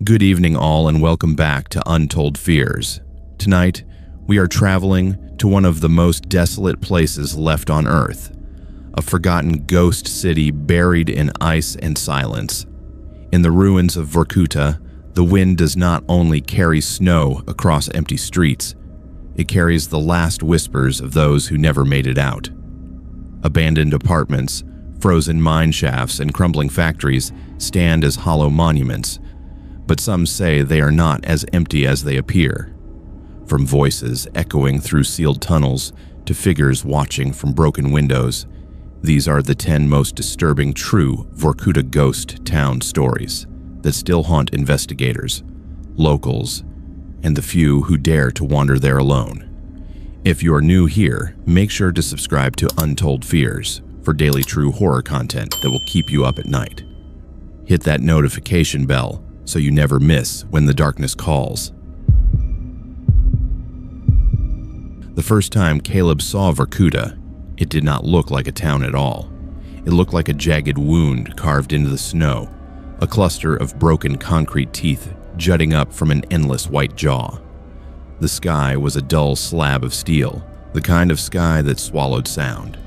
Good evening all and welcome back to Untold Fears. Tonight, we are traveling to one of the most desolate places left on Earth, a forgotten ghost city buried in ice and silence. In the ruins of Vorkuta, the wind does not only carry snow across empty streets, it carries the last whispers of those who never made it out. Abandoned apartments, frozen mine shafts, and crumbling factories stand as hollow monuments, but some say they are not as empty as they appear. From voices echoing through sealed tunnels to figures watching from broken windows, these are the 10 most disturbing true Vorkuta ghost town stories that still haunt investigators, locals, and the few who dare to wander there alone. If you are new here, make sure to subscribe to Untold Fears for daily true horror content that will keep you up at night. Hit that notification bell so you never miss when the darkness calls. The first time Caleb saw Vorkuta, it did not look like a town at all. It looked like a jagged wound carved into the snow, a cluster of broken concrete teeth jutting up from an endless white jaw. The sky was a dull slab of steel, the kind of sky that swallowed sound.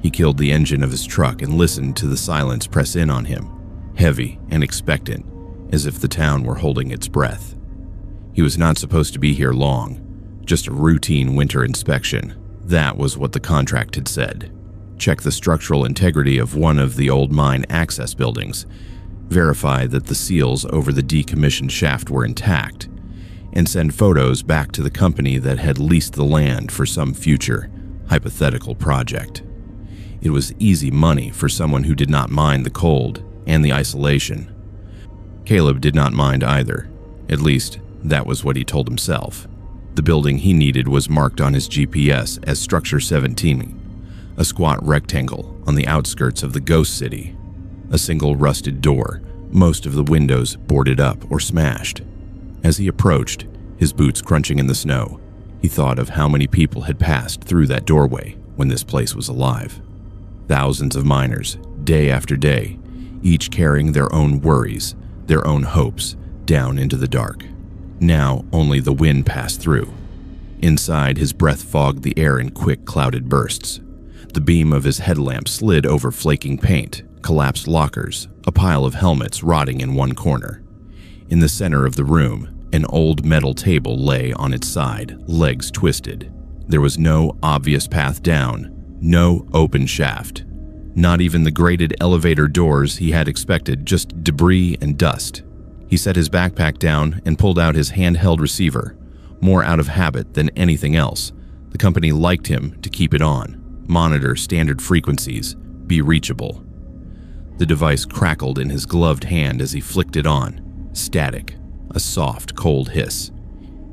He killed the engine of his truck and listened to the silence press in on him, heavy and expectant, as if the town were holding its breath. He was not supposed to be here long, just a routine winter inspection. That was what the contract had said. Check the structural integrity of one of the old mine access buildings, verify that the seals over the decommissioned shaft were intact, and send photos back to the company that had leased the land for some future, hypothetical project. It was easy money for someone who did not mind the cold and the isolation. Caleb did not mind either. At least, that was what he told himself. The building he needed was marked on his GPS as Structure 17, a squat rectangle on the outskirts of the ghost city. A single rusted door, most of the windows boarded up or smashed. As he approached, his boots crunching in the snow, he thought of how many people had passed through that doorway when this place was alive. Thousands of miners, day after day, each carrying their own worries, their own hopes, down into the dark. Now only the wind passed through. Inside, his breath fogged the air in quick, clouded bursts. The beam of his headlamp slid over flaking paint, collapsed lockers, a pile of helmets rotting in one corner. In the center of the room, an old metal table lay on its side, legs twisted. There was no obvious path down, no open shaft. Not even the grated elevator doors he had expected, just debris and dust. He set his backpack down and pulled out his handheld receiver, more out of habit than anything else. The company liked him to keep it on, monitor standard frequencies, be reachable. The device crackled in his gloved hand as he flicked it on. Static, a soft, cold hiss.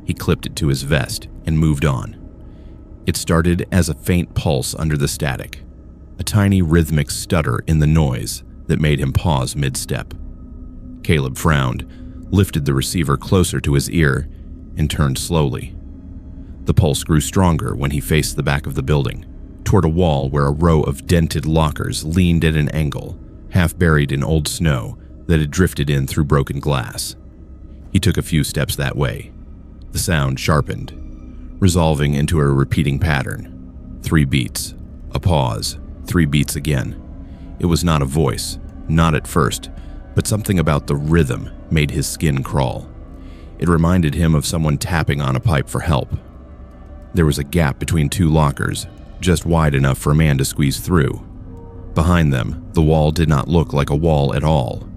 He clipped it to his vest and moved on. It started as a faint pulse under the static, a tiny rhythmic stutter in the noise that made him pause mid-step. Caleb frowned, lifted the receiver closer to his ear, and turned slowly. The pulse grew stronger when he faced the back of the building, toward a wall where a row of dented lockers leaned at an angle, half buried in old snow that had drifted in through broken glass. He took a few steps that way. The sound sharpened, resolving into a repeating pattern. 3 beats, a pause, 3 beats again. It was not a voice, not at first, but something about the rhythm made his skin crawl. It reminded him of someone tapping on a pipe for help. There was a gap between 2 lockers, just wide enough for a man to squeeze through. Behind them, the wall did not look like a wall at all.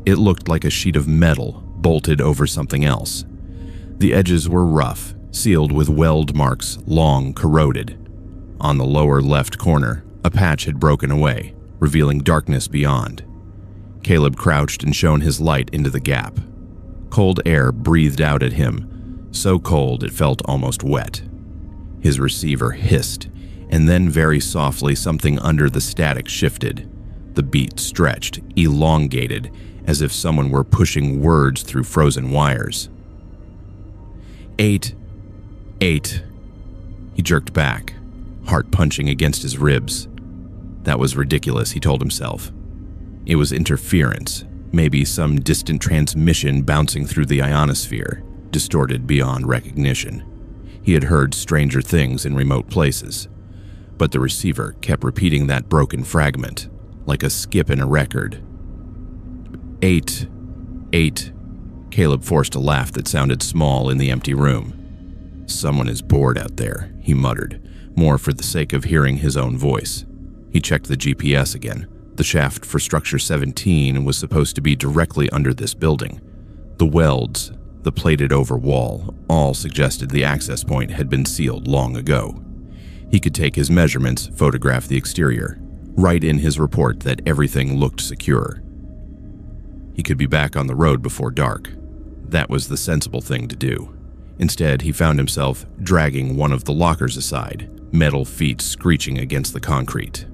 It looked like a sheet of metal bolted over something else. The edges were rough, sealed with weld marks, long corroded. On the lower left corner, a patch had broken away, revealing darkness beyond. Caleb crouched and shone his light into the gap. Cold air breathed out at him, so cold it felt almost wet. His receiver hissed, and then very softly something under the static shifted. The beat stretched, elongated, as if someone were pushing words through frozen wires. 8. He jerked back, heart punching against his ribs. That was ridiculous, he told himself. It was interference, Maybe some distant transmission bouncing through the ionosphere, distorted beyond recognition. He had heard stranger things in remote places, but the receiver kept repeating that broken fragment, like a skip in a record. 8, 8. Caleb forced a laugh that sounded small in the empty room. "Someone is bored out there," he muttered, more for the sake of hearing his own voice. He checked the GPS again. The shaft for Structure 17 was supposed to be directly under this building. The welds, the plated-over wall, all suggested the access point had been sealed long ago. He could take his measurements, photograph the exterior, write in his report that everything looked secure. He could be back on the road before dark. That was the sensible thing to do. Instead, he found himself dragging one of the lockers aside, metal feet screeching against the concrete.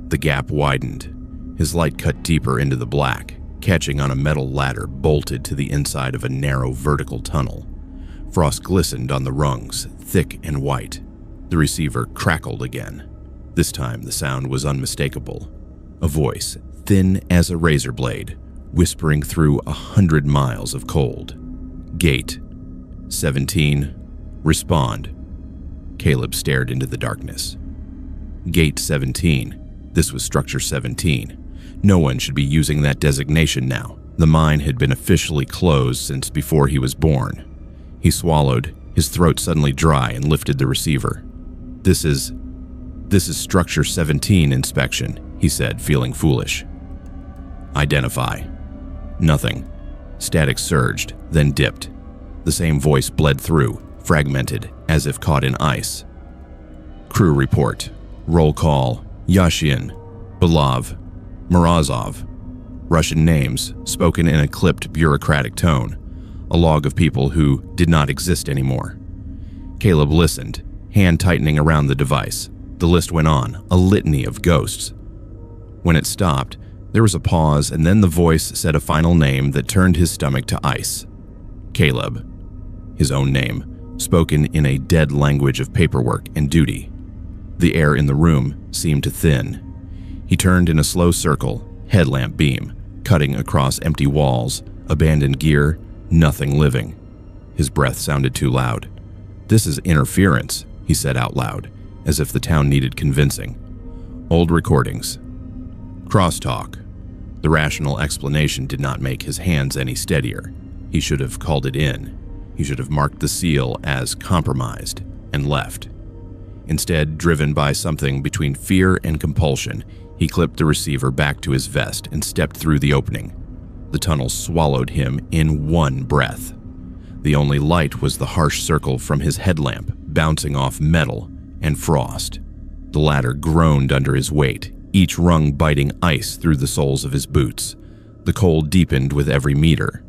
The gap widened. His light cut deeper into the black, catching on a metal ladder bolted to the inside of a narrow vertical tunnel. Frost glistened on the rungs, thick and white. The receiver crackled again. This time the sound was unmistakable. A voice, thin as a razor blade, whispering through 100 miles of cold. "Gate 17, respond." Caleb stared into the darkness. Gate 17. This was Structure 17. No one should be using that designation now. The mine had been officially closed since before he was born. He swallowed, his throat suddenly dry, and lifted the receiver. This is Structure 17 inspection," he said, feeling foolish. "Identify." Nothing. Static surged, then dipped. The same voice bled through, fragmented, as if caught in ice. "Crew report. Roll call. Yashin, Belov, Morozov." Russian names, spoken in a clipped, bureaucratic tone. A log of people who did not exist anymore. Caleb listened, hand tightening around the device. The list went on, a litany of ghosts. When it stopped, there was a pause, and then the voice said a final name that turned his stomach to ice. Caleb. His own name, spoken in a dead language of paperwork and duty. The air in the room seemed to thin. He turned in a slow circle, headlamp beam, cutting across empty walls, abandoned gear, nothing living. His breath sounded too loud. "This is interference," he said out loud, as if the town needed convincing. Old recordings. Crosstalk. The rational explanation did not make his hands any steadier. He should have called it in. He should have marked the seal as compromised and left. Instead, driven by something between fear and compulsion, he clipped the receiver back to his vest and stepped through the opening. The tunnel swallowed him in one breath. The only light was the harsh circle from his headlamp, bouncing off metal and frost. The ladder groaned under his weight, each rung biting ice through the soles of his boots. The cold deepened with every meter.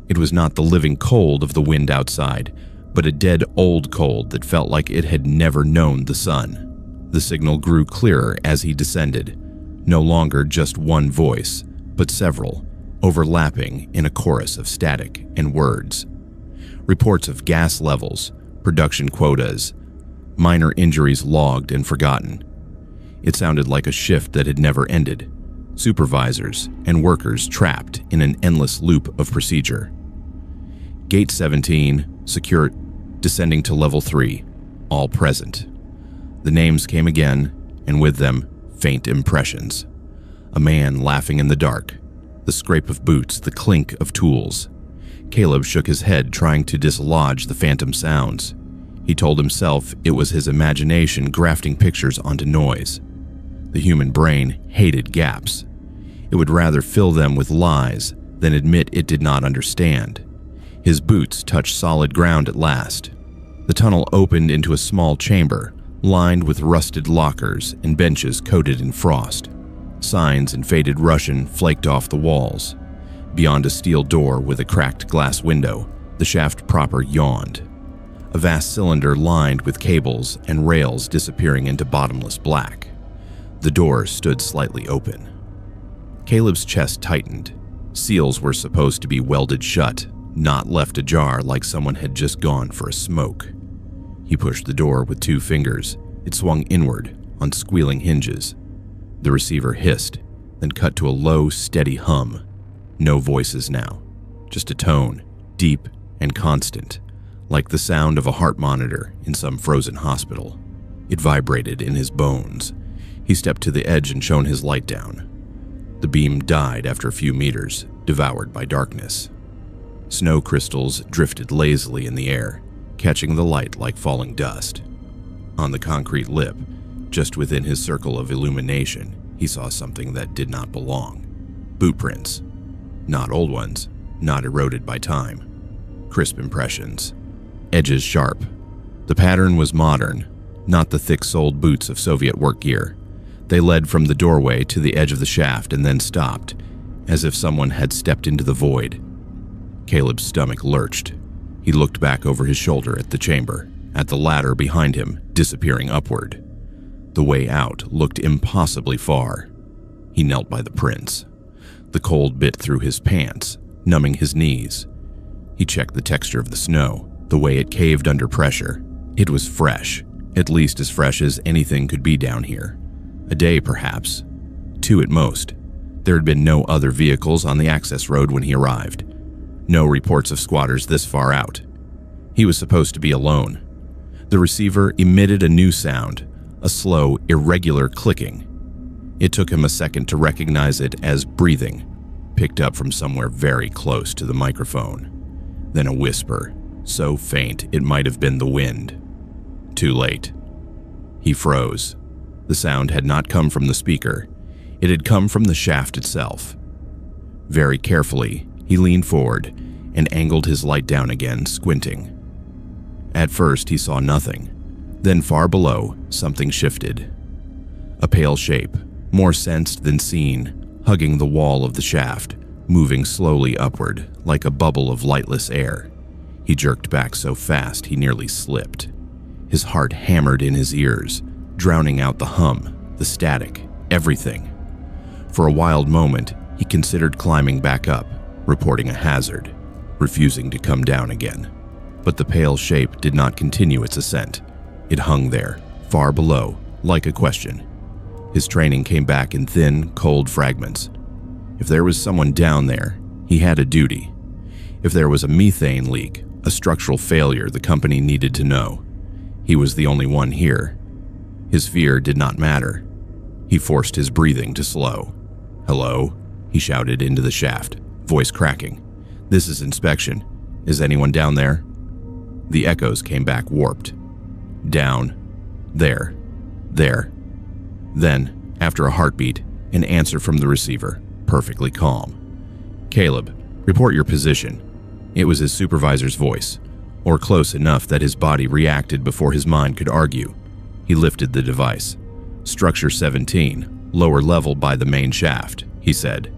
It was not the living cold of the wind outside, but a dead old cold that felt like it had never known the sun. The signal grew clearer as he descended, no longer just one voice, but several, overlapping in a chorus of static and words. Reports of gas levels, production quotas, minor injuries logged and forgotten. It sounded like a shift that had never ended. Supervisors and workers trapped in an endless loop of procedure. Gate 17, secure, descending to level 3, all present. The names came again, and with them, faint impressions. A man laughing in the dark, the scrape of boots, the clink of tools. Caleb shook his head, trying to dislodge the phantom sounds. He told himself it was his imagination grafting pictures onto noise. The human brain hated gaps. It would rather fill them with lies than admit it did not understand. His boots touched solid ground at last. The tunnel opened into a small chamber, lined with rusted lockers and benches coated in frost. Signs in faded Russian flaked off the walls. Beyond a steel door with a cracked glass window, the shaft proper yawned. A vast cylinder lined with cables and rails disappearing into bottomless black. The door stood slightly open. Caleb's chest tightened. Seals were supposed to be welded shut, not left ajar like someone had just gone for a smoke. He pushed the door with 2 fingers. It swung inward on squealing hinges. The receiver hissed, then cut to a low, steady hum. No voices now, just a tone, deep and constant, like the sound of a heart monitor in some frozen hospital. It vibrated in his bones. He stepped to the edge and shone his light down. The beam died after a few meters, devoured by darkness. Snow crystals drifted lazily in the air, catching the light like falling dust. On the concrete lip, just within his circle of illumination, he saw something that did not belong. Boot prints. Not old ones, not eroded by time. Crisp impressions. Edges sharp. The pattern was modern, not the thick-soled boots of Soviet work gear. They led from the doorway to the edge of the shaft and then stopped, as if someone had stepped into the void. Caleb's stomach lurched. He looked back over his shoulder at the chamber, at the ladder behind him, disappearing upward. The way out looked impossibly far. He knelt by the prints. The cold bit through his pants, numbing his knees. He checked the texture of the snow, the way it caved under pressure. It was fresh, at least as fresh as anything could be down here. A day, perhaps. 2 at most. There had been no other vehicles on the access road when he arrived. No reports of squatters this far out. He was supposed to be alone. The receiver emitted a new sound, a slow, irregular clicking. It took him a second to recognize it as breathing, picked up from somewhere very close to the microphone. Then a whisper, so faint it might have been the wind. Too late. He froze. The sound had not come from the speaker. It had come from the shaft itself. Very carefully, he leaned forward and angled his light down again, squinting. At first, he saw nothing. Then far below, something shifted. A pale shape, more sensed than seen, hugging the wall of the shaft, moving slowly upward like a bubble of lightless air. He jerked back so fast he nearly slipped. His heart hammered in his ears, drowning out the hum, the static, everything. For a wild moment, he considered climbing back up, reporting a hazard, refusing to come down again. But the pale shape did not continue its ascent. It hung there, far below, like a question. His training came back in thin, cold fragments. If there was someone down there, he had a duty. If there was a methane leak, a structural failure the company needed to know. He was the only one here. His fear did not matter. He forced his breathing to slow. "Hello?" he shouted into the shaft, voice cracking. "This is inspection. Is anyone down there?" The echoes came back warped. Down. There. There. Then, after a heartbeat, an answer from the receiver, perfectly calm. "Caleb, report your position." It was his supervisor's voice, or close enough that his body reacted before his mind could argue. He lifted the device. "Structure 17, lower level by the main shaft," he said.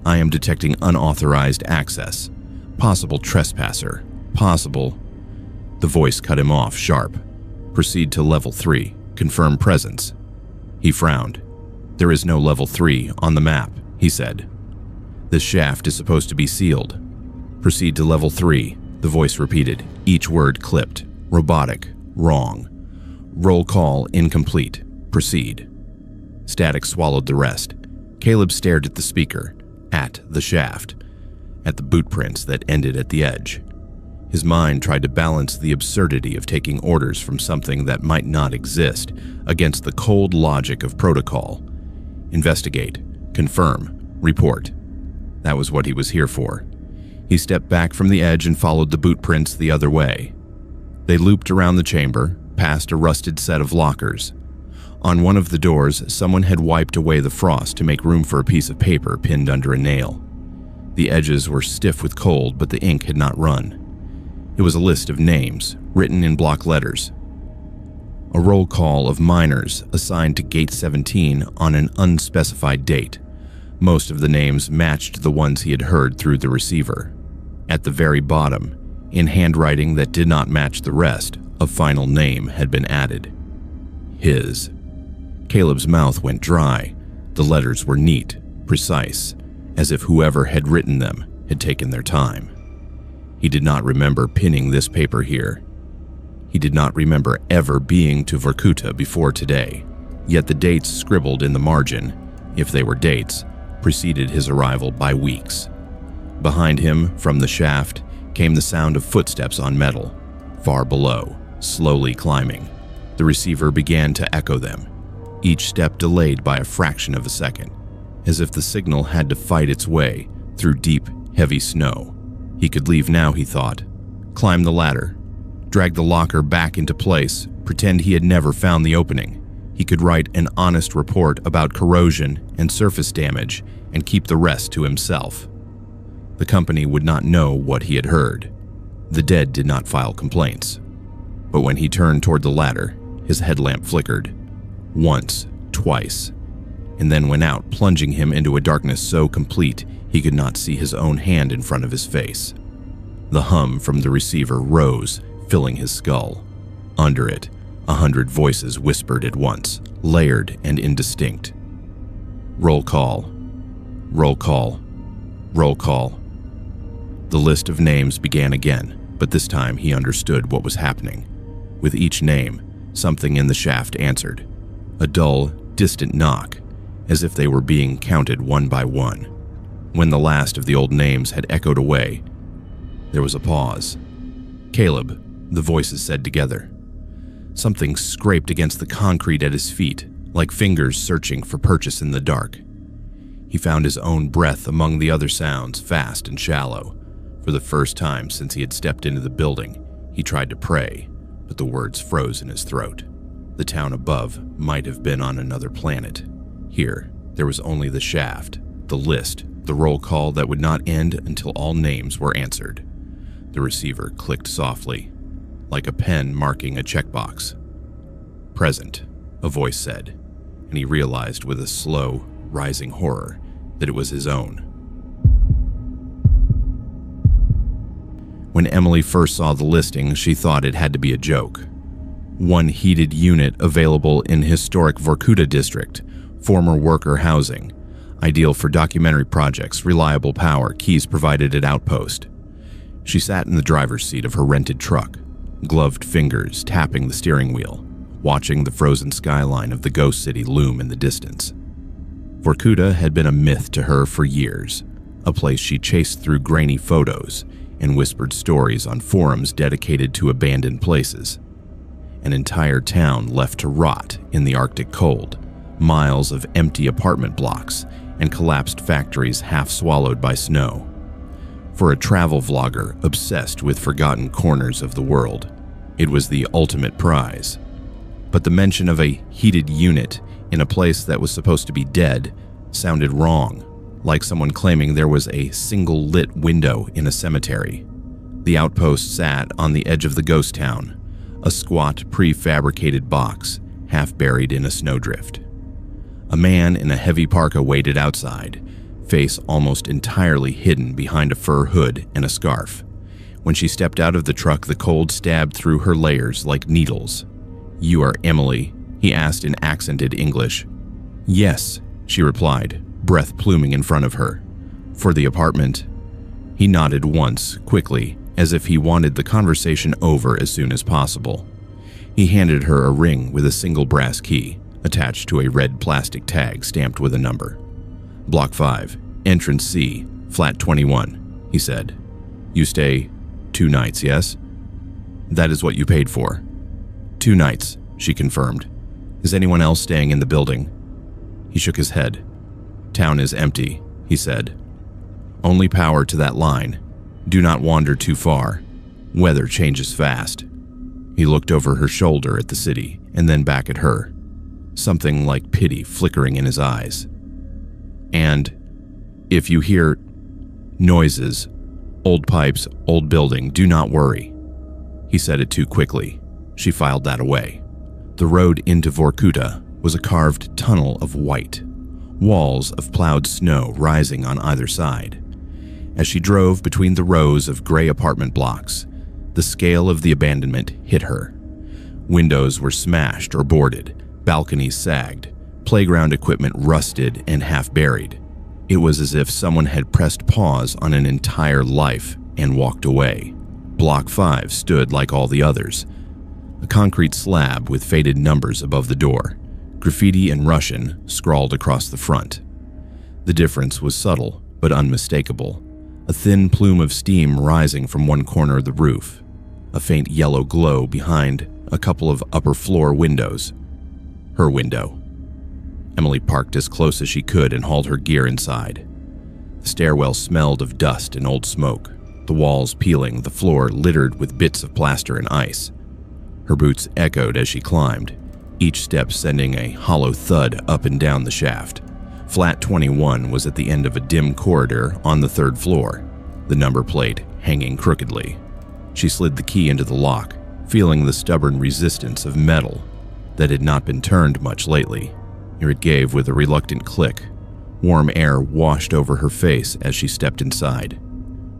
"I am detecting unauthorized access. Possible trespasser. Possible..." The voice cut him off sharp. "Proceed to level 3. Confirm presence." He frowned. "There is no level 3 on the map," he said. "This shaft is supposed to be sealed." "Proceed to level 3, the voice repeated, each word clipped. "Robotic. Wrong. Roll call incomplete. Proceed." Static swallowed the rest. Caleb stared at the speaker, at the shaft, at the boot prints that ended at the edge. His mind tried to balance the absurdity of taking orders from something that might not exist against the cold logic of protocol. Investigate, confirm, report. That was what he was here for. He stepped back from the edge and followed the boot prints the other way. They looped around the chamber, past a rusted set of lockers. On one of the doors, someone had wiped away the frost to make room for a piece of paper pinned under a nail. The edges were stiff with cold, but the ink had not run. It was a list of names, written in block letters. A roll call of miners assigned to Gate 17 on an unspecified date. Most of the names matched the ones he had heard through the receiver. At the very bottom, in handwriting that did not match the rest, a final name had been added. His. Caleb's mouth went dry. The letters were neat, precise, as if whoever had written them had taken their time. He did not remember pinning this paper here. He did not remember ever being to Vorkuta before today, yet the dates scribbled in the margin, if they were dates, preceded his arrival by weeks. Behind him, from the shaft, came the sound of footsteps on metal, far below, slowly climbing. The receiver began to echo them, each step delayed by a fraction of a second, as if the signal had to fight its way through deep, heavy snow. He could leave now, he thought. Climb the ladder, drag the locker back into place, pretend he had never found the opening. He could write an honest report about corrosion and surface damage and keep the rest to himself. The company would not know what he had heard. The dead did not file complaints. But when he turned toward the ladder, his headlamp flickered. Once, twice, and then went out, plunging him into a darkness so complete he could not see his own hand in front of his face. The hum from the receiver rose, filling his skull. Under it, 100 voices whispered at once, layered and indistinct. Roll call. Roll call. Roll call. The list of names began again, but this time he understood what was happening. With each name, something in the shaft answered. A dull, distant knock, as if they were being counted one by one. When the last of the old names had echoed away, there was a pause. Caleb, the voices said together. Something scraped against the concrete at his feet, like fingers searching for purchase in the dark. He found his own breath among the other sounds, fast and shallow. For the first time since he had stepped into the building, he tried to pray, but the words froze in his throat. The town above might have been on another planet. Here, there was only the shaft, the list, the roll call that would not end until all names were answered. The receiver clicked softly, like a pen marking a checkbox. Present, a voice said, and he realized with a slow, rising horror that it was his own. When Emily first saw the listing, she thought it had to be a joke. One heated unit available in historic Vorkuta district, former worker housing, ideal for documentary projects, reliable power, keys provided at outpost. She sat in the driver's seat of her rented truck, gloved fingers tapping the steering wheel, watching the frozen skyline of the ghost city loom in the distance. Vorkuta had been a myth to her for years, a place she chased through grainy photos and whispered stories on forums dedicated to abandoned places. An entire town left to rot in the Arctic cold, miles of empty apartment blocks and collapsed factories half swallowed by snow. For a travel vlogger obsessed with forgotten corners of the world, it was the ultimate prize. But the mention of a heated unit in a place that was supposed to be dead sounded wrong, like someone claiming there was a single lit window in a cemetery. The outpost sat on the edge of the ghost town, a squat prefabricated box half buried in a snowdrift. A man in a heavy parka waited outside, face almost entirely hidden behind a fur hood and a scarf. When she stepped out of the truck, the cold stabbed through her layers like needles. "You are Emily?" he asked in accented English. "Yes," she replied, breath pluming in front of her. "For the apartment?" He nodded once, quickly, as if he wanted the conversation over as soon as possible. He handed her a ring with a single brass key, attached to a red plastic tag stamped with a number. "Block 5, entrance C, flat 21, he said. "You stay 2 nights, yes?" "That is what you paid for." 2 nights, she confirmed. "Is anyone else staying in the building?" He shook his head. "Town is empty," he said. "Only power to that line. Do not wander too far. Weather changes fast." He looked over her shoulder at the city and then back at her, something like pity flickering in his eyes. "And if you hear noises, old pipes, old building, do not worry." He said it too quickly. She filed that away. The road into Vorkuta was a carved tunnel of white, walls of plowed snow rising on either side. As she drove between the rows of gray apartment blocks, the scale of the abandonment hit her. Windows were smashed or boarded, balconies sagged, playground equipment rusted and half buried. It was as if someone had pressed pause on an entire life and walked away. Block 5 stood like all the others, a concrete slab with faded numbers above the door, graffiti in Russian scrawled across the front. The difference was subtle but unmistakable, a thin plume of steam rising from one corner of the roof, a faint yellow glow behind a couple of upper-floor windows. Her window. Emily parked as close as she could and hauled her gear inside. The stairwell smelled of dust and old smoke, the walls peeling, the floor littered with bits of plaster and ice. Her boots echoed as she climbed, each step sending a hollow thud up and down the shaft. Flat 21 was at the end of a dim corridor on the 3rd floor, the number plate hanging crookedly. She slid the key into the lock, feeling the stubborn resistance of metal that had not been turned much lately. Here it gave with a reluctant click. Warm air washed over her face as she stepped inside,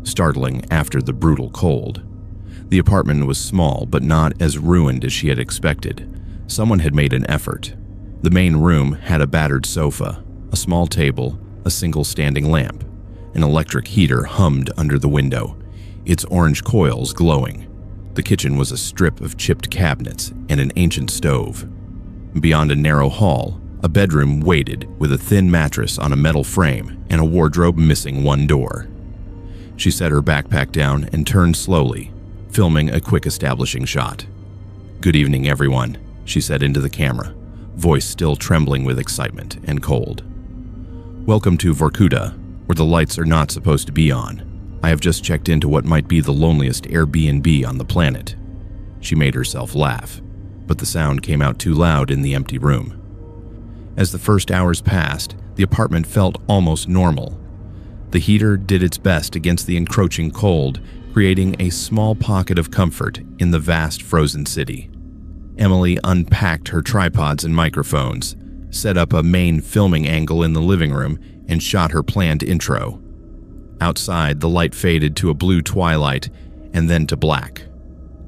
startling after the brutal cold. The apartment was small, but not as ruined as she had expected. Someone had made an effort. The main room had a battered sofa, a small table, a single standing lamp. An electric heater hummed under the window, its orange coils glowing. The kitchen was a strip of chipped cabinets and an ancient stove. Beyond a narrow hall, a bedroom waited with a thin mattress on a metal frame and a wardrobe missing one door. She set her backpack down and turned slowly, filming a quick establishing shot. "Good evening, everyone," she said into the camera, voice still trembling with excitement and cold. "Welcome to Vorkuta, where the lights are not supposed to be on. I have just checked into what might be the loneliest Airbnb on the planet." She made herself laugh, but the sound came out too loud in the empty room. As the first hours passed, the apartment felt almost normal. The heater did its best against the encroaching cold, creating a small pocket of comfort in the vast frozen city. Emily unpacked her tripods and microphones, set up a main filming angle in the living room, and shot her planned intro. Outside, the light faded to a blue twilight and then to black.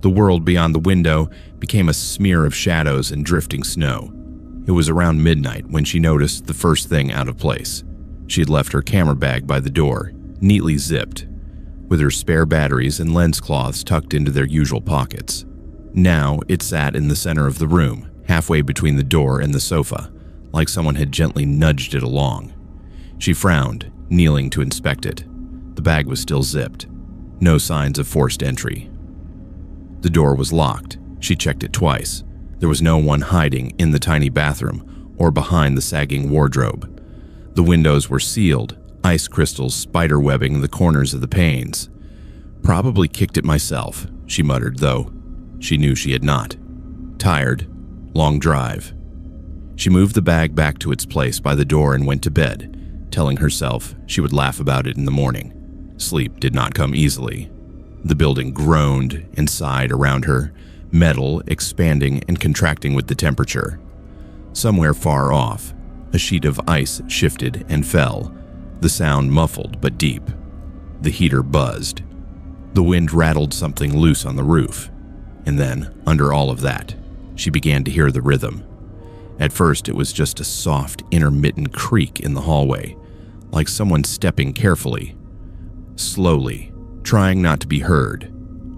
The world beyond the window became a smear of shadows and drifting snow. It was around midnight when she noticed the first thing out of place. She had left her camera bag by the door, neatly zipped, with her spare batteries and lens cloths tucked into their usual pockets. Now it sat in the center of the room, halfway between the door and the sofa, like someone had gently nudged it along. She frowned, kneeling to inspect it. The bag was still zipped. No signs of forced entry. The door was locked. She checked it twice. There was no one hiding in the tiny bathroom or behind the sagging wardrobe. The windows were sealed, ice crystals spiderwebbing the corners of the panes. "Probably kicked it myself," she muttered, though she knew she had not. Tired, long drive. She moved the bag back to its place by the door and went to bed, telling herself she would laugh about it in the morning. Sleep did not come easily. The building groaned and sighed around her, metal expanding and contracting with the temperature. Somewhere far off, a sheet of ice shifted and fell, the sound muffled but deep. The heater buzzed. The wind rattled something loose on the roof. And then, under all of that, she began to hear the rhythm. At first, it was just a soft, intermittent creak in the hallway, like someone stepping carefully, slowly, trying not to be heard.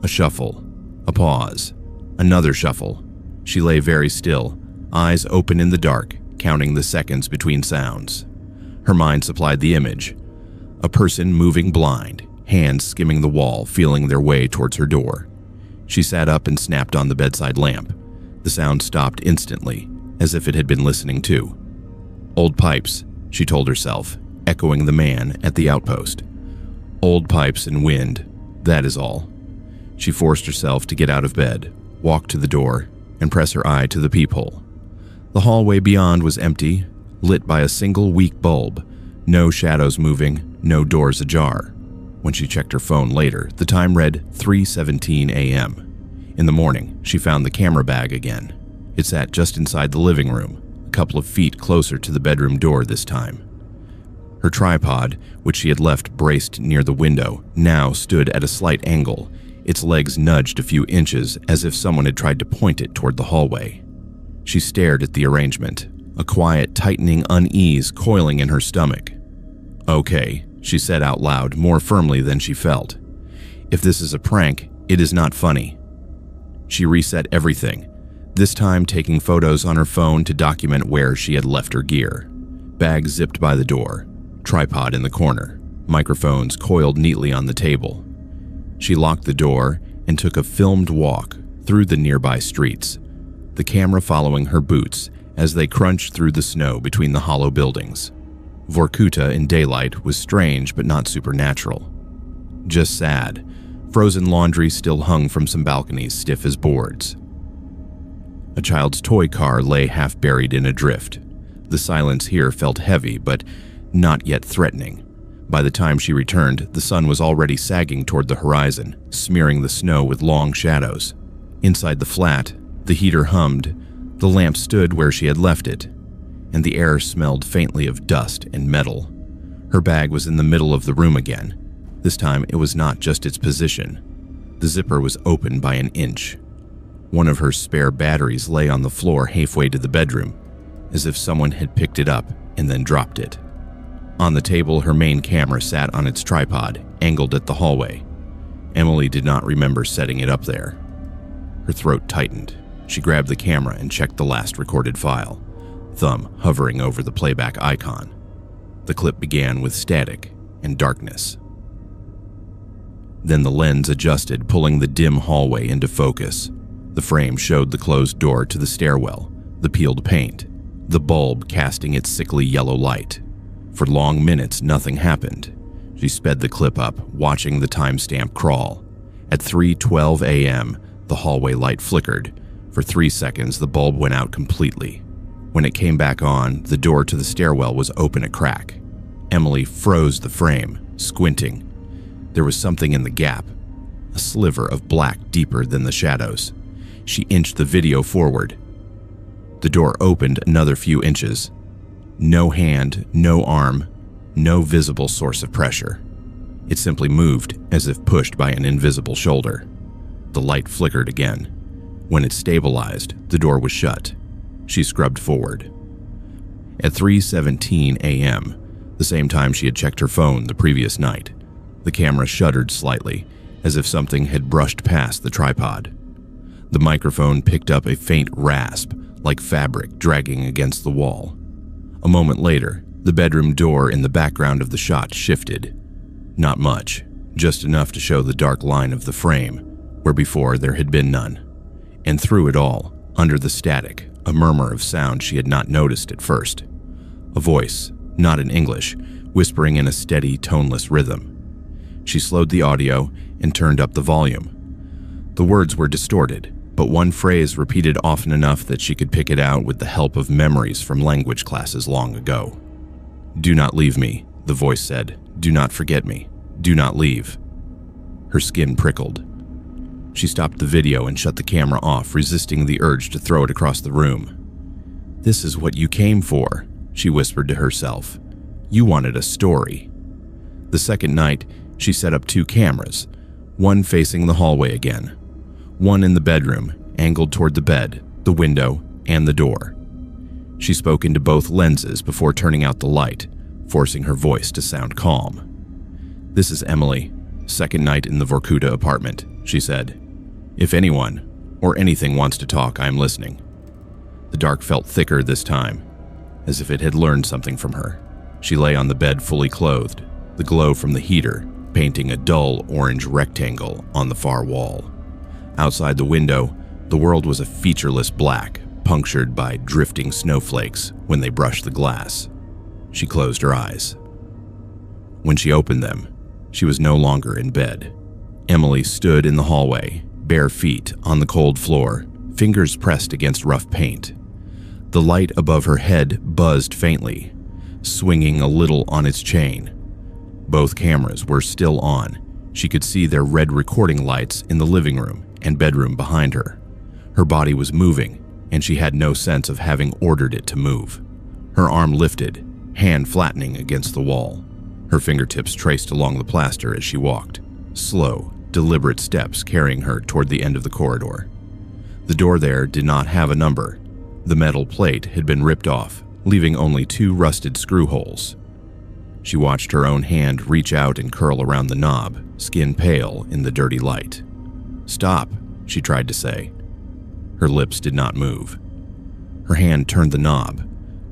A shuffle, a pause, another shuffle. She lay very still, eyes open in the dark, counting the seconds between sounds. Her mind supplied the image. A person moving blind, hands skimming the wall, feeling their way towards her door. She sat up and snapped on the bedside lamp. The sound stopped instantly, as if it had been listening too. Old pipes, she told herself, echoing the man at the outpost. Old pipes and wind, that is all. She forced herself to get out of bed, walk to the door, and press her eye to the peephole. The hallway beyond was empty, lit by a single weak bulb, no shadows moving, no doors ajar. When she checked her phone later, the time read 3:17 a.m. In the morning, she found the camera bag again. It sat just inside the living room, a couple of feet closer to the bedroom door this time. Her tripod, which she had left braced near the window, now stood at a slight angle, its legs nudged a few inches as if someone had tried to point it toward the hallway. She stared at the arrangement, a quiet, tightening unease coiling in her stomach. "Okay," she said out loud, more firmly than she felt. "If this is a prank, it is not funny." She reset everything, this time taking photos on her phone to document where she had left her gear. Bag zipped by the door, tripod in the corner. microphones coiled neatly on the table. She locked the door and took a filmed walk through the nearby streets, the camera following her boots as they crunched through the snow between the hollow buildings. Vorkuta in daylight was strange but not supernatural. Just sad. Frozen laundry still hung from some balconies stiff as boards. A child's toy car lay half buried in a drift. The silence here felt heavy but not yet threatening. By the time she returned, the sun was already sagging toward the horizon, smearing the snow with long shadows. Inside the flat, the heater hummed, the lamp stood where she had left it, and the air smelled faintly of dust and metal. Her bag was in the middle of the room again. This time it was not just its position. The zipper was open by an inch. One of her spare batteries lay on the floor halfway to the bedroom, as if someone had picked it up and then dropped it. On the table, her main camera sat on its tripod, angled at the hallway. Emily did not remember setting it up there. Her throat tightened. She grabbed the camera and checked the last recorded file, thumb hovering over the playback icon. The clip began with static and darkness. Then the lens adjusted, pulling the dim hallway into focus. The frame showed the closed door to the stairwell, the peeled paint, the bulb casting its sickly yellow light. For long minutes, nothing happened. She sped the clip up, watching the timestamp crawl. At 3:12 a.m., the hallway light flickered. For 3 seconds, the bulb went out completely. When it came back on, the door to the stairwell was open a crack. Emily froze the frame, squinting. There was something in the gap, a sliver of black deeper than the shadows. She inched the video forward. The door opened another few inches. No hand, no arm, no visible source of pressure. It simply moved as if pushed by an invisible shoulder. The light flickered again. When it stabilized, the door was shut. She scrubbed forward. At 3:17 a.m., the same time she had checked her phone the previous night, the camera shuddered slightly, as if something had brushed past the tripod. The microphone picked up a faint rasp, like fabric dragging against the wall. A moment later, the bedroom door in the background of the shot shifted. Not much, just enough to show the dark line of the frame, where before there had been none. And through it all, under the static, a murmur of sound she had not noticed at first. A voice, not in English, whispering in a steady, toneless rhythm. She slowed the audio and turned up the volume. The words were distorted, but one phrase repeated often enough that she could pick it out with the help of memories from language classes long ago. "Do not leave me," the voice said. "Do not forget me. Do not leave." Her skin prickled. She stopped the video and shut the camera off, resisting the urge to throw it across the room. "This is what you came for," she whispered to herself. "You wanted a story." The second night, she set up 2 cameras, one facing the hallway again, one in the bedroom, angled toward the bed, the window, and the door. She spoke into both lenses before turning out the light, forcing her voice to sound calm. "This is Emily, second night in the Vorkuta apartment," she said. "If anyone or anything wants to talk, I am listening." The dark felt thicker this time, as if it had learned something from her. She lay on the bed fully clothed, the glow from the heater painting a dull orange rectangle on the far wall. Outside the window, the world was a featureless black, punctured by drifting snowflakes when they brushed the glass. She closed her eyes. When she opened them, she was no longer in bed. Emily stood in the hallway, bare feet on the cold floor, fingers pressed against rough paint. The light above her head buzzed faintly, swinging a little on its chain. Both cameras were still on. She could see their red recording lights in the living room and bedroom behind her. Her body was moving, and she had no sense of having ordered it to move. Her arm lifted, hand flattening against the wall. Her fingertips traced along the plaster as she walked, slow, deliberate steps carrying her toward the end of the corridor. The door there did not have a number. The metal plate had been ripped off, leaving only 2 rusted screw holes. She watched her own hand reach out and curl around the knob, skin pale in the dirty light. "Stop," she tried to say. Her lips did not move. Her hand turned the knob.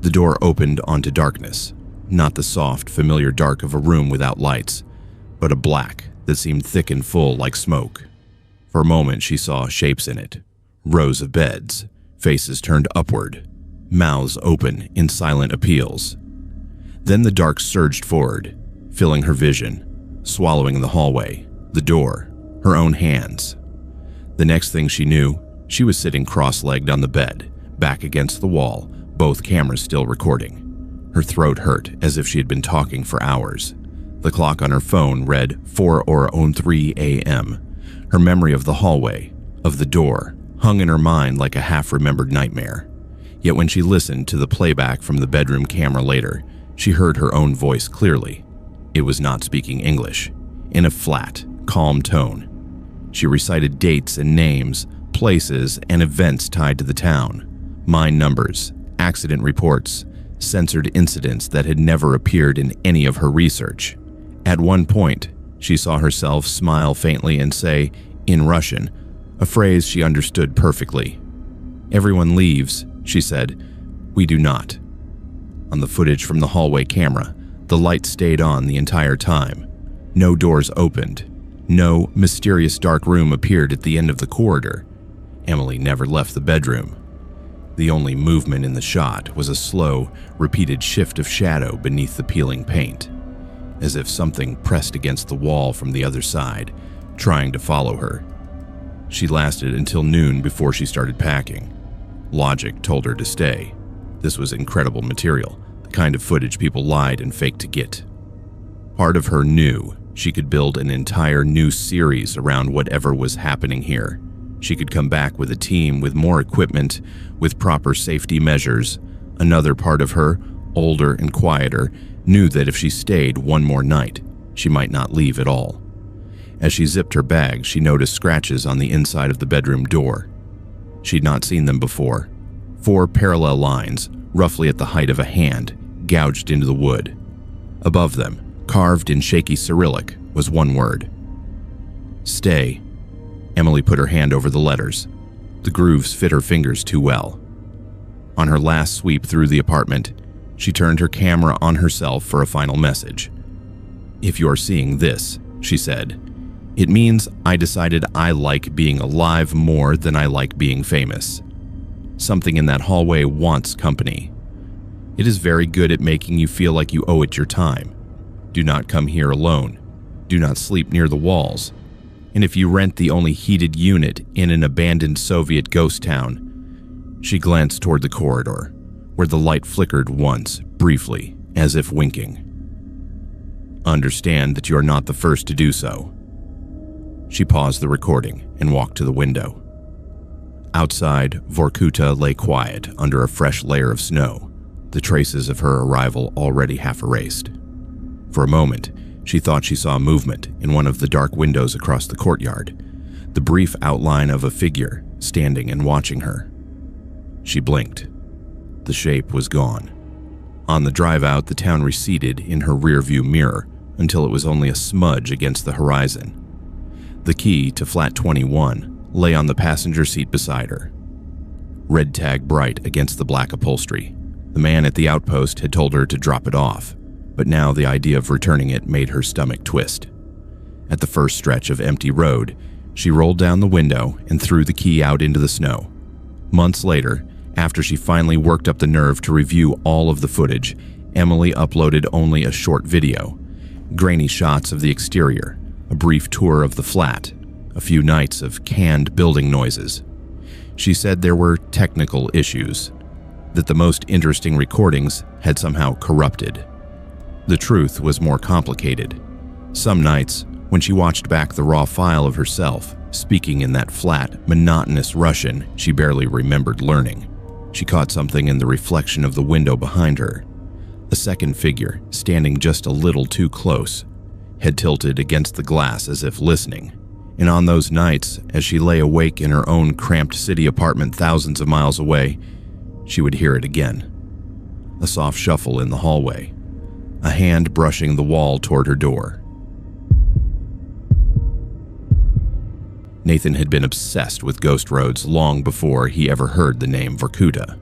The door opened onto darkness. not the soft, familiar dark of a room without lights, but a black that seemed thick and full like smoke. For a moment, she saw shapes in it. Rows of beds, faces turned upward, mouths open in silent appeals. Then the dark surged forward, filling her vision, swallowing the hallway, the door, her own hands. The next thing she knew, she was sitting cross-legged on the bed, back against the wall, both cameras still recording. Her throat hurt as if she had been talking for hours. The clock on her phone read 4:03 a.m. Her memory of the hallway, of the door, hung in her mind like a half-remembered nightmare. Yet when she listened to the playback from the bedroom camera later, she heard her own voice clearly. It was not speaking English. In a flat, calm tone, she recited dates and names, places and events tied to the town, mine numbers, accident reports, censored incidents that had never appeared in any of her research. At one point, she saw herself smile faintly and say, in Russian, a phrase she understood perfectly. "Everyone leaves," she said. "We do not." On the footage from the hallway camera, the light stayed on the entire time. No doors opened. No mysterious dark room appeared at the end of the corridor. Emily never left the bedroom. The only movement in the shot was a slow, repeated shift of shadow beneath the peeling paint, as if something pressed against the wall from the other side, trying to follow her. She lasted until noon before she started packing. Logic told her to stay. This was incredible material, the kind of footage people lied and faked to get. Part of her knew she could build an entire new series around whatever was happening here. She could come back with a team with more equipment, with proper safety measures. Another part of her, older and quieter, knew that if she stayed one more night, she might not leave at all. As she zipped her bag, she noticed scratches on the inside of the bedroom door. She'd not seen them before. 4 parallel lines, roughly at the height of a hand, gouged into the wood. Above them, carved in shaky Cyrillic, was one word. "Stay." Emily put her hand over the letters. The grooves fit her fingers too well. On her last sweep through the apartment, she turned her camera on herself for a final message. "If you're seeing this," she said, "it means I decided I like being alive more than I like being famous. Something in that hallway wants company. It is very good at making you feel like you owe it your time. Do not come here alone. Do not sleep near the walls. And if you rent the only heated unit in an abandoned Soviet ghost town," she glanced toward the corridor, where the light flickered once, briefly, as if winking. "Understand that you are not the first to do so." She paused the recording and walked to the window. Outside, Vorkuta lay quiet under a fresh layer of snow, the traces of her arrival already half erased. For a moment, she thought she saw movement in one of the dark windows across the courtyard, the brief outline of a figure standing and watching her. She blinked. The shape was gone. On the drive out, the town receded in her rearview mirror until it was only a smudge against the horizon. The key to flat 21 lay on the passenger seat beside her. Red tag bright against the black upholstery. The man at the outpost had told her to drop it off, but now the idea of returning it made her stomach twist. At the first stretch of empty road, she rolled down the window and threw the key out into the snow. Months later, after she finally worked up the nerve to review all of the footage, Emily uploaded only a short video. Grainy shots of the exterior, a brief tour of the flat, a few nights of canned building noises. She said there were technical issues, that the most interesting recordings had somehow corrupted. The truth was more complicated. Some nights, when she watched back the raw file of herself, speaking in that flat, monotonous Russian she barely remembered learning, she caught something in the reflection of the window behind her. A second figure, standing just a little too close, head tilted against the glass as if listening. And on those nights, as she lay awake in her own cramped city apartment thousands of miles away, she would hear it again. A soft shuffle in the hallway, a hand brushing the wall toward her door. Nathan had been obsessed with ghost roads long before he ever heard the name Vorkuta.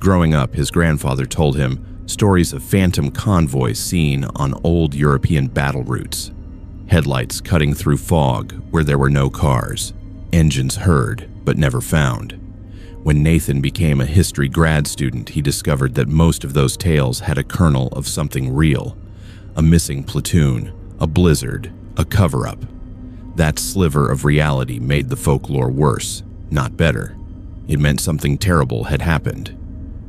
Growing up, his grandfather told him stories of phantom convoys seen on old European battle routes. Headlights cutting through fog where there were no cars. Engines heard, but never found. When Nathan became a history grad student, he discovered that most of those tales had a kernel of something real. A missing platoon, a blizzard, a cover-up. That sliver of reality made the folklore worse, not better. It meant something terrible had happened.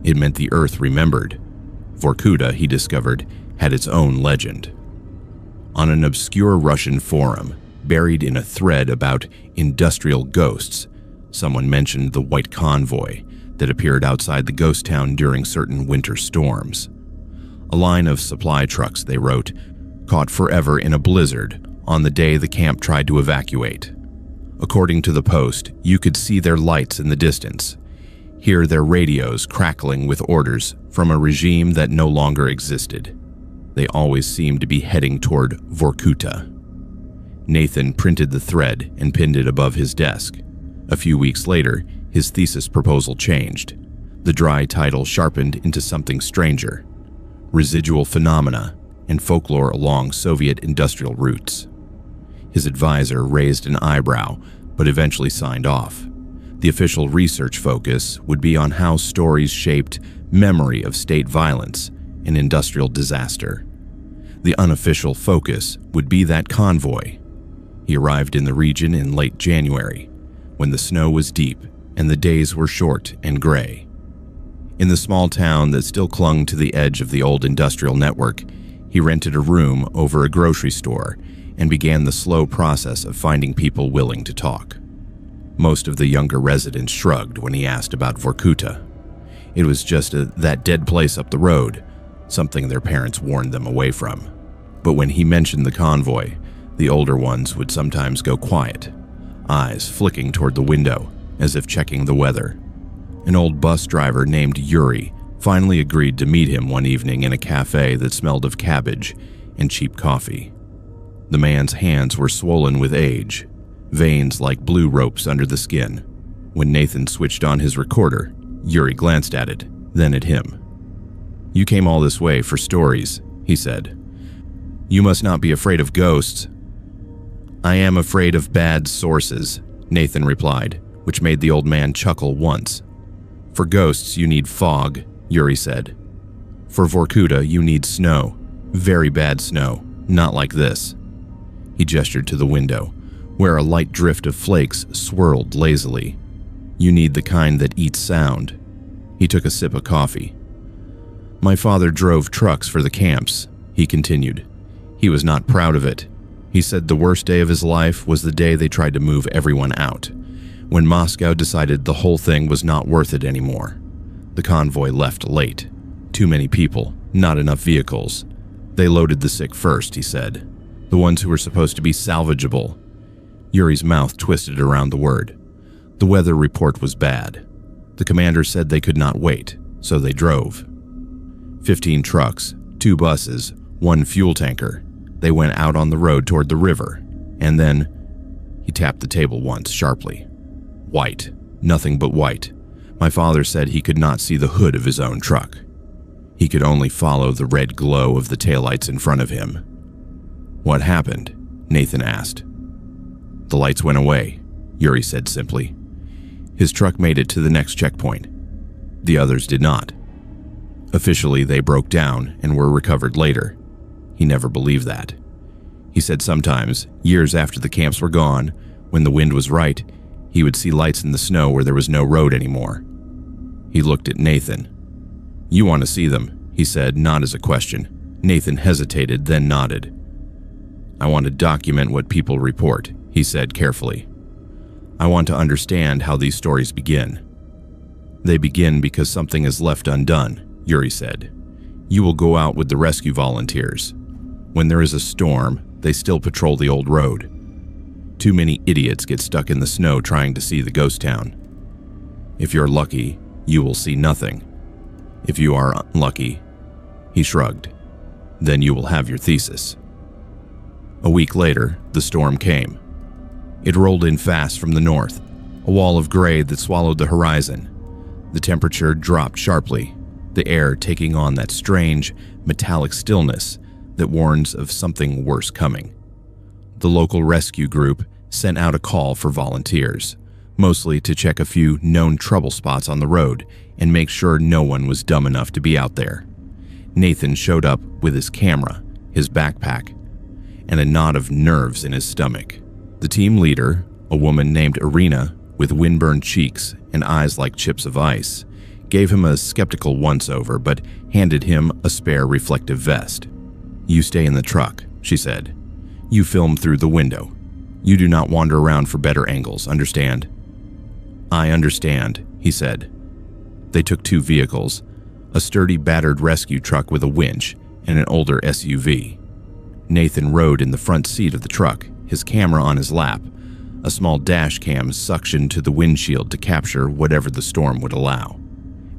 It meant the Earth remembered. Vorkuta, he discovered, had its own legend. On an obscure Russian forum, buried in a thread about industrial ghosts, someone mentioned the white convoy that appeared outside the ghost town during certain winter storms. A line of supply trucks, they wrote, caught forever in a blizzard on the day the camp tried to evacuate. According to the post, you could see their lights in the distance, hear their radios crackling with orders from a regime that no longer existed. They always seemed to be heading toward Vorkuta. Nathan printed the thread and pinned it above his desk. A few weeks later, his thesis proposal changed. The dry title sharpened into something stranger: Residual Phenomena and Folklore Along Soviet Industrial Routes. His advisor raised an eyebrow, but eventually signed off. The official research focus would be on how stories shaped memory of state violence and industrial disaster. The unofficial focus would be that convoy. He arrived in the region in late January, when the snow was deep and the days were short and gray. In the small town that still clung to the edge of the old industrial network, he rented a room over a grocery store and began the slow process of finding people willing to talk. Most of the younger residents shrugged when he asked about Vorkuta. It was just that dead place up the road, something their parents warned them away from. But when he mentioned the convoy, the older ones would sometimes go quiet, eyes flicking toward the window as if checking the weather. An old bus driver named Yuri finally agreed to meet him one evening in a cafe that smelled of cabbage and cheap coffee. The man's hands were swollen with age, veins like blue ropes under the skin. When Nathan switched on his recorder, Yuri glanced at it, then at him. "You came all this way for stories," he said. "You must not be afraid of ghosts." "I am afraid of bad sources," Nathan replied, which made the old man chuckle once. "For ghosts you need fog," Yuri said. "For Vorkuta you need snow, very bad snow, not like this." He gestured to the window, where a light drift of flakes swirled lazily. "You need the kind that eats sound." He took a sip of coffee. "My father drove trucks for the camps," he continued. "He was not proud of it. He said the worst day of his life was the day they tried to move everyone out, when Moscow decided the whole thing was not worth it anymore. The convoy left late. Too many people, not enough vehicles. They loaded the sick first," he said. "The ones who were supposed to be salvageable." Yuri's mouth twisted around the word. The weather report was bad. The commander said they could not wait, so they drove. 15 trucks, 2 buses, 1 fuel tanker. They went out on the road toward the river, and then he tapped the table once sharply. White, nothing but white. My father said he could not see the hood of his own truck. He could only follow the red glow of the taillights in front of him. "What happened?" Nathan asked. "The lights went away," Yuri said simply. "His truck made it to the next checkpoint. The others did not. Officially, they broke down and were recovered later. He never believed that. He said sometimes, years after the camps were gone, when the wind was right, he would see lights in the snow where there was no road anymore." He looked at Nathan. "You want to see them," he said, not as a question. Nathan hesitated, then nodded. "I want to document what people report," he said carefully. "I want to understand how these stories begin." "They begin because something is left undone," Yuri said. "You will go out with the rescue volunteers. When there is a storm, they still patrol the old road. Too many idiots get stuck in the snow trying to see the ghost town. If you're lucky, you will see nothing. If you are unlucky," he shrugged, "then you will have your thesis." A week later, the storm came. It rolled in fast from the north, a wall of gray that swallowed the horizon. The temperature dropped sharply, the air taking on that strange, metallic stillness that warns of something worse coming. The local rescue group sent out a call for volunteers, mostly to check a few known trouble spots on the road and make sure no one was dumb enough to be out there. Nathan showed up with his camera, his backpack, and a knot of nerves in his stomach. The team leader, a woman named Irina with windburned cheeks and eyes like chips of ice, gave him a skeptical once-over but handed him a spare reflective vest. "You stay in the truck," she said. "You film through the window. You do not wander around for better angles, understand?" "I understand," he said. They took 2 vehicles, a sturdy battered rescue truck with a winch and an older SUV. Nathan rode in the front seat of the truck, his camera on his lap, a small dash cam suctioned to the windshield to capture whatever the storm would allow.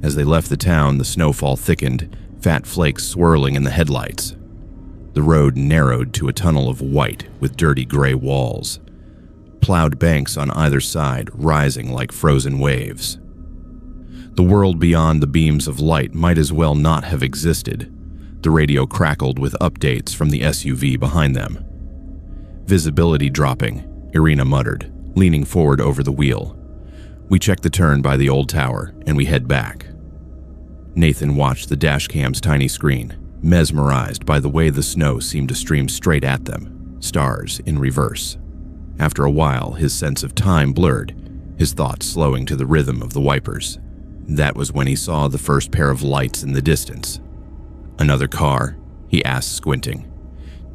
As they left the town, the snowfall thickened, fat flakes swirling in the headlights. The road narrowed to a tunnel of white with dirty gray walls, plowed banks on either side rising like frozen waves. The world beyond the beams of light might as well not have existed. The radio crackled with updates from the SUV behind them. "Visibility dropping," Irina muttered, leaning forward over the wheel. "We check the turn by the old tower, and we head back." Nathan watched the dashcam's tiny screen, mesmerized by the way the snow seemed to stream straight at them, stars in reverse. After a while, his sense of time blurred, his thoughts slowing to the rhythm of the wipers. That was when he saw the first pair of lights in the distance. "Another car?" he asked, squinting.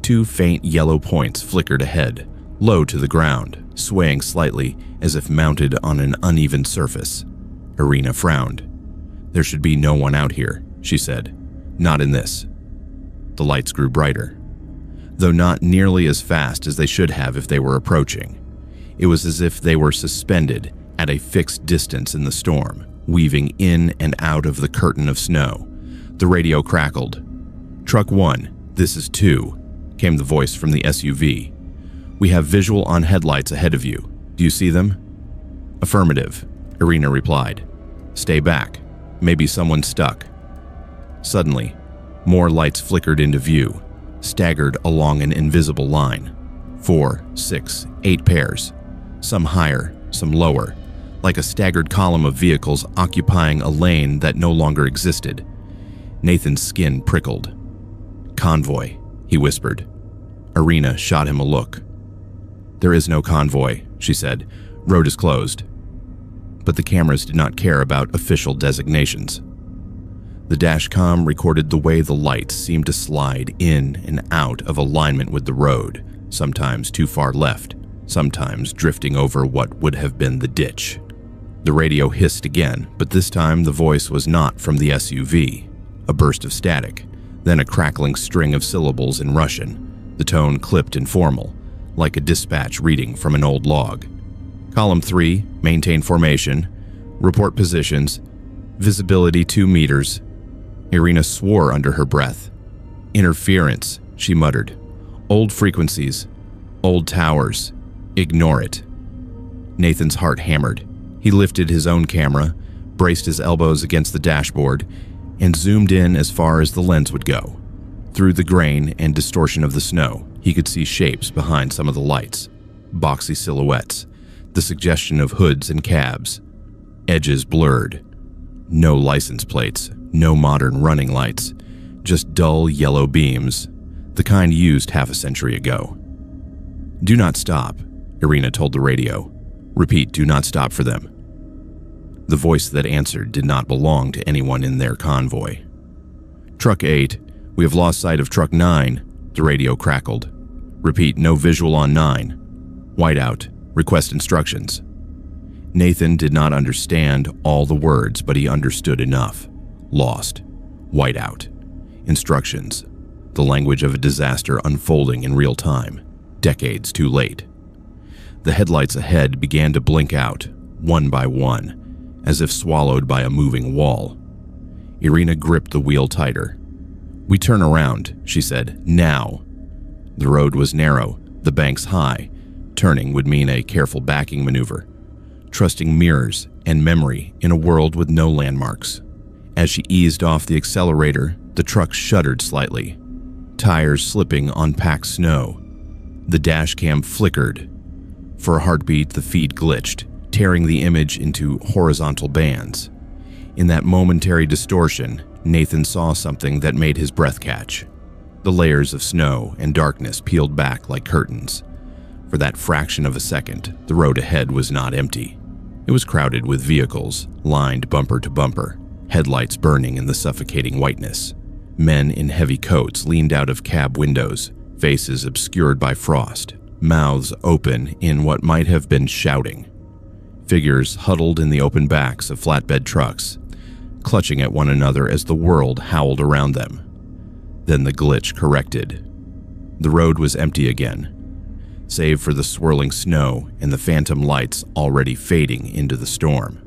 2 faint yellow points flickered ahead, low to the ground, swaying slightly as if mounted on an uneven surface. Irina frowned. "There should be no one out here," she said. "Not in this." The lights grew brighter, though not nearly as fast as they should have if they were approaching. It was as if they were suspended at a fixed distance in the storm, weaving in and out of the curtain of snow. The radio crackled. "Truck 1, this is 2, came the voice from the SUV. "We have visual on headlights ahead of you. Do you see them?" "Affirmative," Irina replied. "Stay back. Maybe someone's stuck." Suddenly, more lights flickered into view, staggered along an invisible line. 4, 6, 8 pairs, some higher, some lower, like a staggered column of vehicles occupying a lane that no longer existed. Nathan's skin prickled. "Convoy," he whispered. Irina shot him a look. "There is no convoy," she said. "Road is closed." But the cameras did not care about official designations. The dashcam recorded the way the lights seemed to slide in and out of alignment with the road, sometimes too far left, sometimes drifting over what would have been the ditch. The radio hissed again, but this time the voice was not from the SUV. A burst of static, then a crackling string of syllables in Russian, the tone clipped and formal, like a dispatch reading from an old log. "Column 3, maintain formation. Report positions. Visibility 2 meters. Irina swore under her breath. "Interference," she muttered. "Old frequencies. Old towers. Ignore it." Nathan's heart hammered. He lifted his own camera, braced his elbows against the dashboard, and zoomed in as far as the lens would go. Through the grain and distortion of the snow, he could see shapes behind some of the lights, boxy silhouettes, the suggestion of hoods and cabs, edges blurred. No license plates, no modern running lights, just dull yellow beams, the kind used half a century ago. "Do not stop," Irina told the radio. "Repeat, do not stop for them." The voice that answered did not belong to anyone in their convoy. "Truck 8, we have lost sight of truck 9, the radio crackled. "Repeat, no visual on 9. Whiteout, request instructions." Nathan did not understand all the words, but he understood enough. Lost. Whiteout. Instructions. The language of a disaster unfolding in real time, decades too late. The headlights ahead began to blink out, one by one, as if swallowed by a moving wall. Irina gripped the wheel tighter. "We turn around," she said. "Now." The road was narrow, the banks high. Turning would mean a careful backing maneuver. trusting mirrors and memory in a world with no landmarks. As she eased off the accelerator, the truck shuddered slightly, tires slipping on packed snow. The dash cam flickered. For a heartbeat, the feed glitched, tearing the image into horizontal bands. In that momentary distortion, Nathan saw something that made his breath catch. The layers of snow and darkness peeled back like curtains. For that fraction of a second, the road ahead was not empty. It was crowded with vehicles, lined bumper to bumper, headlights burning in the suffocating whiteness. Men in heavy coats leaned out of cab windows, faces obscured by frost, mouths open in what might have been shouting. Figures huddled in the open backs of flatbed trucks, clutching at one another as the world howled around them. Then the glitch corrected. The road was empty again, save for the swirling snow and the phantom lights already fading into the storm.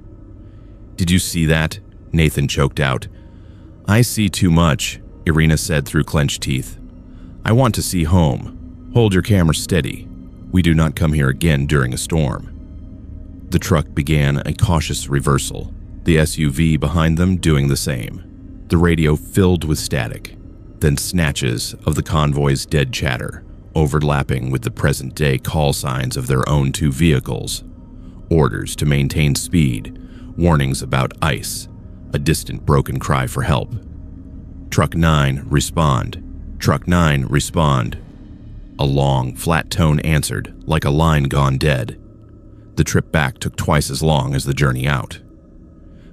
"Did you see that?" Nathan choked out. "I see too much," Irina said through clenched teeth. "I want to see home. Hold your camera steady. We do not come here again during a storm." The truck began a cautious reversal, the SUV behind them doing the same. The radio filled with static, then snatches of the convoy's dead chatter, overlapping with the present-day call signs of their own two vehicles. Orders to maintain speed, warnings about ice, a distant broken cry for help. "Truck 9, respond. Truck 9, respond." A long, flat tone answered, like a line gone dead. The trip back took twice as long as the journey out.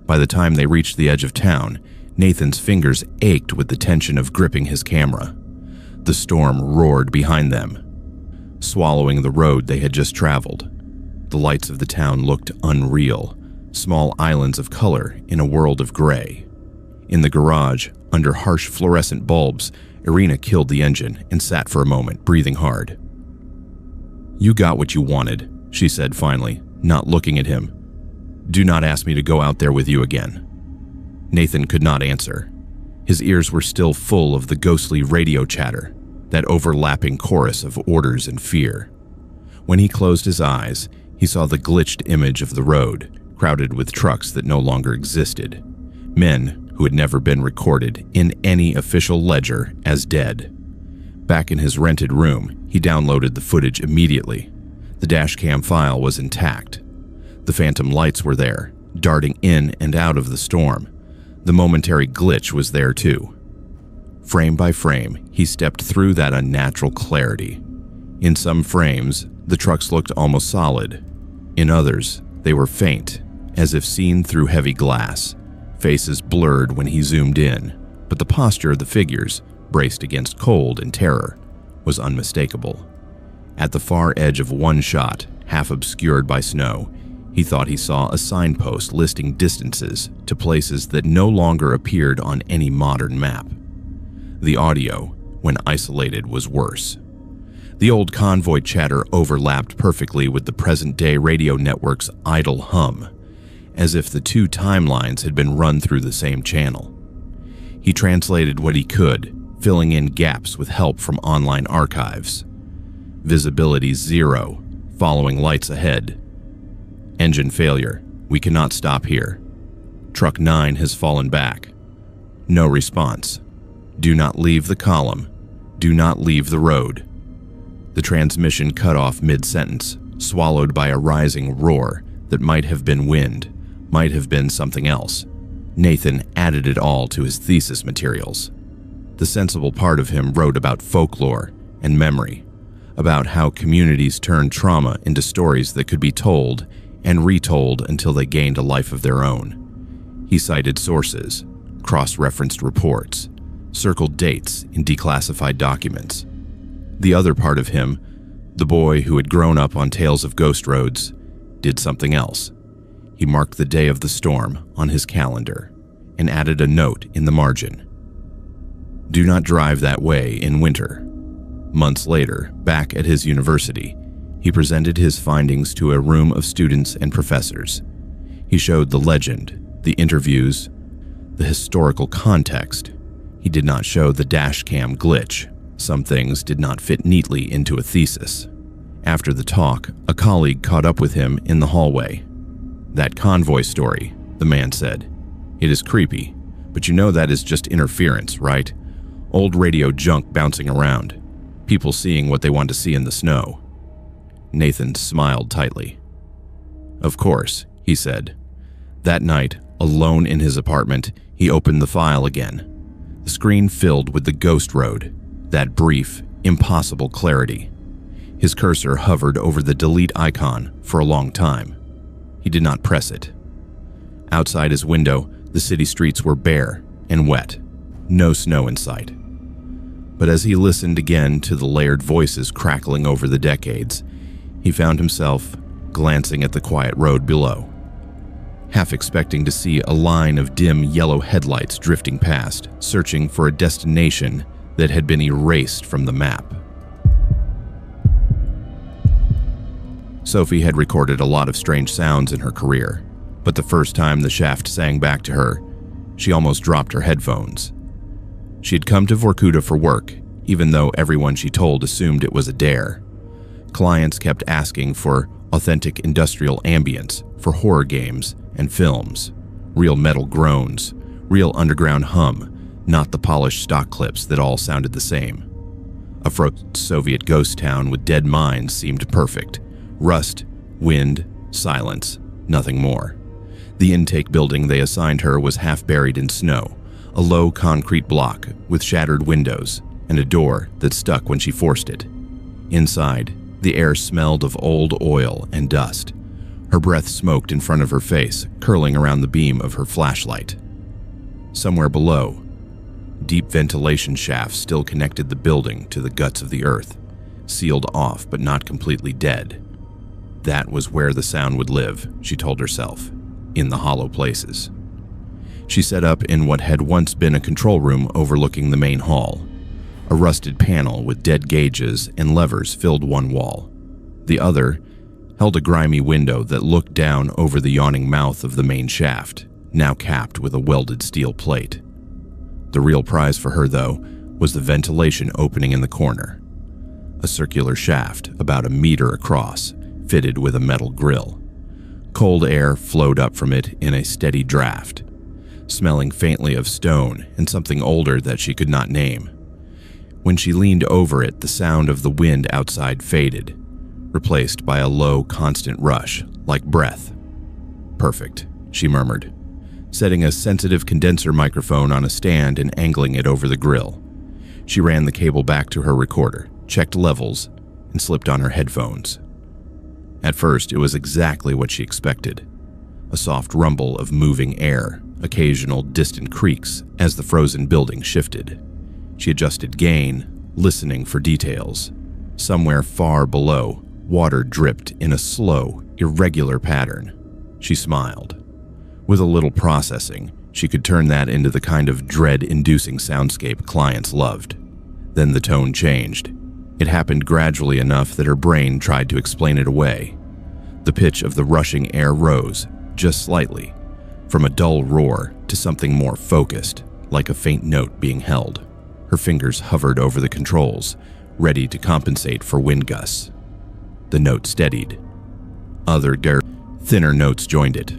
By the time they reached the edge of town, Nathan's fingers ached with the tension of gripping his camera. The storm roared behind them, swallowing the road they had just traveled. The lights of the town looked unreal, small islands of color in a world of gray. In the garage, under harsh fluorescent bulbs, Irina killed the engine and sat for a moment, breathing hard. "You got what you wanted," she said finally, not looking at him. "Do not ask me to go out there with you again." Nathan could not answer. His ears were still full of the ghostly radio chatter, that overlapping chorus of orders and fear. When he closed his eyes, he saw the glitched image of the road, crowded with trucks that no longer existed. Men who had never been recorded in any official ledger as dead. Back in his rented room, he downloaded the footage immediately. The dashcam file was intact. The phantom lights were there, darting in and out of the storm. The momentary glitch was there too. Frame by frame, he stepped through that unnatural clarity. In some frames, the trucks looked almost solid. In others, they were faint, as if seen through heavy glass. Faces blurred when he zoomed in, but the posture of the figures, braced against cold and terror, was unmistakable. At the far edge of one shot, half obscured by snow, he thought he saw a signpost listing distances to places that no longer appeared on any modern map. The audio, when isolated, was worse. The old convoy chatter overlapped perfectly with the present-day radio network's idle hum, as if the two timelines had been run through the same channel. He translated what he could, filling in gaps with help from online archives. Visibility 0, following lights ahead. Engine failure. We cannot stop here. Truck 9 has fallen back. No response. Do not leave the column. Do not leave the road. The transmission cut off mid-sentence, swallowed by a rising roar that might have been wind, might have been something else. Nathan added it all to his thesis materials. The sensible part of him wrote about folklore and memory, about how communities turned trauma into stories that could be told and retold until they gained a life of their own. He cited sources, cross-referenced reports, circled dates in declassified documents. The other part of him, the boy who had grown up on tales of ghost roads, did something else. He marked the day of the storm on his calendar and added a note in the margin. Do not drive that way in winter. Months later, back at his university, he presented his findings to a room of students and professors. He showed the legend, the interviews, the historical context. He did not show the dashcam glitch. Some things did not fit neatly into a thesis. After the talk, a colleague caught up with him in the hallway. "That convoy story," the man said. "It is creepy, but you know that is just interference, right? Old radio junk bouncing around. People seeing what they want to see in the snow." Nathan smiled tightly. "Of course," he said. That night, alone in his apartment, he opened the file again. The screen filled with the ghost road, that brief, impossible clarity. His cursor hovered over the delete icon for a long time. He did not press it. Outside his window, the city streets were bare and wet, no snow in sight. But as he listened again to the layered voices crackling over the decades, he found himself glancing at the quiet road below, half expecting to see a line of dim yellow headlights drifting past, searching for a destination that had been erased from the map. Sophie had recorded a lot of strange sounds in her career, but the first time the shaft sang back to her, she almost dropped her headphones. She had come to Vorkuta for work, even though everyone she told assumed it was a dare. Clients kept asking for authentic industrial ambience for horror games and films, real metal groans, real underground hum, not the polished stock clips that all sounded the same. A frozen Soviet ghost town with dead mines seemed perfect. Rust, wind, silence, nothing more. The intake building they assigned her was half buried in snow, a low concrete block with shattered windows and a door that stuck when she forced it. Inside, the air smelled of old oil and dust. Her breath smoked in front of her face, curling around the beam of her flashlight. Somewhere below, deep ventilation shafts still connected the building to the guts of the earth, sealed off but not completely dead. That was where the sound would live, she told herself, in the hollow places. She set up in what had once been a control room overlooking the main hall. A rusted panel with dead gauges and levers filled one wall. The other held a grimy window that looked down over the yawning mouth of the main shaft, now capped with a welded steel plate. The real prize for her, though, was the ventilation opening in the corner. A circular shaft about a meter across, fitted with a metal grill. Cold air flowed up from it in a steady draft, smelling faintly of stone and something older that she could not name. When she leaned over it, the sound of the wind outside faded, replaced by a low, constant rush, like breath. "Perfect," she murmured, setting a sensitive condenser microphone on a stand and angling it over the grill. She ran the cable back to her recorder, checked levels, and slipped on her headphones. At first, it was exactly what she expected. A soft rumble of moving air, occasional distant creaks as the frozen building shifted. She adjusted gain, listening for details. Somewhere far below, water dripped in a slow, irregular pattern. She smiled. With a little processing, she could turn that into the kind of dread-inducing soundscape clients loved. Then the tone changed. It happened gradually enough that her brain tried to explain it away. The pitch of the rushing air rose, just slightly, from a dull roar to something more focused, like a faint note being held. Her fingers hovered over the controls, ready to compensate for wind gusts. The note steadied. Other, thinner notes joined it,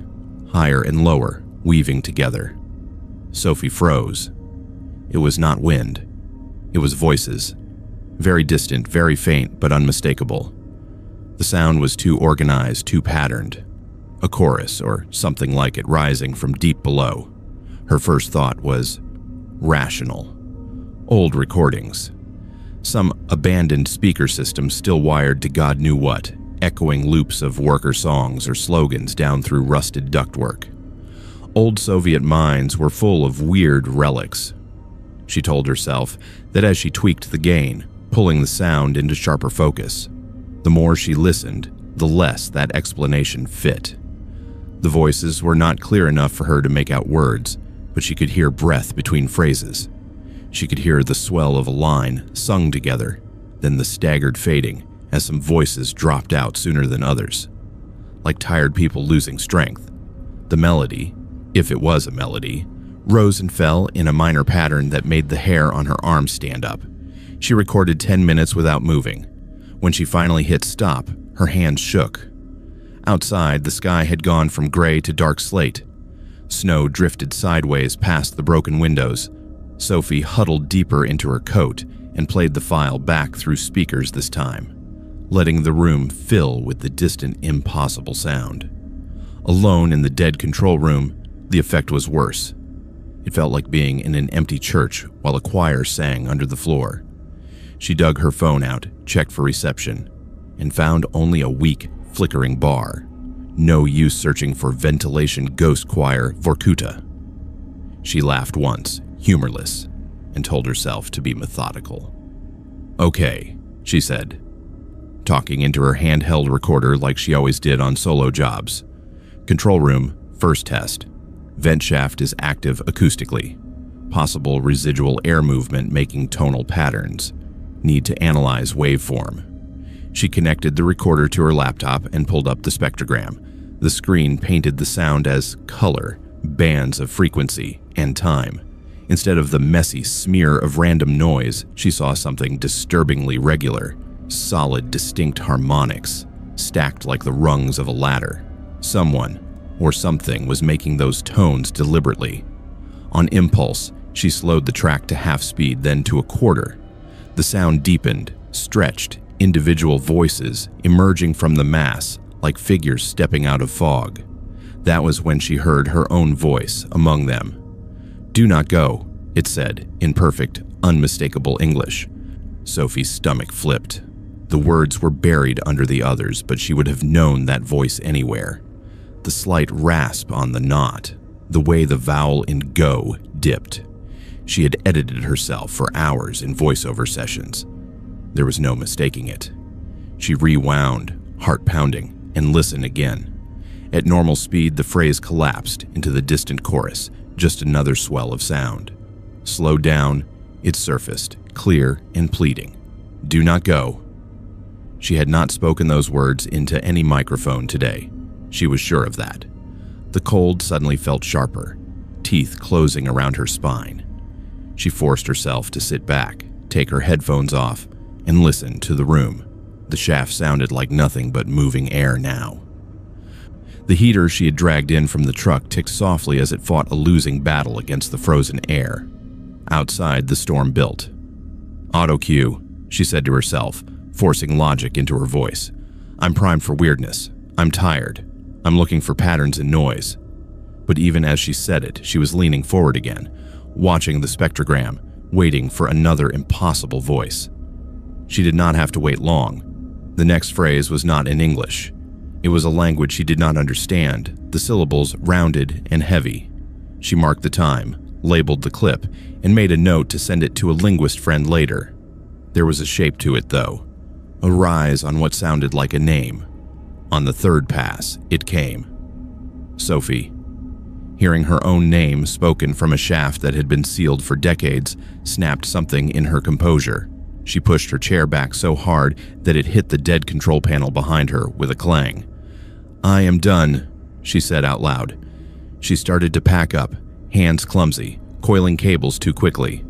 higher and lower, weaving together. Sophie froze. It was not wind. It was voices. Very distant, very faint, but unmistakable. The sound was too organized, too patterned. A chorus, or something like it, rising from deep below. Her first thought was rational. Old recordings. Some abandoned speaker system still wired to God knew what, echoing loops of worker songs or slogans down through rusted ductwork. Old Soviet mines were full of weird relics. She told herself that as she tweaked the gain, pulling the sound into sharper focus, the more she listened, the less that explanation fit. The voices were not clear enough for her to make out words, but she could hear breath between phrases. She could hear the swell of a line sung together, then the staggered fading as some voices dropped out sooner than others. Like tired people losing strength. The melody, if it was a melody, rose and fell in a minor pattern that made the hair on her arm stand up. She recorded 10 minutes without moving. When she finally hit stop, her hands shook. Outside, the sky had gone from gray to dark slate. Snow drifted sideways past the broken windows. Sophie huddled deeper into her coat and played the file back through speakers this time, letting the room fill with the distant, impossible sound. Alone in the dead control room, the effect was worse. It felt like being in an empty church while a choir sang under the floor. She dug her phone out, checked for reception, and found only a weak, flickering bar. No use searching for ventilation ghost choir Vorkuta. She laughed once, humorless, and told herself to be methodical. "Okay," she said, talking into her handheld recorder like she always did on solo jobs. "Control room, first test. Vent shaft is active acoustically. Possible residual air movement making tonal patterns. Need to analyze waveform." She connected the recorder to her laptop and pulled up the spectrogram. The screen painted the sound as color, bands of frequency, and time. Instead of the messy smear of random noise, she saw something disturbingly regular. Solid, distinct harmonics, stacked like the rungs of a ladder. Someone, or something, was making those tones deliberately. On impulse, she slowed the track to half speed, then to a quarter. The sound deepened, stretched, individual voices emerging from the mass like figures stepping out of fog. That was when she heard her own voice among them. "Do not go," it said, in perfect, unmistakable English. Sophie's stomach flipped. The words were buried under the others, but she would have known that voice anywhere. The slight rasp on the "not," the way the vowel in "go" dipped. She had edited herself for hours in voiceover sessions. There was no mistaking it. She rewound, heart pounding, and listened again. At normal speed, the phrase collapsed into the distant chorus, just another swell of sound. Slowed down, it surfaced, clear and pleading. "Do not go." She had not spoken those words into any microphone today. She was sure of that. The cold suddenly felt sharper, teeth closing around her spine. She forced herself to sit back, take her headphones off, and listen to the room. The shaft sounded like nothing but moving air now. The heater she had dragged in from the truck ticked softly as it fought a losing battle against the frozen air. Outside, the storm built. "Auto cue," she said to herself, forcing logic into her voice. "I'm primed for weirdness. I'm tired. I'm looking for patterns in noise." But even as she said it, she was leaning forward again, watching the spectrogram, waiting for another impossible voice. She did not have to wait long. The next phrase was not in English. It was a language she did not understand, the syllables rounded and heavy. She marked the time, labeled the clip, and made a note to send it to a linguist friend later. There was a shape to it, though. A rise on what sounded like a name. On the third pass, it came. Sophie. Hearing her own name spoken from a shaft that had been sealed for decades snapped something in her composure. She pushed her chair back so hard that it hit the dead control panel behind her with a clang. "I am done," she said out loud. She started to pack up, hands clumsy, coiling cables too quickly.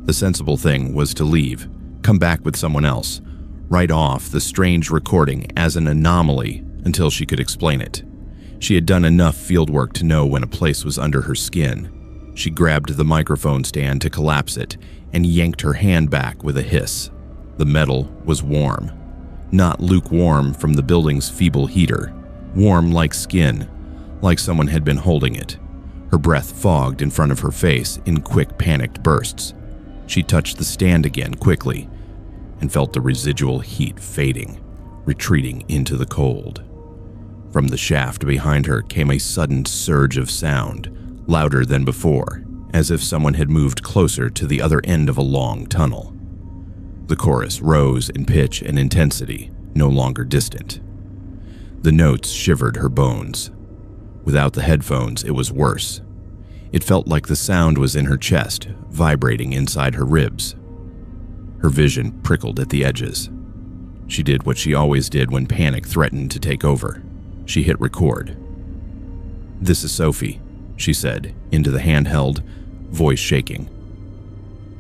The sensible thing was to leave, come back with someone else, write off the strange recording as an anomaly until she could explain it. She had done enough field work to know when a place was under her skin. She grabbed the microphone stand to collapse it and yanked her hand back with a hiss. The metal was warm. Not lukewarm from the building's feeble heater. Warm like skin, like someone had been holding it. Her breath fogged in front of her face in quick, panicked bursts. She touched the stand again quickly and felt the residual heat fading, retreating into the cold. From the shaft behind her came a sudden surge of sound, louder than before, as if someone had moved closer to the other end of a long tunnel. The chorus rose in pitch and intensity, no longer distant. The notes shivered her bones. Without the headphones, it was worse. It felt like the sound was in her chest, vibrating inside her ribs. Her vision prickled at the edges. She did what she always did when panic threatened to take over. She hit record. "This is Sophie," she said, into the handheld, voice shaking.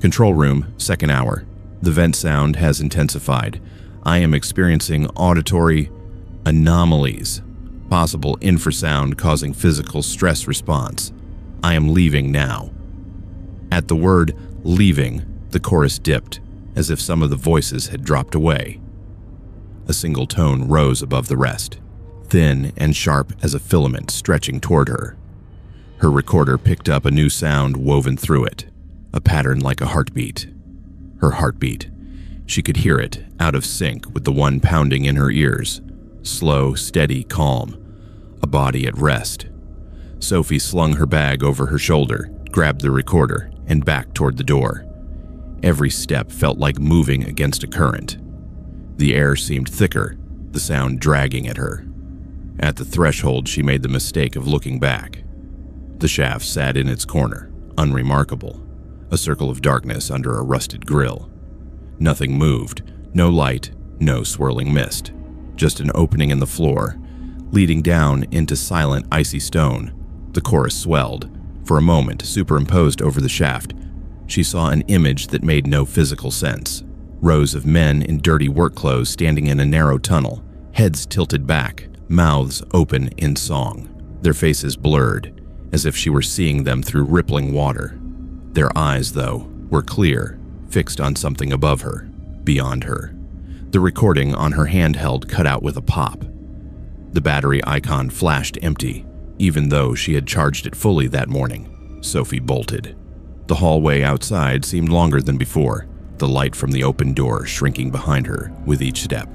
"Control room, second hour. The vent sound has intensified. I am experiencing auditory anomalies. possible infrasound causing physical stress response. I am leaving now. At the word leaving, the chorus dipped, as if some of the voices had dropped away. A single tone rose above the rest, thin and sharp as a filament stretching toward her. Her recorder picked up a new sound woven through it, a pattern like a heartbeat. Her heartbeat. She could hear it, out of sync with the one pounding in her ears. Slow, steady, calm. A body at rest. Sophie slung her bag over her shoulder, grabbed the recorder, and backed toward the door. Every step felt like moving against a current. The air seemed thicker, the sound dragging at her. At the threshold, she made the mistake of looking back. The shaft sat in its corner, unremarkable, a circle of darkness under a rusted grill. Nothing moved, no light, no swirling mist, just an opening in the floor, leading down into silent, icy stone. The chorus swelled. For a moment, superimposed over the shaft, she saw an image that made no physical sense. Rows of men in dirty work clothes standing in a narrow tunnel, heads tilted back, mouths open in song, their faces blurred, as if she were seeing them through rippling water. Their eyes, though, were clear, fixed on something above her, beyond her. The recording on her handheld cut out with a pop. The battery icon flashed empty, even though she had charged it fully that morning. Sophie bolted. The hallway outside seemed longer than before, the light from the open door shrinking behind her with each step.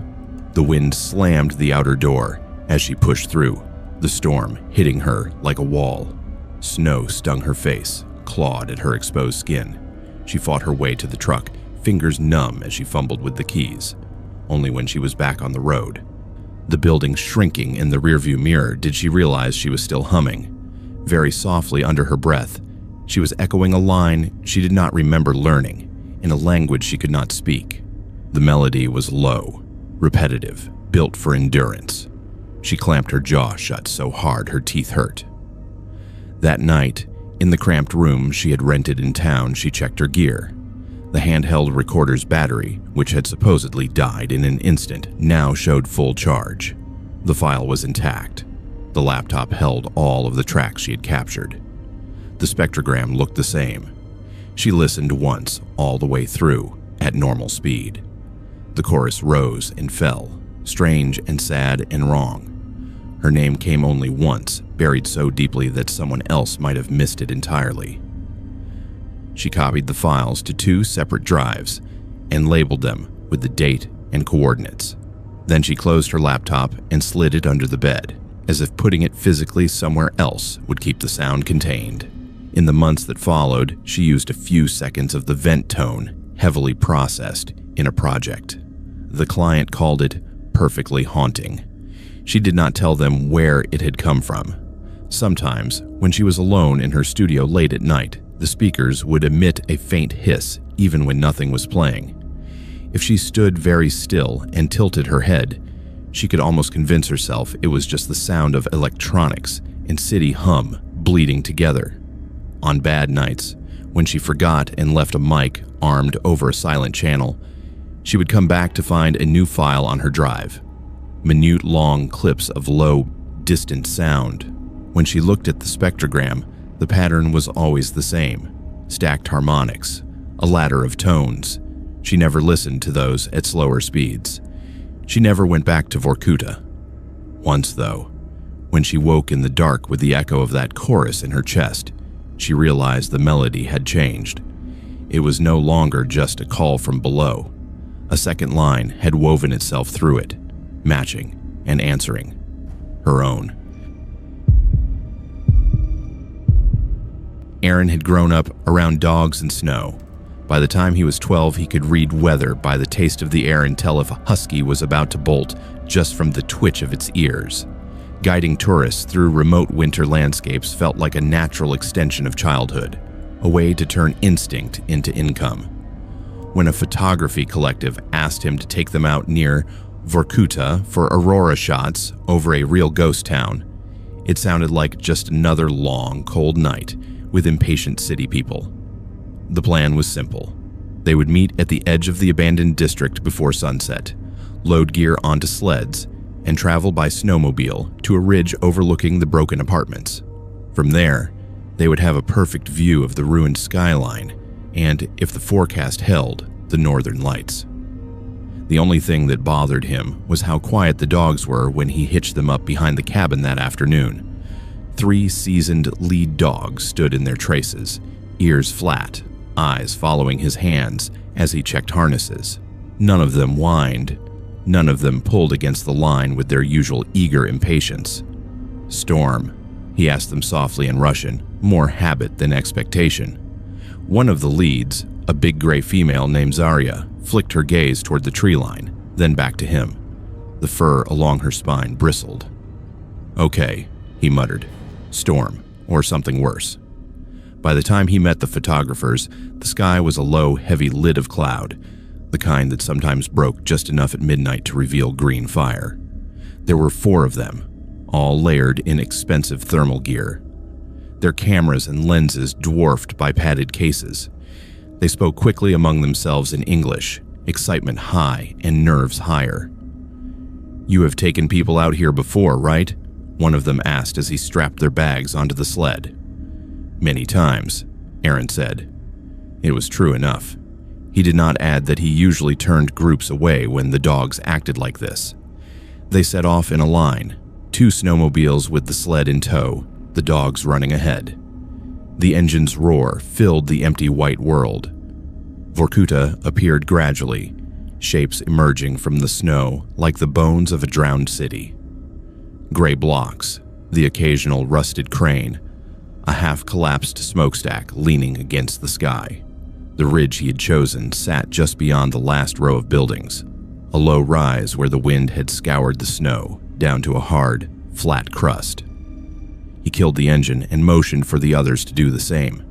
The wind slammed the outer door as she pushed through, the storm hitting her like a wall. Snow stung her face, clawed at her exposed skin. She fought her way to the truck, fingers numb as she fumbled with the keys. Only when she was back on the road, the building shrinking in the rearview mirror, did she realize she was still humming. Very softly under her breath, she was echoing a line she did not remember learning, in a language she could not speak. The melody was low, repetitive, built for endurance. She clamped her jaw shut so hard her teeth hurt. That night, in the cramped room she had rented in town, she checked her gear. The handheld recorder's battery, which had supposedly died in an instant, now showed full charge. The file was intact. The laptop held all of the tracks she had captured. The spectrogram looked the same. She listened once, all the way through, at normal speed. The chorus rose and fell, strange and sad and wrong. Her name came only once, buried so deeply that someone else might have missed it entirely. She copied the files to 2 separate drives and labeled them with the date and coordinates. Then she closed her laptop and slid it under the bed, as if putting it physically somewhere else would keep the sound contained. In the months that followed, she used a few seconds of the vent tone, heavily processed, in a project. The client called it perfectly haunting. She did not tell them where it had come from. Sometimes, when she was alone in her studio late at night, the speakers would emit a faint hiss even when nothing was playing. If she stood very still and tilted her head, she could almost convince herself it was just the sound of electronics and city hum bleeding together. On bad nights, when she forgot and left a mic armed over a silent channel, she would come back to find a new file on her drive. Minute long clips of low, distant sound. When she looked at the spectrogram, the pattern was always the same. Stacked harmonics, a ladder of tones. She never listened to those at slower speeds. She never went back to Vorkuta. Once, though, when she woke in the dark with the echo of that chorus in her chest, she realized the melody had changed. It was no longer just a call from below. A second line had woven itself through it, matching and answering. Her own. Aaron had grown up around dogs and snow. By the time he was 12, he could read weather by the taste of the air and tell if a husky was about to bolt just from the twitch of its ears. Guiding tourists through remote winter landscapes felt like a natural extension of childhood, a way to turn instinct into income. When a photography collective asked him to take them out near Vorkuta for aurora shots over a real ghost town, it sounded like just another long, cold night with impatient city people. The plan was simple. They would meet at the edge of the abandoned district before sunset, load gear onto sleds, and travel by snowmobile to a ridge overlooking the broken apartments. From there, they would have a perfect view of the ruined skyline and, if the forecast held, the northern lights. The only thing that bothered him was how quiet the dogs were when he hitched them up behind the cabin that afternoon. 3 seasoned lead dogs stood in their traces, ears flat, eyes following his hands as he checked harnesses. None of them whined. None of them pulled against the line with their usual eager impatience. "Storm?" he asked them softly in Russian, more habit than expectation. One of the leads, a big gray female named Zarya, flicked her gaze toward the tree line, then back to him. The fur along her spine bristled. "Okay," he muttered. "Storm, or something worse." By the time he met the photographers, the sky was a low, heavy lid of cloud, the kind that sometimes broke just enough at midnight to reveal green fire. There were 4 of them, all layered in expensive thermal gear, their cameras and lenses dwarfed by padded cases. They spoke quickly among themselves in English, excitement high and nerves higher. "You have taken people out here before, right?" one of them asked as he strapped their bags onto the sled. "Many times," Aaron said. It was true enough. He did not add that he usually turned groups away when the dogs acted like this. They set off in a line, 2 snowmobiles with the sled in tow, the dogs running ahead. The engine's roar filled the empty white world. Vorkuta appeared gradually, shapes emerging from the snow like the bones of a drowned city. Gray blocks, the occasional rusted crane, a half-collapsed smokestack leaning against the sky. The ridge he had chosen sat just beyond the last row of buildings, a low rise where the wind had scoured the snow down to a hard, flat crust. He killed the engine and motioned for the others to do the same.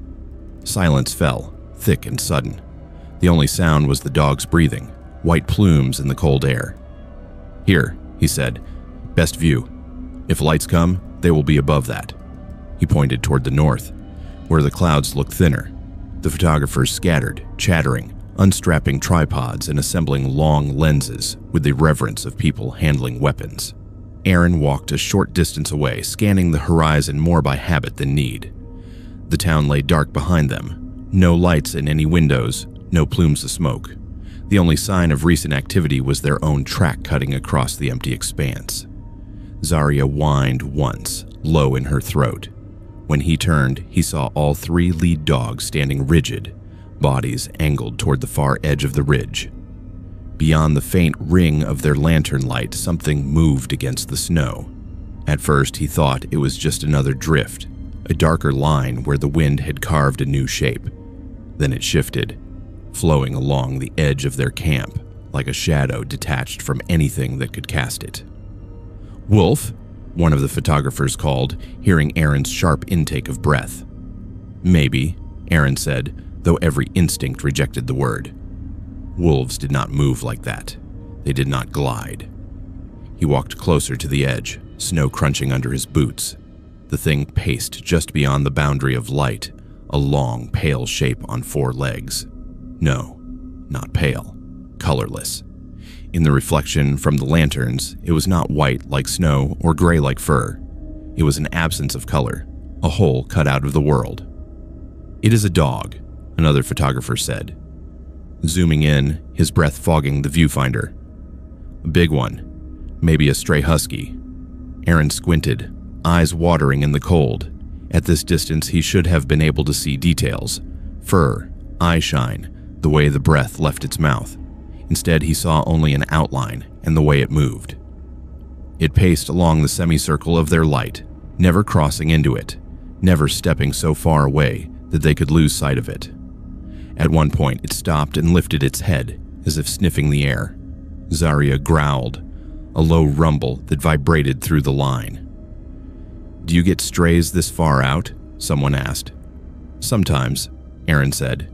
Silence fell, thick and sudden. The only sound was the dogs breathing, white plumes in the cold air. "Here," he said, "best view. If lights come, they will be above that." He pointed toward the north, where the clouds looked thinner. The photographers scattered, chattering, unstrapping tripods and assembling long lenses with the reverence of people handling weapons. Aaron walked a short distance away, scanning the horizon more by habit than need. The town lay dark behind them. No lights in any windows, no plumes of smoke. The only sign of recent activity was their own track cutting across the empty expanse. Zarya whined once, low in her throat. When he turned, he saw all 3 lead dogs standing rigid, bodies angled toward the far edge of the ridge. Beyond the faint ring of their lantern light, something moved against the snow. At first, he thought it was just another drift, a darker line where the wind had carved a new shape. Then it shifted, flowing along the edge of their camp like a shadow detached from anything that could cast it. "Wolf?" one of the photographers called, hearing Aaron's sharp intake of breath. "Maybe," Aaron said, though every instinct rejected the word. Wolves did not move like that. They did not glide. He walked closer to the edge, snow crunching under his boots. The thing paced just beyond the boundary of light, a long, pale shape on 4 legs. No, not pale, colorless. In the reflection from the lanterns, it was not white like snow or gray like fur. It was an absence of color, a hole cut out of the world. "It is a dog," another photographer said, zooming in, his breath fogging the viewfinder. "A big one, maybe a stray husky." Aaron squinted, eyes watering in the cold. At this distance, he should have been able to see details: fur, eye shine, the way the breath left its mouth. Instead, he saw only an outline and the way it moved. It paced along the semicircle of their light, never crossing into it, never stepping so far away that they could lose sight of it. At one point, it stopped and lifted its head, as if sniffing the air. Zarya growled, a low rumble that vibrated through the line. "Do you get strays this far out?" someone asked. "Sometimes," Aaron said.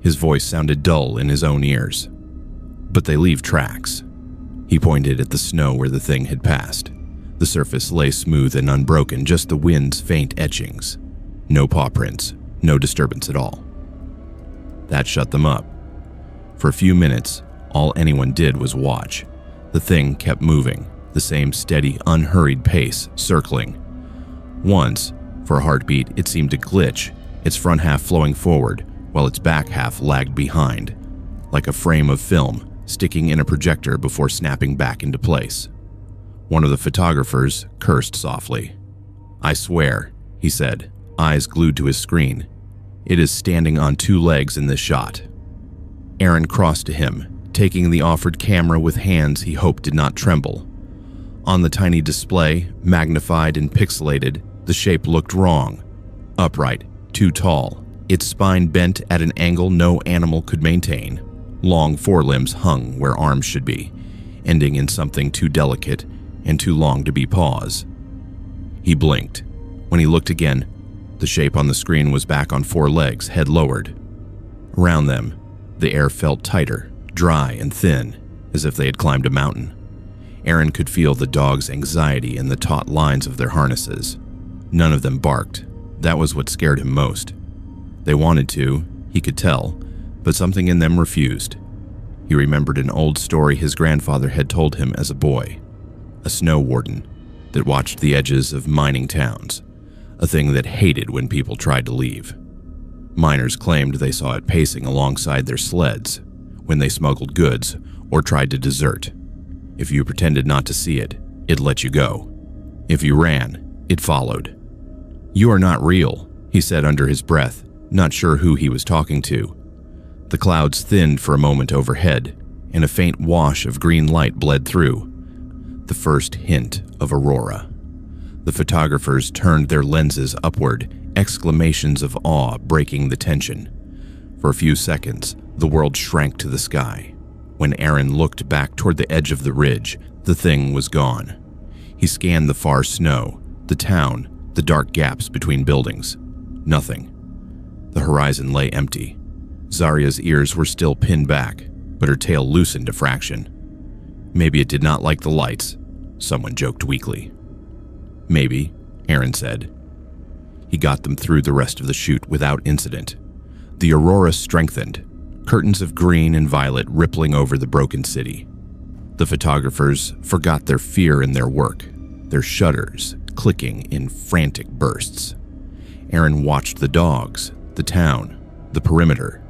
His voice sounded dull in his own ears. "But they leave tracks." He pointed at the snow where the thing had passed. The surface lay smooth and unbroken, just the wind's faint etchings. No paw prints, no disturbance at all. That shut them up. For a few minutes, all anyone did was watch. The thing kept moving, the same steady, unhurried pace, circling. Once, for a heartbeat, it seemed to glitch, its front half flowing forward, while its back half lagged behind, like a frame of film sticking in a projector before snapping back into place. One of the photographers cursed softly. "I swear," he said, eyes glued to his screen, "it is standing on two legs in this shot." Aaron crossed to him, taking the offered camera with hands he hoped did not tremble. On the tiny display, magnified and pixelated, the shape looked wrong. Upright, too tall, its spine bent at an angle no animal could maintain. Long forelimbs hung where arms should be, ending in something too delicate and too long to be paws. He blinked. When he looked again, the shape on the screen was back on four legs, head lowered. Around them, the air felt tighter, dry and thin, as if they had climbed a mountain. Aaron could feel the dog's anxiety in the taut lines of their harnesses. None of them barked. That was what scared him most. They wanted to, he could tell, but something in them refused. He remembered an old story his grandfather had told him as a boy. A snow warden that watched the edges of mining towns, a thing that hated when people tried to leave. Miners claimed they saw it pacing alongside their sleds when they smuggled goods or tried to desert. If you pretended not to see it, it let you go. If you ran, it followed. "You are not real," he said under his breath, not sure who he was talking to. The clouds thinned for a moment overhead, and a faint wash of green light bled through. The first hint of aurora. The photographers turned their lenses upward, exclamations of awe breaking the tension. For a few seconds, the world shrank to the sky. When Aaron looked back toward the edge of the ridge, the thing was gone. He scanned the far snow, the town, the dark gaps between buildings. Nothing. The horizon lay empty. Zarya's ears were still pinned back, but her tail loosened a fraction. Maybe it did not like the lights, someone joked weakly. "Maybe," Aaron said. He got them through the rest of the chute without incident. The aurora strengthened, curtains of green and violet rippling over the broken city. The photographers forgot their fear in their work, their shutters clicking in frantic bursts. Aaron watched the dogs, the town, the perimeter.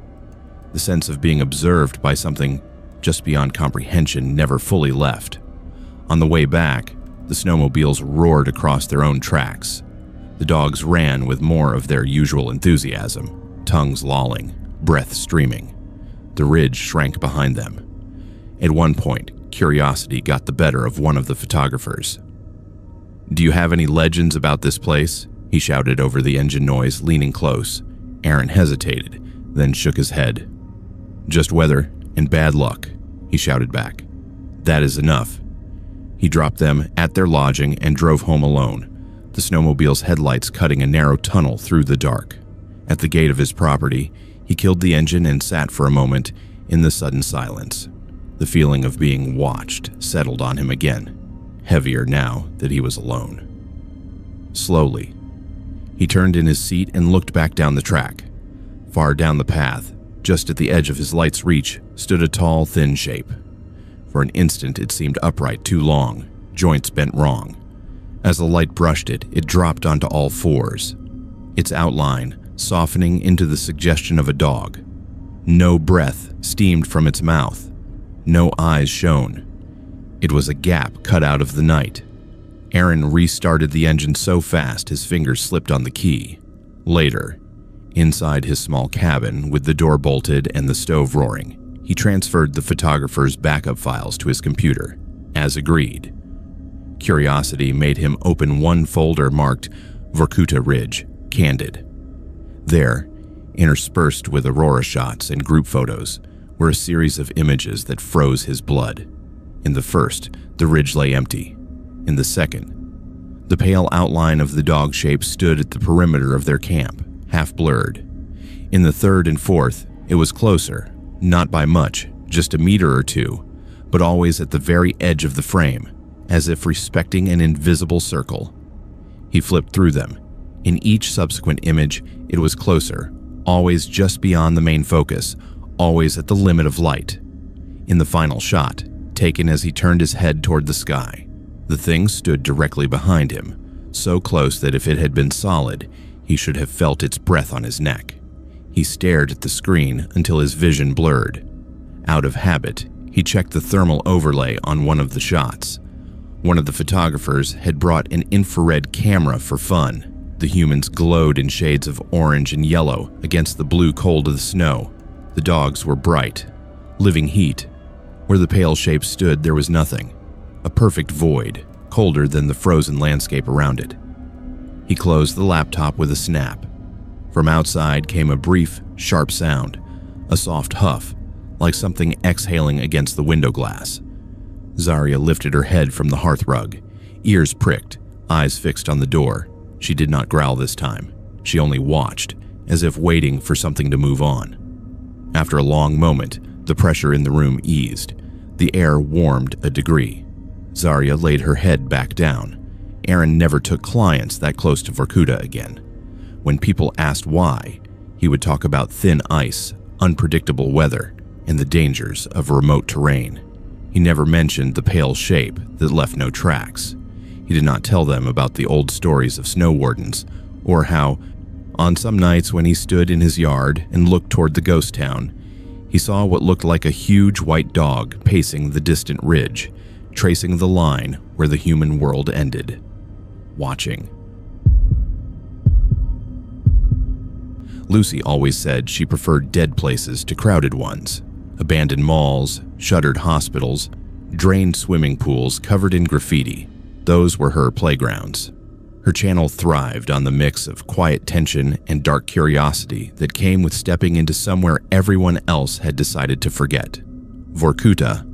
The sense of being observed by something just beyond comprehension never fully left. On the way back, the snowmobiles roared across their own tracks. The dogs ran with more of their usual enthusiasm, tongues lolling, breath streaming. The ridge shrank behind them. At one point, curiosity got the better of one of the photographers. "Do you have any legends about this place?" he shouted over the engine noise, leaning close. Aaron hesitated, then shook his head. "Just weather and bad luck," he shouted back. "That is enough." He dropped them at their lodging and drove home alone, the snowmobile's headlights cutting a narrow tunnel through the dark. At the gate of his property, he killed the engine and sat for a moment in the sudden silence. The feeling of being watched settled on him again, heavier now that he was alone. Slowly, he turned in his seat and looked back down the track. Far down the path, just at the edge of his light's reach, stood a tall, thin shape. For an instant it seemed upright too long, joints bent wrong. As the light brushed it, it dropped onto all fours, its outline softening into the suggestion of a dog. No breath steamed from its mouth. No eyes shone. It was a gap cut out of the night. Aaron restarted the engine so fast his fingers slipped on the key. Later, inside his small cabin with the door bolted and the stove roaring, he transferred the photographer's backup files to his computer, as agreed. Curiosity made him open one folder marked Vorkuta Ridge, Candid. There, interspersed with aurora shots and group photos, were a series of images that froze his blood. In the first, the ridge lay empty. In the second, the pale outline of the dog shape stood at the perimeter of their camp, half blurred. In the third and fourth, it was closer, not by much, just a meter or two, but always at the very edge of the frame, as if respecting an invisible circle. He flipped through them. In each subsequent image, it was closer, always just beyond the main focus, always at the limit of light. In the final shot, taken as he turned his head toward the sky, The thing stood directly behind him, so close that if it had been solid, he should have felt its breath on his neck. He stared at the screen until his vision blurred. Out of habit, he checked the thermal overlay on one of the shots. One of the photographers had brought an infrared camera for fun. The humans glowed in shades of orange and yellow against the blue cold of the snow. The dogs were bright, living heat. Where the pale shape stood, there was nothing. A perfect void, colder than the frozen landscape around it. He closed the laptop with a snap. From outside came a brief, sharp sound, a soft huff, like something exhaling against the window glass. Zarya lifted her head from the hearthrug, ears pricked, eyes fixed on the door. She did not growl this time. She only watched, as if waiting for something to move on. After a long moment, the pressure in the room eased. The air warmed a degree. Zarya laid her head back down. Aaron never took clients that close to Vorkuta again. When people asked why, he would talk about thin ice, unpredictable weather, and the dangers of remote terrain. He never mentioned the pale shape that left no tracks. He did not tell them about the old stories of snow wardens, or how, on some nights when he stood in his yard and looked toward the ghost town, he saw what looked like a huge white dog pacing the distant ridge, tracing the line where the human world ended. Watching. Lucy always said she preferred dead places to crowded ones. Abandoned malls, shuttered hospitals, drained swimming pools covered in graffiti. Those were her playgrounds. Her channel thrived on the mix of quiet tension and dark curiosity that came with stepping into somewhere everyone else had decided to forget. Vorkuta,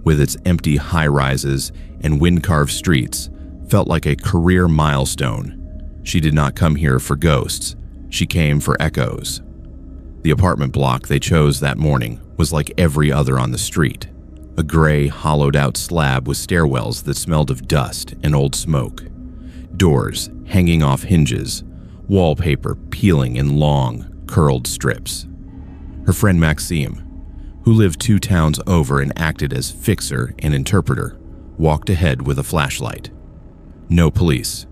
with its empty high-rises and wind-carved streets, felt like a career milestone. She did not come here for ghosts. She came for echoes. The apartment block they chose that morning was like every other on the street. A gray, hollowed-out slab with stairwells that smelled of dust and old smoke. Doors hanging off hinges, wallpaper peeling in long, curled strips. Her friend Maxime, who lived 2 towns over and acted as fixer and interpreter, walked ahead with a flashlight. No police.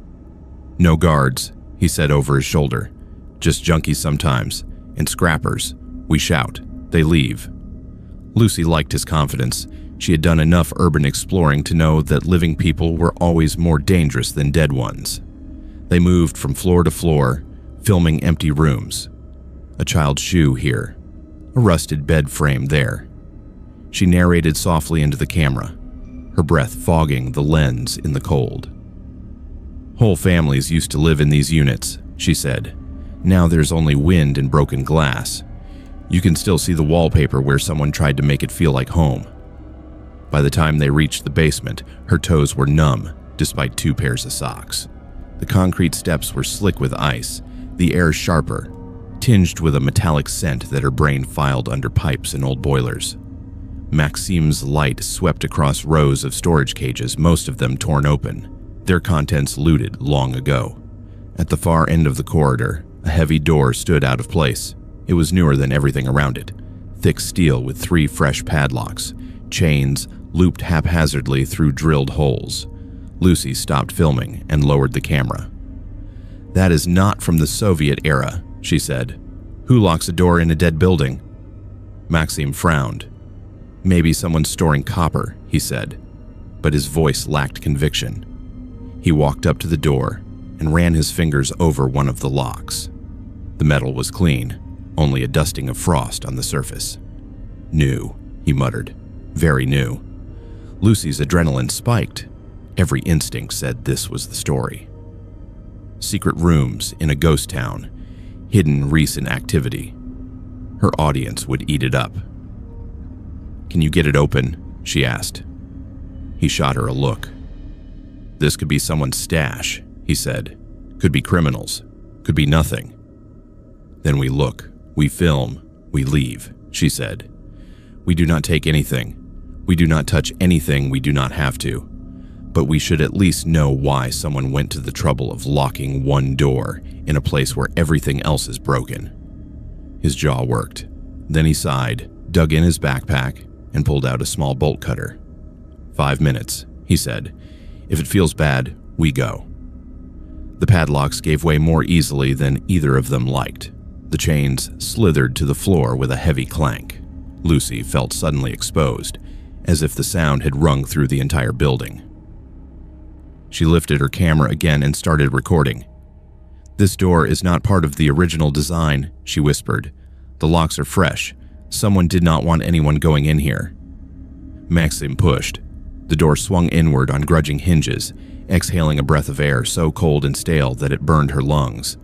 No guards, he said over his shoulder. Just junkies sometimes, and scrappers. We shout. They leave. Lucy liked his confidence. She had done enough urban exploring to know that living people were always more dangerous than dead ones. They moved from floor to floor, filming empty rooms. A child's shoe here. A rusted bed frame there. She narrated softly into the camera, her breath fogging the lens in the cold. Whole families used to live in these units, she said. Now there's only wind and broken glass. You can still see the wallpaper where someone tried to make it feel like home. By the time they reached the basement, her toes were numb, despite 2 pairs of socks. The concrete steps were slick with ice, the air sharper, tinged with a metallic scent that her brain filed under pipes and old boilers. Maxime's light swept across rows of storage cages, most of them torn open, their contents looted long ago. At the far end of the corridor, a heavy door stood out of place. It was newer than everything around it, thick steel with 3 fresh padlocks, chains looped haphazardly through drilled holes. Lucy stopped filming and lowered the camera. "That is not from the Soviet era," she said. "Who locks a door in a dead building?" Maxime frowned. "Maybe someone's storing copper," he said, but his voice lacked conviction. He walked up to the door and ran his fingers over one of the locks. The metal was clean, only a dusting of frost on the surface. "New," he muttered. "Very new." Lucy's adrenaline spiked. Every instinct said this was the story. Secret rooms in a ghost town, hidden recent activity. Her audience would eat it up. "Can you get it open?" she asked. He shot her a look. "This could be someone's stash," he said. "Could be criminals. Could be nothing." "Then we look, we film, we leave," she said. "We do not take anything. We do not touch anything we do not have to. But we should at least know why someone went to the trouble of locking one door in a place where everything else is broken." His jaw worked. Then he sighed, dug in his backpack, and pulled out a small bolt cutter. 5 minutes, he said. If it feels bad, we go." The padlocks gave way more easily than either of them liked. The chains slithered to the floor with a heavy clank. Lucy felt suddenly exposed, as if the sound had rung through the entire building. She lifted her camera again and started recording. "This door is not part of the original design," she whispered. "The locks are fresh. Someone did not want anyone going in here." Maxim pushed. The door swung inward on grudging hinges, exhaling a breath of air so cold and stale that it burned her lungs.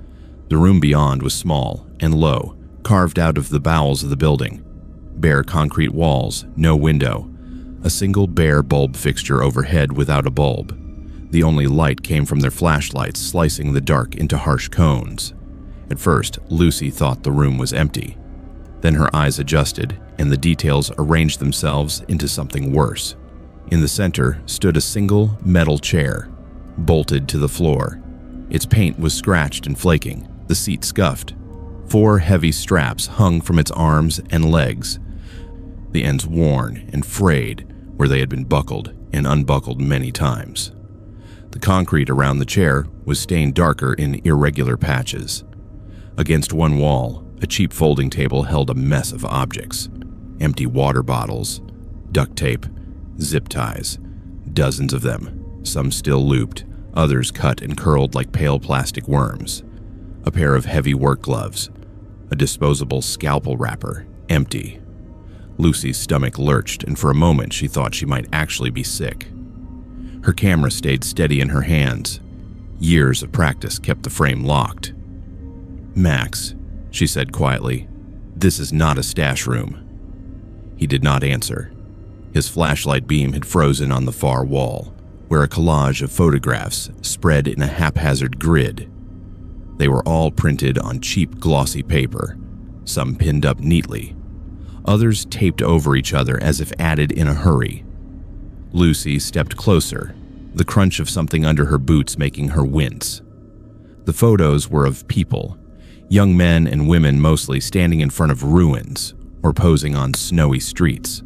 The room beyond was small and low, carved out of the bowels of the building. Bare concrete walls, no window. A single bare bulb fixture overhead without a bulb. The only light came from their flashlights, slicing the dark into harsh cones. At first, Lucy thought the room was empty. Then her eyes adjusted, and the details arranged themselves into something worse. In the center stood a single metal chair, bolted to the floor. Its paint was scratched and flaking, the seat scuffed. 4 heavy straps hung from its arms and legs, the ends worn and frayed where they had been buckled and unbuckled many times. The concrete around the chair was stained darker in irregular patches. Against one wall, a cheap folding table held a mess of objects. Empty water bottles, duct tape, zip ties, dozens of them, some still looped, others cut and curled like pale plastic worms. A pair of heavy work gloves, a disposable scalpel wrapper, empty. Lucy's stomach lurched, and for a moment she thought she might actually be sick. Her camera stayed steady in her hands. Years of practice kept the frame locked. "Max," she said quietly, "this is not a stash room." He did not answer. His flashlight beam had frozen on the far wall, where a collage of photographs spread in a haphazard grid. They were all printed on cheap glossy paper, some pinned up neatly, others taped over each other as if added in a hurry. Lucy stepped closer, the crunch of something under her boots making her wince. The photos were of people, young men and women mostly, standing in front of ruins or posing on snowy streets.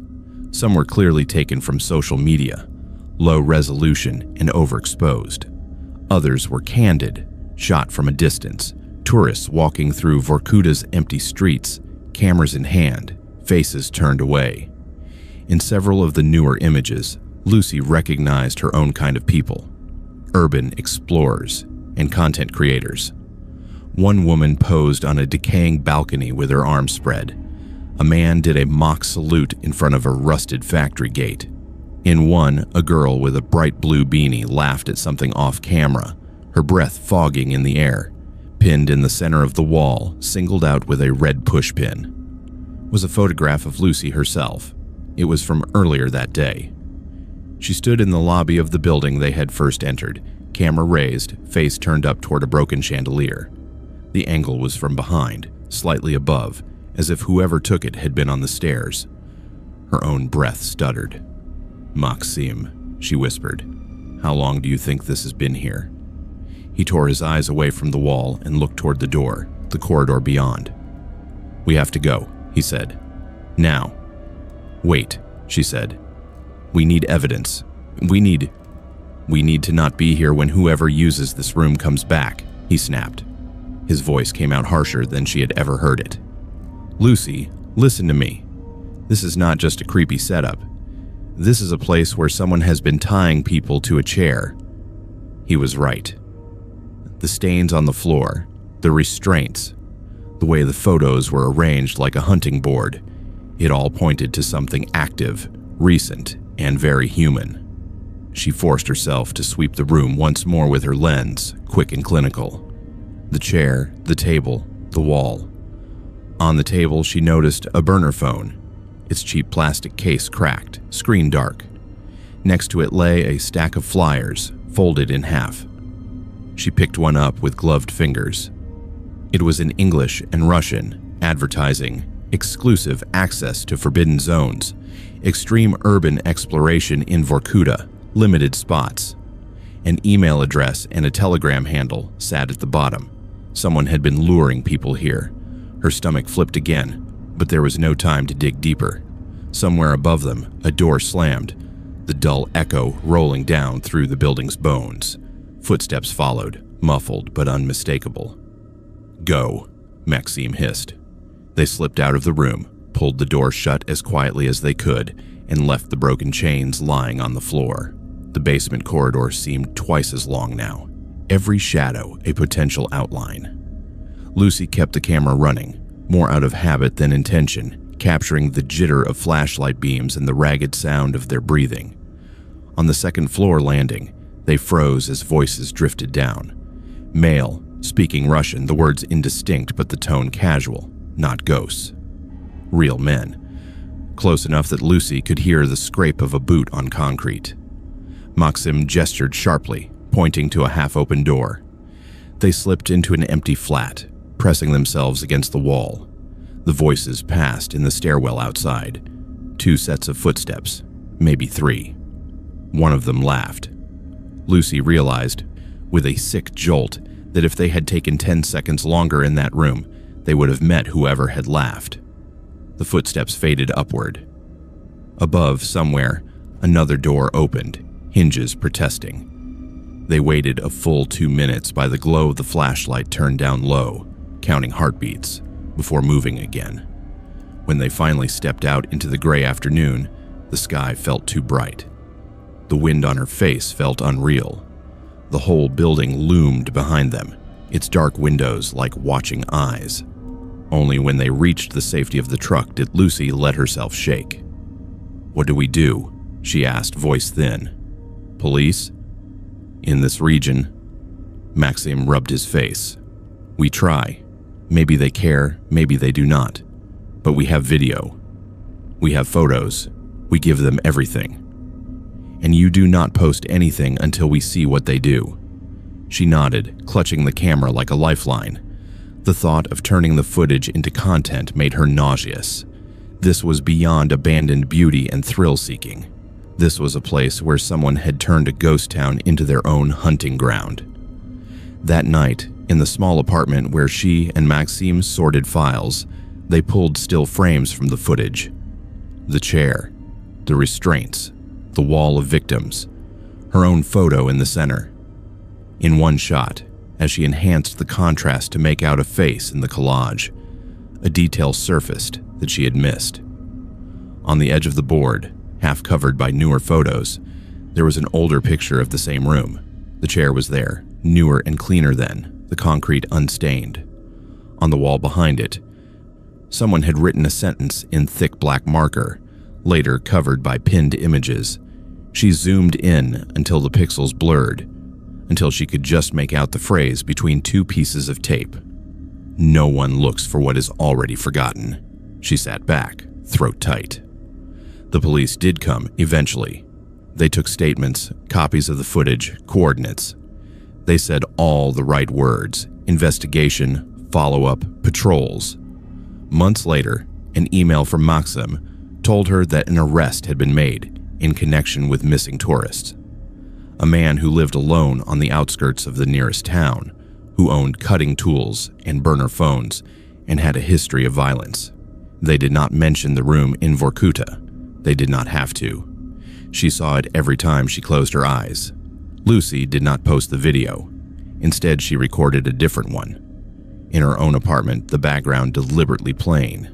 Some were clearly taken from social media, low resolution and overexposed. Others were candid, shot from a distance, tourists walking through Vorkuta's empty streets, cameras in hand, faces turned away. In several of the newer images, Lucy recognized her own kind of people, urban explorers and content creators. One woman posed on a decaying balcony with her arms spread. A man did a mock salute in front of a rusted factory gate. In one, a girl with a bright blue beanie laughed at something off camera, her breath fogging in the air. Pinned in the center of the wall, singled out with a red pushpin, was a photograph of Lucy herself. It was from earlier that day. She stood in the lobby of the building they had first entered, camera raised, face turned up toward a broken chandelier. The angle was from behind, slightly above, as if whoever took it had been on the stairs. Her own breath stuttered. "Maxim," she whispered, "how long do you think this has been here?" He tore his eyes away from the wall and looked toward the door, the corridor beyond. "We have to go," he said. "Now." "Wait," she said. "We need evidence. We need to not be here when whoever uses this room comes back," he snapped. His voice came out harsher than she had ever heard it. "Lucy, listen to me. This is not just a creepy setup. This is a place where someone has been tying people to a chair." He was right. The stains on the floor, the restraints, the way the photos were arranged like a hunting board, it all pointed to something active, recent, and very human. She forced herself to sweep the room once more with her lens, quick and clinical. The chair, the table, the wall. On the table, she noticed a burner phone, its cheap plastic case cracked, screen dark. Next to it lay a stack of flyers, folded in half. She picked one up with gloved fingers. It was in English and Russian, advertising exclusive access to forbidden zones, extreme urban exploration in Vorkuta, limited spots. An email address and a telegram handle sat at the bottom. Someone had been luring people here. Her stomach flipped again, but there was no time to dig deeper. Somewhere above them, a door slammed. the dull echo rolling down through the building's bones. Footsteps followed, muffled but unmistakable. "Go," Maxime hissed. They slipped out of the room, pulled the door shut as quietly as they could, and left the broken chains lying on the floor. The basement corridor seemed twice as long now, every shadow a potential outline. Lucy kept the camera running, more out of habit than intention, capturing the jitter of flashlight beams and the ragged sound of their breathing. On the second floor landing, they froze as voices drifted down. Male, speaking Russian, the words indistinct but the tone casual, not ghosts. Real men. Close enough that Lucy could hear the scrape of a boot on concrete. Maxim gestured sharply, pointing to a half-open door. They slipped into an empty flat, pressing themselves against the wall. The voices passed in the stairwell outside. 2 sets of footsteps, maybe 3. One of them laughed. Lucy realized, with a sick jolt, that if they had taken 10 seconds longer in that room, they would have met whoever had laughed. The footsteps faded upward. Above, somewhere, another door opened, hinges protesting. They waited a full 2 minutes by the glow of the flashlight turned down low, counting heartbeats, before moving again. When they finally stepped out into the gray afternoon, the sky felt too bright. The wind on her face felt unreal. The whole building loomed behind them, its dark windows like watching eyes. Only when they reached the safety of the truck did Lucy let herself shake. "What do we do?" she asked, voice thin. "Police? In this region?" Maxim rubbed his face. "We try. Maybe they care, maybe they do not. But we have video. We have photos. We give them everything. And you do not post anything until we see what they do." She nodded, clutching the camera like a lifeline. The thought of turning the footage into content made her nauseous. This was beyond abandoned beauty and thrill-seeking. This was a place where someone had turned a ghost town into their own hunting ground. That night, in the small apartment where she and Maxime sorted files, they pulled still frames from the footage. The chair, the restraints, the wall of victims, her own photo in the center. In one shot, as she enhanced the contrast to make out a face in the collage, a detail surfaced that she had missed. On the edge of the board, half covered by newer photos, there was an older picture of the same room. The chair was there, newer and cleaner then, the concrete unstained. On the wall behind it, someone had written a sentence in thick black marker, later covered by pinned images. She zoomed in until the pixels blurred, until she could just make out the phrase between 2 pieces of tape. "No one looks for what is already forgotten." She sat back, throat tight. The police did come eventually. They took statements, copies of the footage, coordinates. They said all the right words: investigation, follow-up, patrols. Months later, an email from Maxim told her that an arrest had been made in connection with missing tourists. A man who lived alone on the outskirts of the nearest town, who owned cutting tools and burner phones, and had a history of violence. They did not mention the room in Vorkuta. They did not have to. She saw it every time she closed her eyes. Lucy did not post the video. Instead, she recorded a different one. In her own apartment, the background deliberately plain.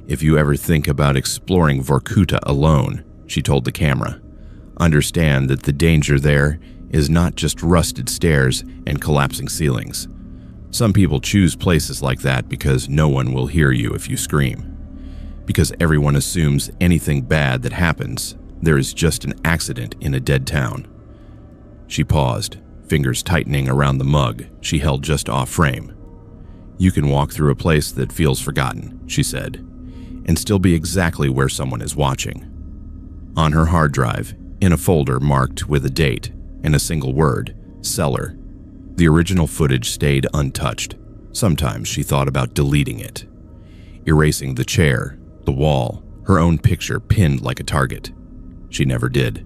"If you ever think about exploring Vorkuta alone," she told the camera, "understand that the danger there is not just rusted stairs and collapsing ceilings. Some people choose places like that because no one will hear you if you scream. Because everyone assumes anything bad that happens, there is just an accident in a dead town." She paused, fingers tightening around the mug she held just off frame. "You can walk through a place that feels forgotten," she said, "and still be exactly where someone is watching." On her hard drive, in a folder marked with a date and a single word, cellar, the original footage stayed untouched. Sometimes she thought about deleting it, erasing the chair, the wall, her own picture pinned like a target. She never did.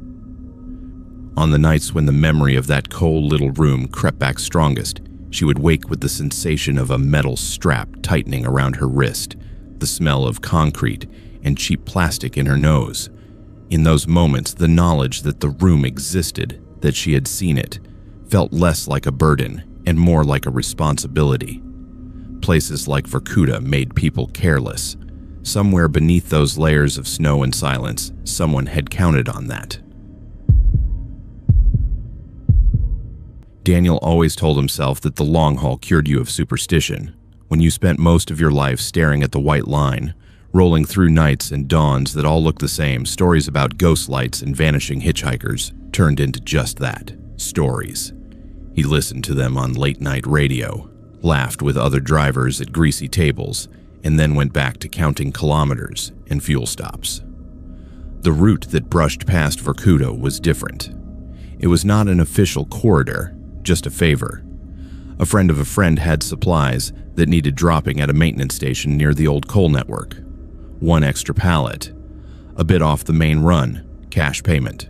On the nights when the memory of that cold little room crept back strongest, she would wake with the sensation of a metal strap tightening around her wrist, the smell of concrete and cheap plastic in her nose. In those moments, the knowledge that the room existed, that she had seen it, felt less like a burden and more like a responsibility. Places like Vorkuta made people careless. Somewhere beneath those layers of snow and silence, someone had counted on that. Daniel always told himself that the long haul cured you of superstition. When you spent most of your life staring at the white line, rolling through nights and dawns that all looked the same, stories about ghost lights and vanishing hitchhikers turned into just that, stories. He listened to them on late-night radio, laughed with other drivers at greasy tables, and then went back to counting kilometers and fuel stops. The route that brushed past Vorkuta was different. It was not an official corridor, just a favor. A friend of a friend had supplies that needed dropping at a maintenance station near the old coal network. One extra pallet, a bit off the main run, cash payment.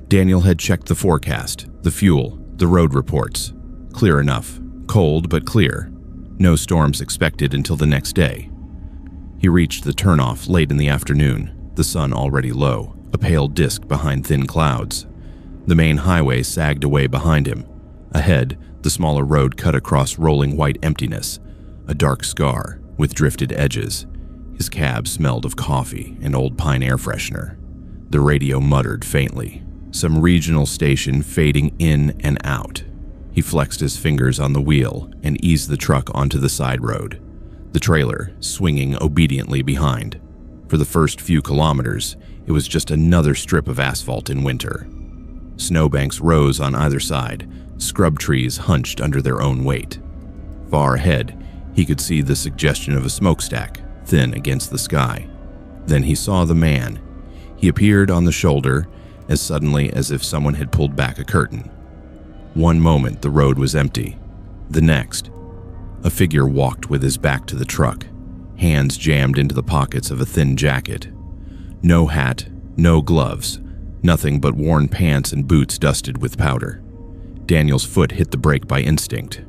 Daniel had checked the forecast, the fuel, the road reports. Clear enough, cold but clear. No storms expected until the next day. He reached the turnoff late in the afternoon, the sun already low, a pale disk behind thin clouds. The main highway sagged away behind him. Ahead, the smaller road cut across rolling white emptiness, a dark scar with drifted edges. His cab smelled of coffee and old pine air freshener. The radio muttered faintly, some regional station fading in and out. He flexed his fingers on the wheel and eased the truck onto the side road, the trailer swinging obediently behind. For the first few kilometers, it was just another strip of asphalt in winter. Snowbanks rose on either side, scrub trees hunched under their own weight. Far ahead, he could see the suggestion of a smokestack, thin against the sky. Then he saw the man. He appeared on the shoulder as suddenly as if someone had pulled back a curtain. One moment the road was empty. The next, a figure walked with his back to the truck, hands jammed into the pockets of a thin jacket. No hat, no gloves, nothing but worn pants and boots dusted with powder. Daniel's foot hit the brake by instinct.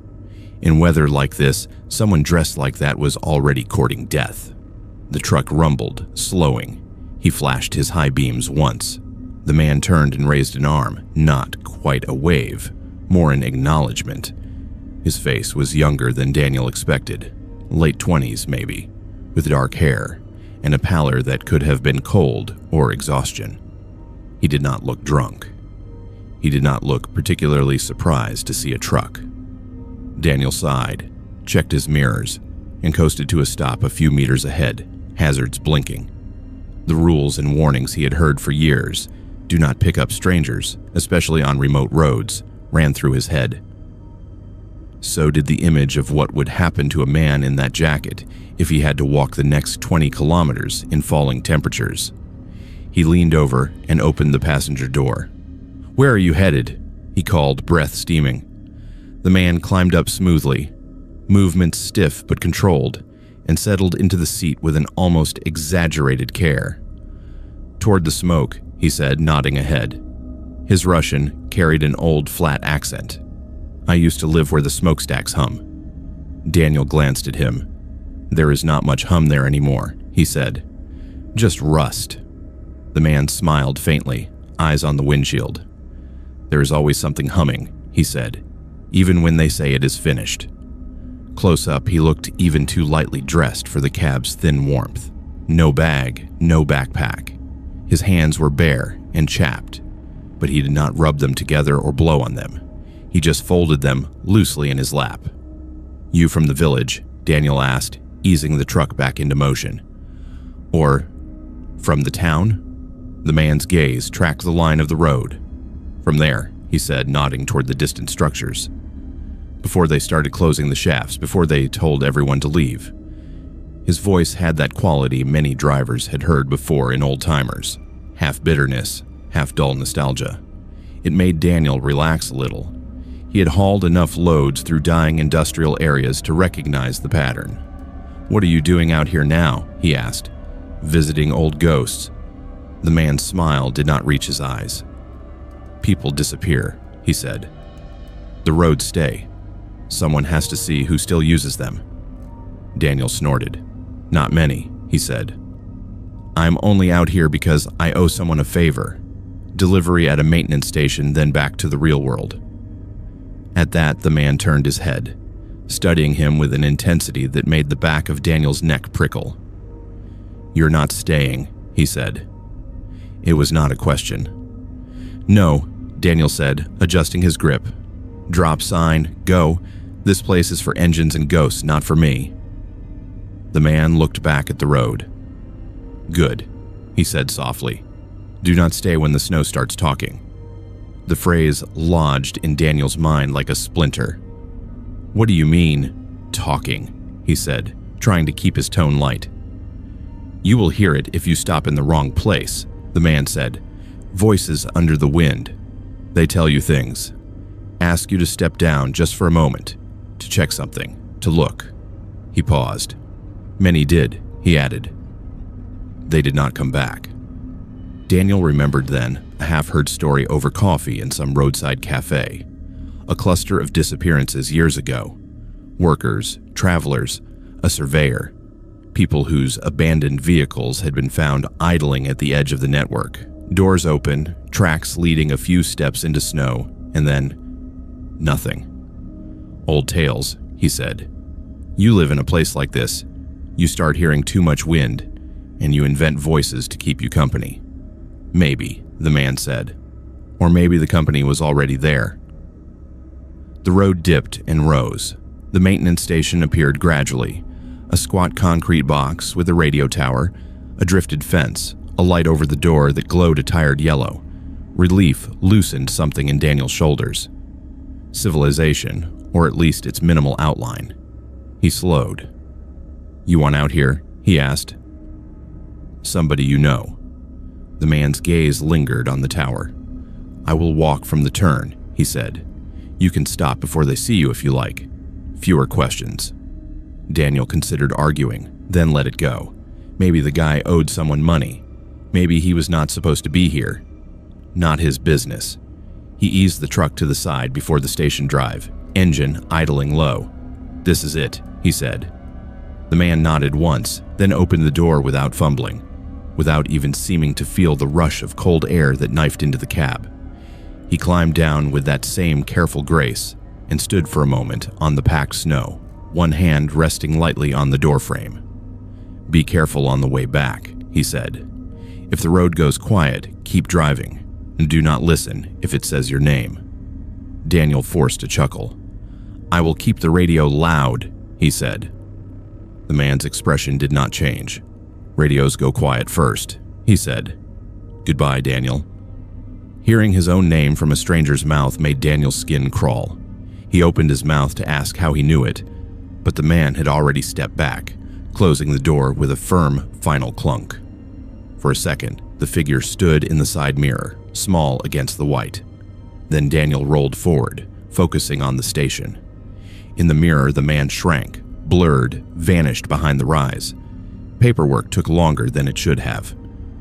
In weather like this, someone dressed like that was already courting death. The truck rumbled, slowing. He flashed his high beams once. The man turned and raised an arm, not quite a wave, more an acknowledgement. His face was younger than Daniel expected, late 20s maybe, with dark hair and a pallor that could have been cold or exhaustion. He did not look drunk. He did not look particularly surprised to see a truck. Daniel sighed, checked his mirrors, and coasted to a stop a few meters ahead, hazards blinking. The rules and warnings he had heard for years, do not pick up strangers, especially on remote roads, ran through his head. So did the image of what would happen to a man in that jacket if he had to walk the next 20 kilometers in falling temperatures. He leaned over and opened the passenger door. "Where are you headed?" he called, breath steaming. The man climbed up smoothly, movements stiff but controlled, and settled into the seat with an almost exaggerated care. "Toward the smoke," he said, nodding ahead. His Russian carried an old, flat accent. "I used to live where the smokestacks hum." Daniel glanced at him. "There is not much hum there anymore," he said. "Just rust." The man smiled faintly, eyes on the windshield. "There is always something humming," he said, "even when they say it is finished." Close up, he looked even too lightly dressed for the cab's thin warmth. No bag, no backpack. His hands were bare and chapped, but he did not rub them together or blow on them. He just folded them loosely in his lap. "You from the village?" Daniel asked, easing the truck back into motion. "Or from the town?" The man's gaze tracked the line of the road. "From there," he said, nodding toward the distant structures. "Before they started closing the shafts, before they told everyone to leave." His voice had that quality many drivers had heard before in old-timers, half bitterness, half dull nostalgia. It made Daniel relax a little. He had hauled enough loads through dying industrial areas to recognize the pattern. "What are you doing out here now?" he asked. "Visiting old ghosts." The man's smile did not reach his eyes. "People disappear," he said. "The roads stay. Someone has to see who still uses them." Daniel snorted. "Not many," he said. I'm only out here because I owe someone a favor. Delivery at a maintenance station, then back to the real world." At that, the man turned his head, studying him with an intensity that made the back of Daniel's neck prickle. "You're not staying," he said. It was not a question. "No," Daniel said, adjusting his grip. "Drop sign, go. This place is for engines and ghosts, not for me." The man looked back at the road. "Good," he said softly. "Do not stay when the snow starts talking." The phrase lodged in Daniel's mind like a splinter. "What do you mean, talking?" he said, trying to keep his tone light. "You will hear it if you stop in the wrong place," the man said. "Voices under the wind. They tell you things. Ask you to step down just for a moment, to check something, to look." He paused. "Many did," he added. "They did not come back." Daniel remembered then a half-heard story over coffee in some roadside cafe. A cluster of disappearances years ago. Workers, travelers, a surveyor. People whose abandoned vehicles had been found idling at the edge of the network. Doors open, tracks leading a few steps into snow, and then nothing. "Old tales," he said. "You live in a place like this. You start hearing too much wind, and you invent voices to keep you company." "Maybe," the man said. "Or maybe the company was already there." The road dipped and rose. The maintenance station appeared gradually. A squat concrete box with a radio tower, a drifted fence, a light over the door that glowed a tired yellow. Relief loosened something in Daniel's shoulders. Civilization, or at least its minimal outline. He slowed. "You want out here?" he asked. "Somebody you know." The man's gaze lingered on the tower. "I will walk from the turn," he said. "You can stop before they see you if you like. Fewer questions." Daniel considered arguing, then let it go. Maybe the guy owed someone money. Maybe he was not supposed to be here. Not his business. He eased the truck to the side before the station drive, engine idling low. "This is it," he said. The man nodded once, then opened the door without fumbling, without even seeming to feel the rush of cold air that knifed into the cab. He climbed down with that same careful grace and stood for a moment on the packed snow, one hand resting lightly on the doorframe. "Be careful on the way back," he said. "If the road goes quiet, keep driving, and do not listen if it says your name." Daniel forced a chuckle. "I will keep the radio loud," he said. The man's expression did not change. "Radios go quiet first," he said. "Goodbye, Daniel." Hearing his own name from a stranger's mouth made Daniel's skin crawl. He opened his mouth to ask how he knew it, but the man had already stepped back, closing the door with a firm, final clunk. For a second, the figure stood in the side mirror, small against the white. Then Daniel rolled forward, focusing on the station. In the mirror, the man shrank, blurred, vanished behind the rise. Paperwork took longer than it should have.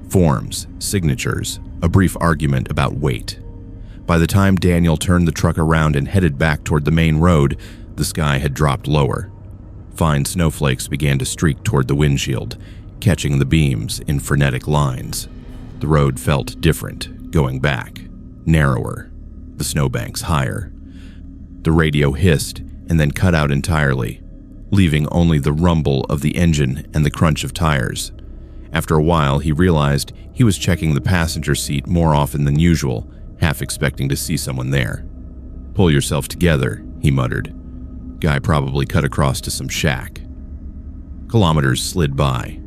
Forms, signatures, a brief argument about weight. By the time Daniel turned the truck around and headed back toward the main road, the sky had dropped lower. Fine snowflakes began to streak toward the windshield, catching the beams in frenetic lines. The road felt different, going back, narrower, the snowbanks higher. The radio hissed and then cut out entirely, leaving only the rumble of the engine and the crunch of tires. After a while, he realized he was checking the passenger seat more often than usual, half expecting to see someone there. "Pull yourself together," he muttered. "Guy probably cut across to some shack." Kilometers slid by.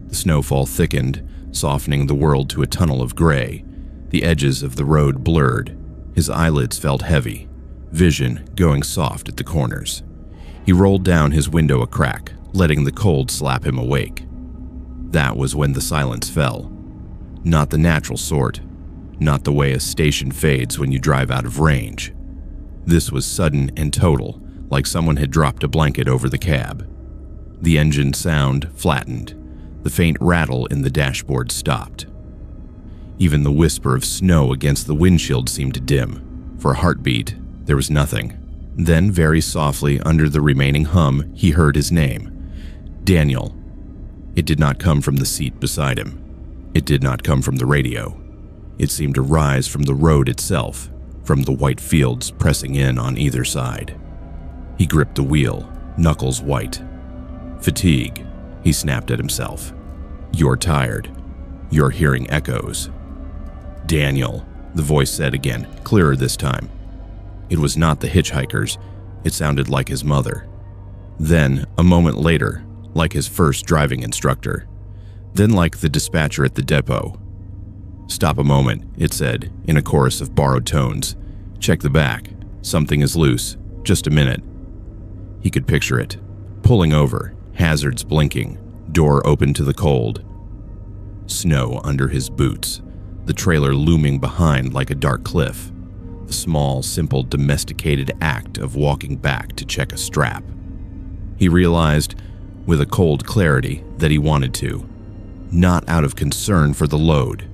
The snowfall thickened, softening the world to a tunnel of gray. The edges of the road blurred. His eyelids felt heavy, vision going soft at the corners. He rolled down his window a crack, letting the cold slap him awake. That was when the silence fell. Not the natural sort, not the way a station fades when you drive out of range. This was sudden and total, like someone had dropped a blanket over the cab. The engine sound flattened. The faint rattle in the dashboard stopped. Even the whisper of snow against the windshield seemed to dim. For a heartbeat, there was nothing. Then, very softly, under the remaining hum, he heard his name. Daniel. It did not come from the seat beside him. It did not come from the radio. It seemed to rise from the road itself, from the white fields pressing in on either side. He gripped the wheel, knuckles white. Fatigue, he snapped at himself. You're tired. You're hearing echoes. Daniel, the voice said again, clearer this time. It was not the hitchhikers. It sounded like his mother. Then, a moment later, like his first driving instructor. Then like the dispatcher at the depot. Stop a moment, it said, in a chorus of borrowed tones. Check the back. Something is loose. Just a minute. He could picture it. Pulling over, hazards blinking, door open to the cold. Snow under his boots, the trailer looming behind like a dark cliff. The small, simple, domesticated act of walking back to check a strap. He realized, with a cold clarity, that he wanted to. Not out of concern for the load,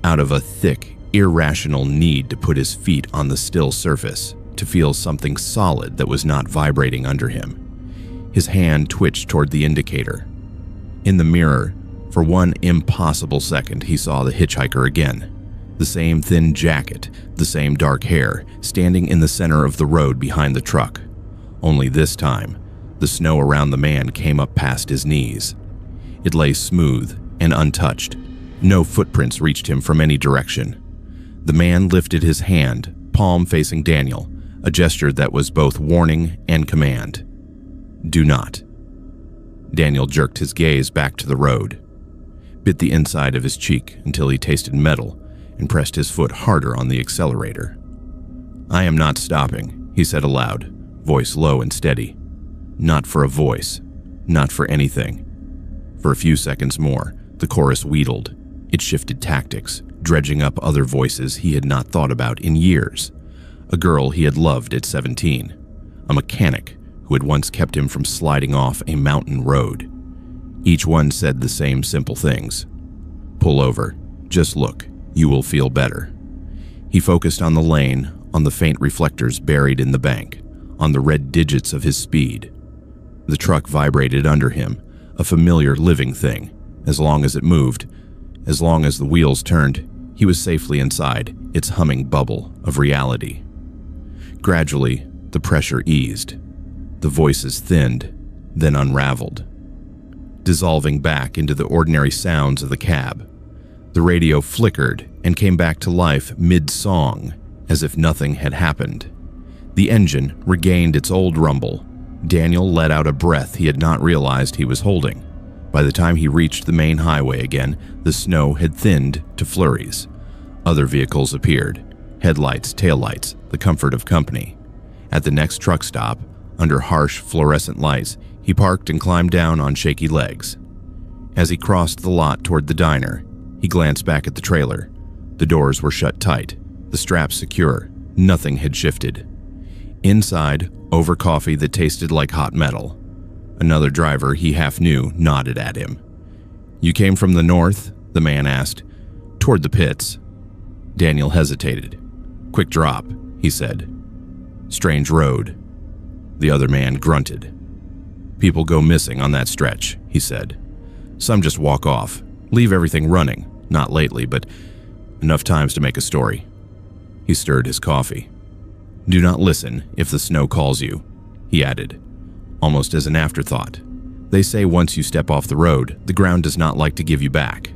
out of a thick, irrational need to put his feet on the still surface, to feel something solid that was not vibrating under him. His hand twitched toward the indicator. In the mirror, for one impossible second, he saw the hitchhiker again. The same thin jacket, the same dark hair, standing in the center of the road behind the truck. Only this time, the snow around the man came up past his knees. It lay smooth and untouched. No footprints reached him from any direction. The man lifted his hand, palm facing Daniel, a gesture that was both warning and command. Do not. Daniel jerked his gaze back to the road, bit the inside of his cheek until he tasted metal, and pressed his foot harder on the accelerator. I am not stopping, he said aloud, voice low and steady. Not for a voice, not for anything. For a few seconds more, the chorus wheedled. It shifted tactics, dredging up other voices he had not thought about in years. A girl he had loved at 17, a mechanic who had once kept him from sliding off a mountain road. Each one said the same simple things. Pull over, just look, you will feel better. He focused on the lane, on the faint reflectors buried in the bank, on the red digits of his speed. The truck vibrated under him, a familiar living thing. As long as it moved, as long as the wheels turned, he was safely inside its humming bubble of reality. Gradually, the pressure eased. The voices thinned, then unraveled, dissolving back into the ordinary sounds of the cab. The radio flickered and came back to life mid-song, as if nothing had happened. The engine regained its old rumble. Daniel let out a breath he had not realized he was holding. By the time he reached the main highway again, the snow had thinned to flurries. Other vehicles appeared. Headlights, taillights, the comfort of company. At the next truck stop, under harsh fluorescent lights, he parked and climbed down on shaky legs. As he crossed the lot toward the diner, he glanced back at the trailer. The doors were shut tight, the straps secure. Nothing had shifted. Inside, over coffee that tasted like hot metal. Another driver he half knew nodded at him. You came from the north? The man asked. Toward the pits. Daniel hesitated. Quick drop, he said. Strange road. The other man grunted. People go missing on that stretch, he said. Some just walk off, leave everything running. Not lately, but enough times to make a story. He stirred his coffee. Do not listen if the snow calls you, he added, almost as an afterthought. They say once you step off the road, the ground does not like to give you back.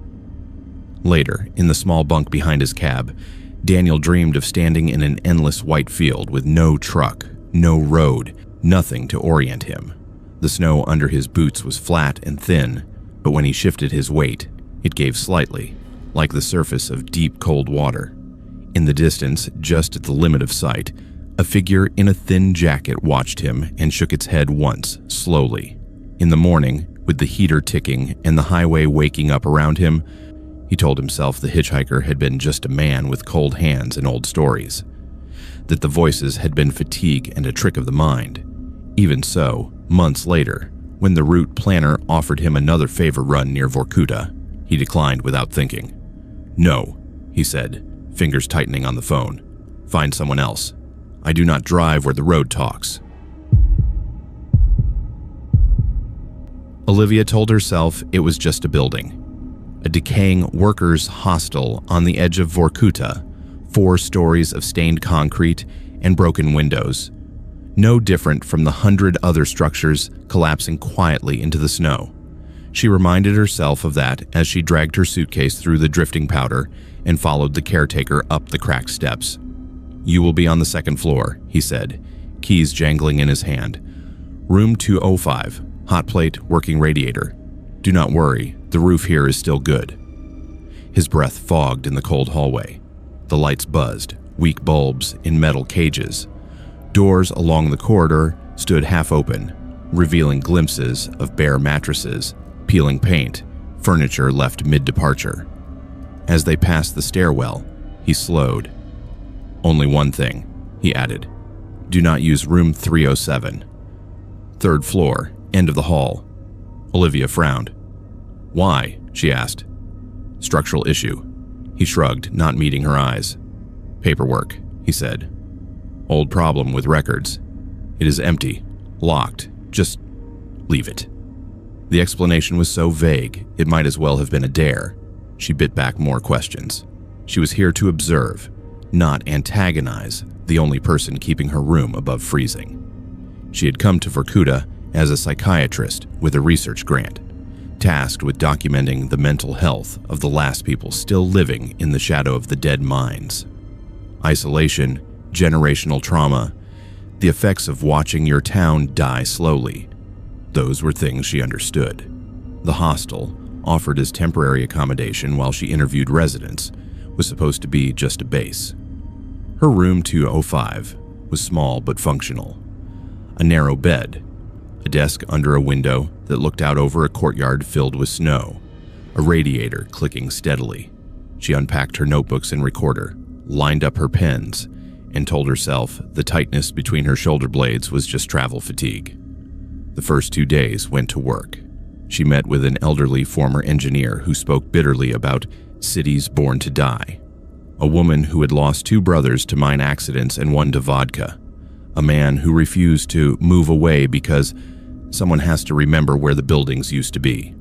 Later, in the small bunk behind his cab, Daniel dreamed of standing in an endless white field with no truck, no road, nothing to orient him. The snow under his boots was flat and thin, but when he shifted his weight, it gave slightly, like the surface of deep cold water. In the distance, just at the limit of sight, a figure in a thin jacket watched him and shook its head once, slowly. In the morning, with the heater ticking and the highway waking up around him, he told himself the hitchhiker had been just a man with cold hands and old stories, that the voices had been fatigue and a trick of the mind. Even so, months later, when the route planner offered him another favor run near Vorkuta, he declined without thinking. No, he said, fingers tightening on the phone. Find someone else. I do not drive where the road talks. Olivia told herself it was just a building. A decaying workers' hostel on the edge of Vorkuta, 4 stories of stained concrete and broken windows. No different from the 100 other structures collapsing quietly into the snow. She reminded herself of that as she dragged her suitcase through the drifting powder and followed the caretaker up the cracked steps. "You will be on the 2nd floor," he said, keys jangling in his hand. "Room 205, hot plate, working radiator. Do not worry, the roof here is still good." His breath fogged in the cold hallway. The lights buzzed, weak bulbs in metal cages. Doors along the corridor stood half open, revealing glimpses of bare mattresses, peeling paint, furniture left mid-departure. As they passed the stairwell, he slowed. "Only one thing," he added. "Do not use room 307. 3rd floor, end of the hall." Olivia frowned. "Why?" she asked. "Structural issue." He shrugged, not meeting her eyes. "Paperwork," he said. "Old problem with records. It is empty, locked. Just leave it." The explanation was so vague, it might as well have been a dare. She bit back more questions. She was here to observe, not antagonize the only person keeping her room above freezing. She had come to Vorkuta as a psychiatrist with a research grant, tasked with documenting the mental health of the last people still living in the shadow of the dead mines. Isolation, generational trauma, the effects of watching your town die slowly. Those were things she understood. The hostel, offered as temporary accommodation while she interviewed residents, was supposed to be just a base. Her room 205 was small but functional. A narrow bed, a desk under a window that looked out over a courtyard filled with snow, a radiator clicking steadily. She unpacked her notebooks and recorder, lined up her pens, and told herself the tightness between her shoulder blades was just travel fatigue. The first 2 days went to work. She met with an elderly former engineer who spoke bitterly about cities born to die, a woman who had lost 2 brothers to mine accidents and 1 to vodka, a man who refused to move away because someone has to remember where the buildings used to be.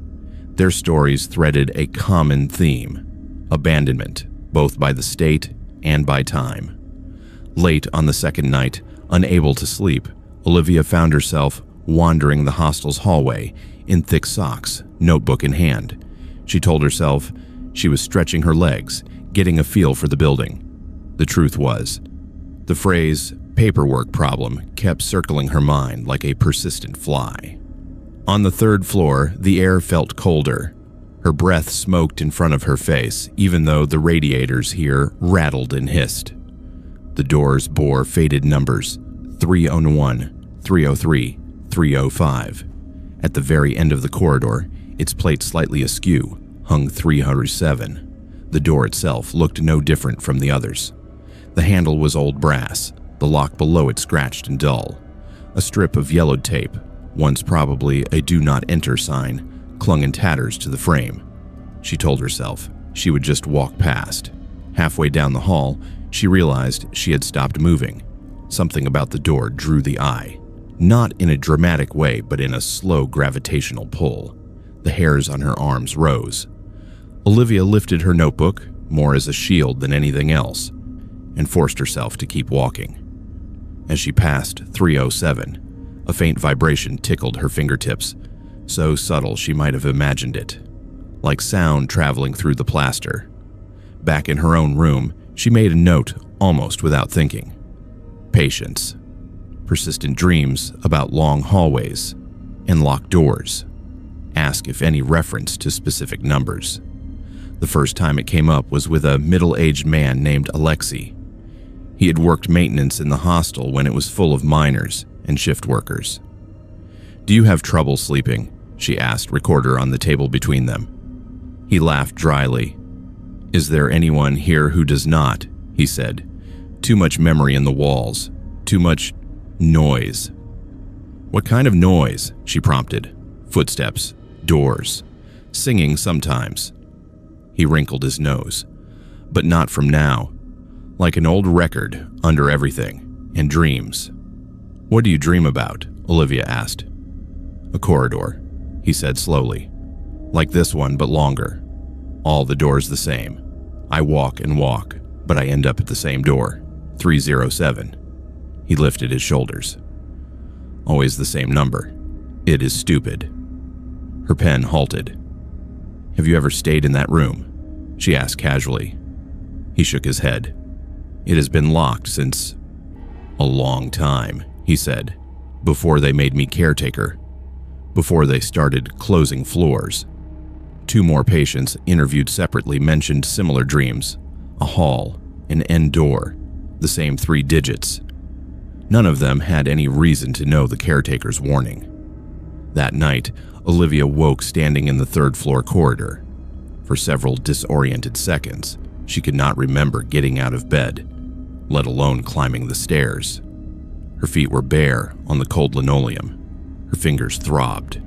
Their stories threaded a common theme: abandonment, both by the state and by time. Late on the 2nd night, unable to sleep, Olivia found herself wandering the hostel's hallway in thick socks, notebook in hand. She told herself she was stretching her legs, getting a feel for the building. The truth was, the phrase paperwork problem kept circling her mind like a persistent fly. On the 3rd floor, the air felt colder. Her breath smoked in front of her face, even though the radiators here rattled and hissed. The doors bore faded numbers: 301, 303, 305. At the very end of the corridor, its plate slightly askew, hung 307. The door itself looked no different from the others. The handle was old brass, the lock below it scratched and dull. A strip of yellowed tape, once probably a "Do Not Enter" sign, clung in tatters to the frame. She told herself she would just walk past. Halfway down the hall, she realized she had stopped moving. Something about the door drew the eye. Not in a dramatic way, but in a slow gravitational pull. The hairs on her arms rose. Olivia lifted her notebook, more as a shield than anything else, and forced herself to keep walking. As she passed 307, a faint vibration tickled her fingertips, so subtle she might have imagined it, like sound traveling through the plaster. Back in her own room, she made a note almost without thinking. Patience. Persistent dreams about long hallways and locked doors. Ask if any reference to specific numbers. The first time it came up was with a middle-aged man named Alexei. He had worked maintenance in the hostel when it was full of miners and shift workers. "Do you have trouble sleeping?" she asked, recorder on the table between them. He laughed dryly. "Is there anyone here who does not?" he said. "Too much memory in the walls. Too much noise." "What kind of noise?" she prompted. "Footsteps, doors, singing sometimes." He wrinkled his nose. "But not from now. Like an old record under everything, and dreams." "What do you dream about?" Olivia asked. "A corridor," he said slowly. "Like this one, but longer. All the doors the same. I walk and walk, but I end up at the same door, 307. He lifted his shoulders. Always the same number. It is stupid. Her pen halted. Have you ever stayed in that room? She asked casually. He shook his head. It has been locked since a long time, he said, before they made me caretaker, before they started closing floors. 2 more patients interviewed separately mentioned similar dreams, a hall, an end door, the same 3 digits. None of them had any reason to know the caretaker's warning. That night, Olivia woke standing in the 3rd floor corridor. For several disoriented seconds, she could not remember getting out of bed, let alone climbing the stairs. Her feet were bare on the cold linoleum. Her fingers throbbed.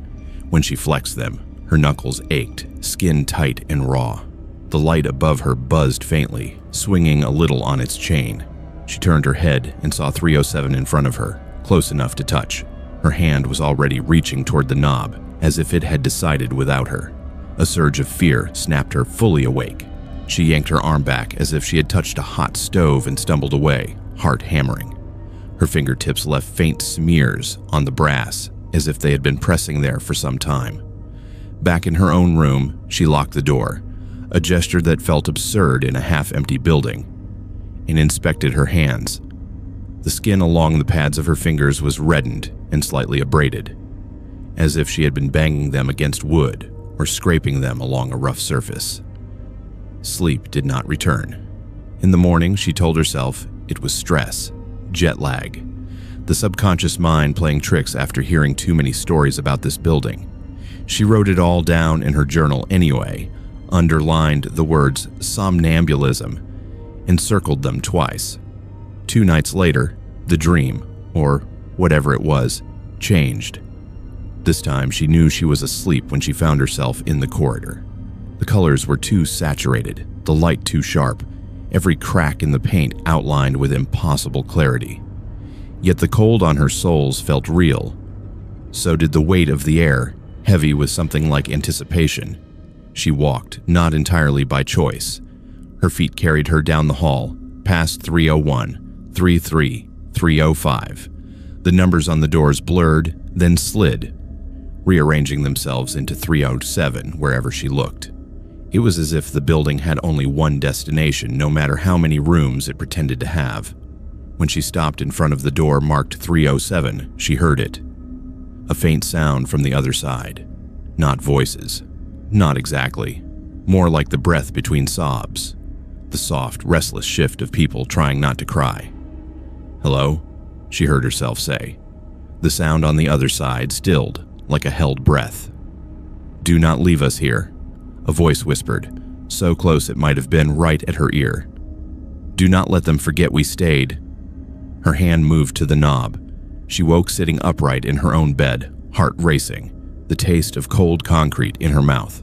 When she flexed them, her knuckles ached, skin tight and raw. The light above her buzzed faintly, swinging a little on its chain. She turned her head and saw 307 in front of her, close enough to touch. Her hand was already reaching toward the knob, as if it had decided without her. A surge of fear snapped her fully awake. She yanked her arm back as if she had touched a hot stove and stumbled away, heart hammering. Her fingertips left faint smears on the brass, as if they had been pressing there for some time. Back in her own room, she locked the door, a gesture that felt absurd in a half-empty building, and inspected her hands. The skin along the pads of her fingers was reddened and slightly abraded, as if she had been banging them against wood or scraping them along a rough surface. Sleep did not return. In the morning, she told herself it was stress, jet lag, the subconscious mind playing tricks after hearing too many stories about this building. She wrote it all down in her journal anyway, underlined the words somnambulism, and circled them twice. 2 nights later, the dream, or whatever it was, changed. This time, she knew she was asleep when she found herself in the corridor. The colors were too saturated, the light too sharp, every crack in the paint outlined with impossible clarity. Yet the cold on her soles felt real. So did the weight of the air, heavy with something like anticipation. She walked, not entirely by choice. Her feet carried her down the hall, past 301, 33, 305. The numbers on the doors blurred, then slid, rearranging themselves into 307 wherever she looked. It was as if the building had only one destination, no matter how many rooms it pretended to have. When she stopped in front of the door marked 307, she heard it. A faint sound from the other side. Not voices. Not exactly. More like the breath between sobs. The soft, restless shift of people trying not to cry. "Hello?" she heard herself say. The sound on the other side stilled, like a held breath. "Do not leave us here," a voice whispered, so close it might have been right at her ear. "Do not let them forget we stayed." Her hand moved to the knob. She woke sitting upright in her own bed, heart racing, the taste of cold concrete in her mouth.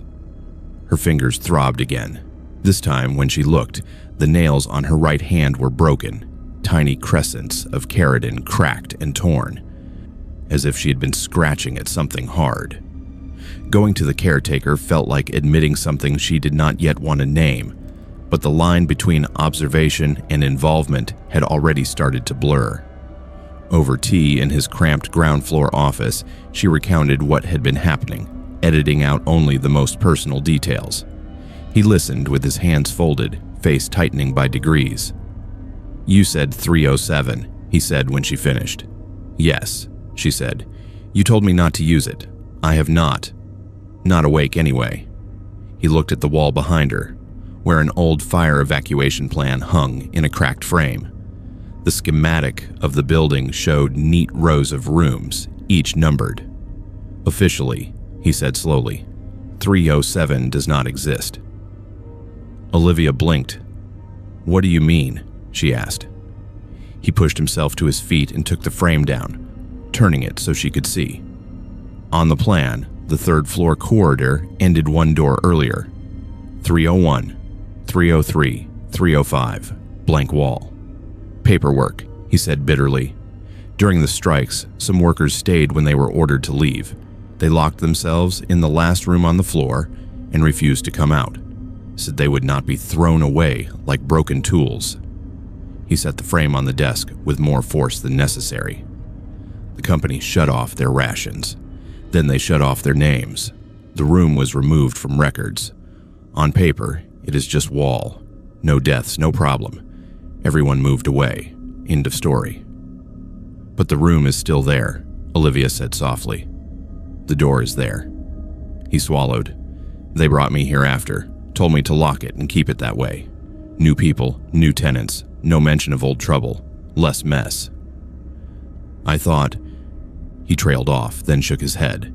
Her fingers throbbed again. This time, when she looked, the nails on her right hand were broken, tiny crescents of keratin cracked and torn, as if she had been scratching at something hard. Going to the caretaker felt like admitting something she did not yet want to name, but the line between observation and involvement had already started to blur. Over tea in his cramped ground floor office, she recounted what had been happening, editing out only the most personal details. He listened with his hands folded, face tightening by degrees. "You said 307, he said when she finished. "Yes," she said. "You told me not to use it. I have not. Not awake anyway." He looked at the wall behind her, where an old fire evacuation plan hung in a cracked frame. The schematic of the building showed neat rows of rooms, each numbered. "Officially," he said slowly, 307 does not exist. Olivia blinked. "What do you mean?" she asked. He pushed himself to his feet and took the frame down, turning it so she could see. On the plan, the 3rd floor corridor ended one door earlier. 301, 303, 305, blank wall. "Paperwork," he said bitterly. During the strikes, some workers stayed when they were ordered to leave. They locked themselves in the last room on the floor and refused to come out. said they would not be thrown away like broken tools. He set the frame on the desk with more force than necessary. The company shut off their rations. Then they shut off their names. The room was removed from records. On paper, it is just wall. No deaths, no problem. Everyone moved away. End of story. But the room is still there, Olivia said softly. The door is there. He swallowed. They brought me here after, told me to lock it and keep it that way. New people, new tenants, no mention of old trouble, less mess. I thought... He trailed off, then shook his head.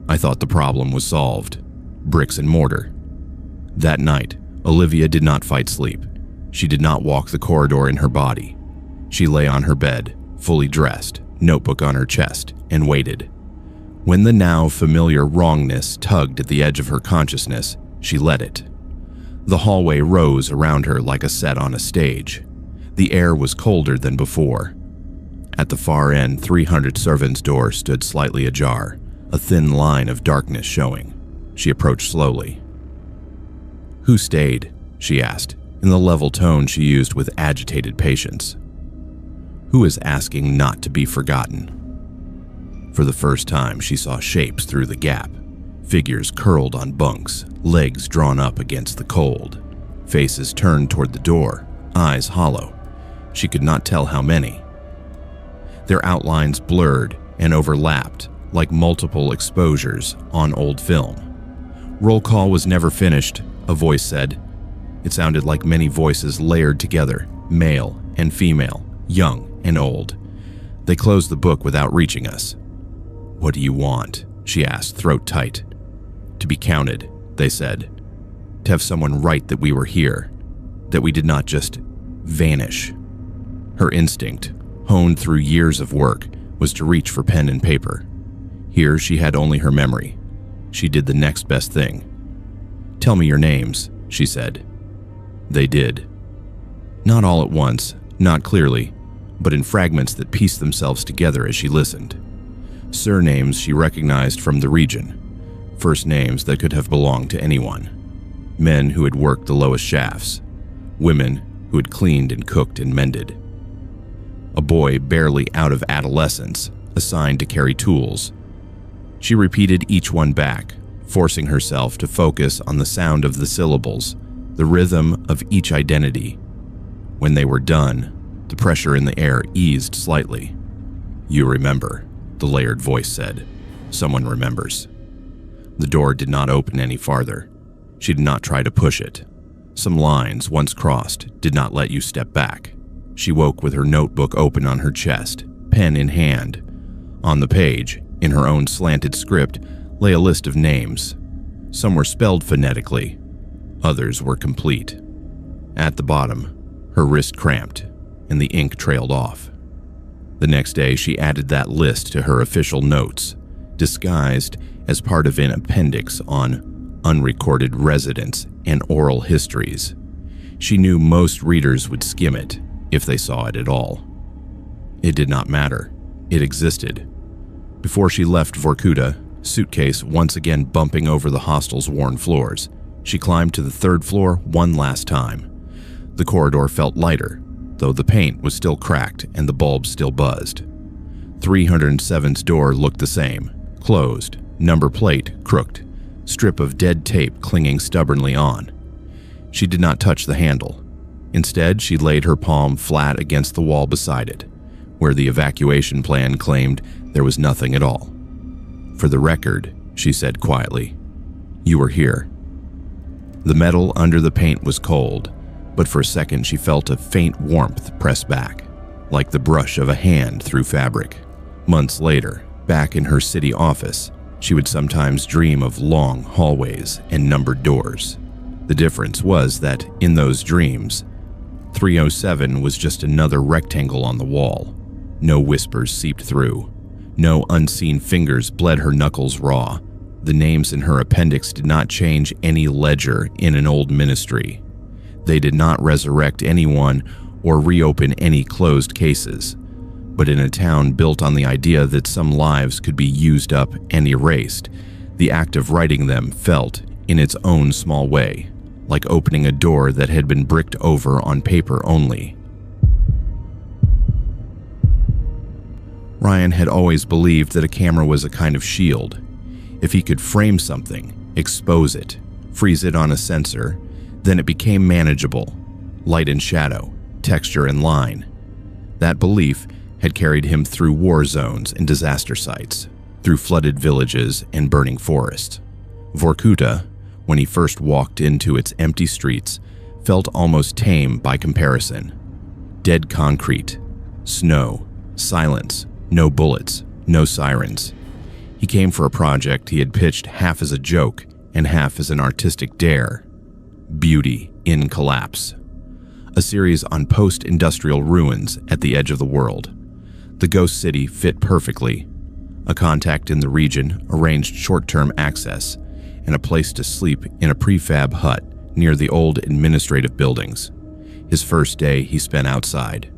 I thought the problem was solved. Bricks and mortar. That night, Olivia did not fight sleep. She did not walk the corridor in her body. She lay on her bed, fully dressed, notebook on her chest, and waited. When the now familiar wrongness tugged at the edge of her consciousness, she let it. The hallway rose around her like a set on a stage. The air was colder than before. At the far end, 300 servants' door stood slightly ajar, a thin line of darkness showing. She approached slowly. "Who stayed?" she asked, in the level tone she used with agitated patience. "Who is asking not to be forgotten?" For the first time, she saw shapes through the gap. Figures curled on bunks, legs drawn up against the cold. Faces turned toward the door, eyes hollow. She could not tell how many. Their outlines blurred and overlapped like multiple exposures on old film. Roll call was never finished, a voice said. It sounded like many voices layered together, male and female, young and old. They closed the book without reaching us. "What do you want?" she asked, throat tight. "To be counted," they said. "To have someone write that we were here, that we did not just vanish." Her instinct, honed through years of work, was to reach for pen and paper. Here she had only her memory. She did the next best thing. "Tell me your names," she said. They did. Not all at once, not clearly, but in fragments that pieced themselves together as she listened. Surnames she recognized from the region, first names that could have belonged to anyone. Men who had worked the lowest shafts, women who had cleaned and cooked and mended. A boy barely out of adolescence, assigned to carry tools. She repeated each one back, forcing herself to focus on the sound of the syllables, the rhythm of each identity. When they were done, the pressure in the air eased slightly. "You remember," the layered voice said. "Someone remembers." The door did not open any farther. She did not try to push it. Some lines, once crossed, did not let you step back. She woke with her notebook open on her chest, pen in hand. On the page, in her own slanted script, lay a list of names. Some were spelled phonetically. Others were complete. At the bottom, her wrist cramped, and the ink trailed off. The next day, she added that list to her official notes, disguised as part of an appendix on unrecorded residents and oral histories. She knew most readers would skim it, if they saw it at all. It did not matter. It existed. Before she left Vorkuta, suitcase once again bumping over the hostel's worn floors, she climbed to the third floor one last time. The corridor felt lighter, though the paint was still cracked and the bulbs still buzzed. 307's door looked the same, closed, number plate crooked, strip of dead tape clinging stubbornly on. She did not touch the handle. Instead, she laid her palm flat against the wall beside it, where the evacuation plan claimed there was nothing at all. "For the record," she said quietly, "you were here." The metal under the paint was cold, but for a second she felt a faint warmth press back, like the brush of a hand through fabric. Months later, back in her city office, she would sometimes dream of long hallways and numbered doors. The difference was that, in those dreams, 307 was just another rectangle on the wall. No whispers seeped through. No unseen fingers bled her knuckles raw. The names in her appendix did not change any ledger in an old ministry. They did not resurrect anyone or reopen any closed cases. But in a town built on the idea that some lives could be used up and erased, the act of writing them felt, in its own small way, like opening a door that had been bricked over on paper only. Ryan had always believed that a camera was a kind of shield. If he could frame something, expose it, freeze it on a sensor, then it became manageable. Light and shadow, texture and line. That belief had carried him through war zones and disaster sites, through flooded villages and burning forests. Vorkuta, when he first walked into its empty streets, felt almost tame by comparison. Dead concrete, snow, silence, no bullets, no sirens. He came for a project he had pitched half as a joke and half as an artistic dare. Beauty in Collapse. A series on post-industrial ruins at the edge of the world. The ghost city fit perfectly. A contact in the region arranged short-term access and a place to sleep in a prefab hut near the old administrative buildings. His first day he spent outside,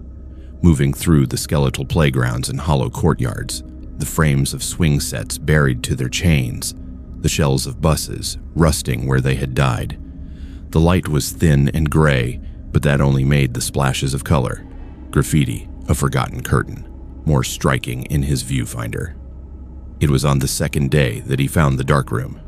moving through the skeletal playgrounds and hollow courtyards, the frames of swing sets buried to their chains, the shells of buses rusting where they had died. The light was thin and gray, but that only made the splashes of color, graffiti, a forgotten curtain, more striking in his viewfinder. It was on the second day that he found the darkroom.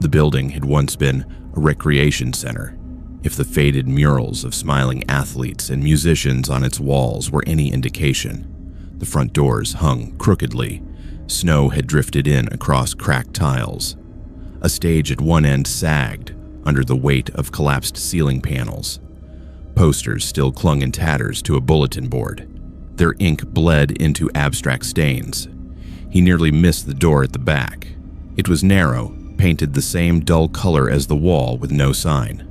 The building had once been a recreation center. If the faded murals of smiling athletes and musicians on its walls were any indication, the front doors hung crookedly. Snow had drifted in across cracked tiles. A stage at one end sagged under the weight of collapsed ceiling panels. Posters still clung in tatters to a bulletin board. Their ink bled into abstract stains. He nearly missed the door at the back. It was narrow, painted the same dull color as the wall with no sign.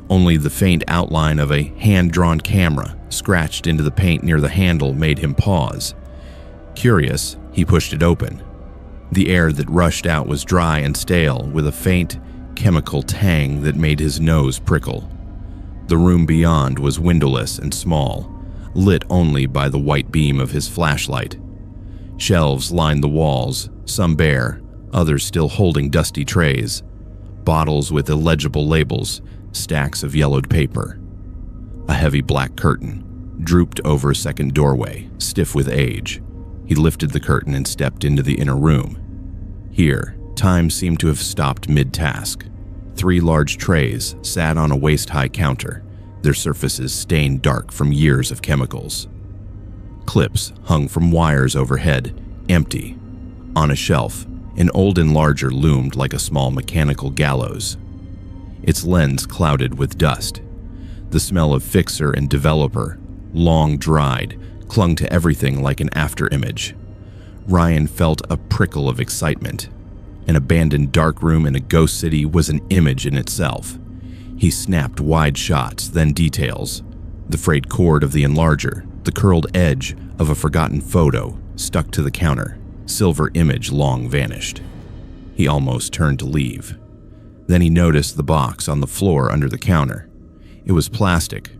Only the faint outline of a hand-drawn camera scratched into the paint near the handle made him pause. Curious, he pushed it open. The air that rushed out was dry and stale, with a faint, chemical tang that made his nose prickle. The room beyond was windowless and small, lit only by the white beam of his flashlight. Shelves lined the walls, some bare, others still holding dusty trays. Bottles with illegible labels, stacks of yellowed paper. A heavy black curtain drooped over a second doorway, stiff with age. He lifted the curtain and stepped into the inner room. Here, time seemed to have stopped mid-task. 3 large trays sat on a waist-high counter, their surfaces stained dark from years of chemicals. Clips hung from wires overhead, empty. On a shelf, an old enlarger loomed like a small mechanical gallows. Its lens clouded with dust. The smell of fixer and developer, long dried, clung to everything like an afterimage. Ryan felt a prickle of excitement. An abandoned darkroom in a ghost city was an image in itself. He snapped wide shots, then details. The frayed cord of the enlarger, the curled edge of a forgotten photo stuck to the counter. Silver image long vanished. He almost turned to leave. Then he noticed the box on the floor under the counter. It was plastic,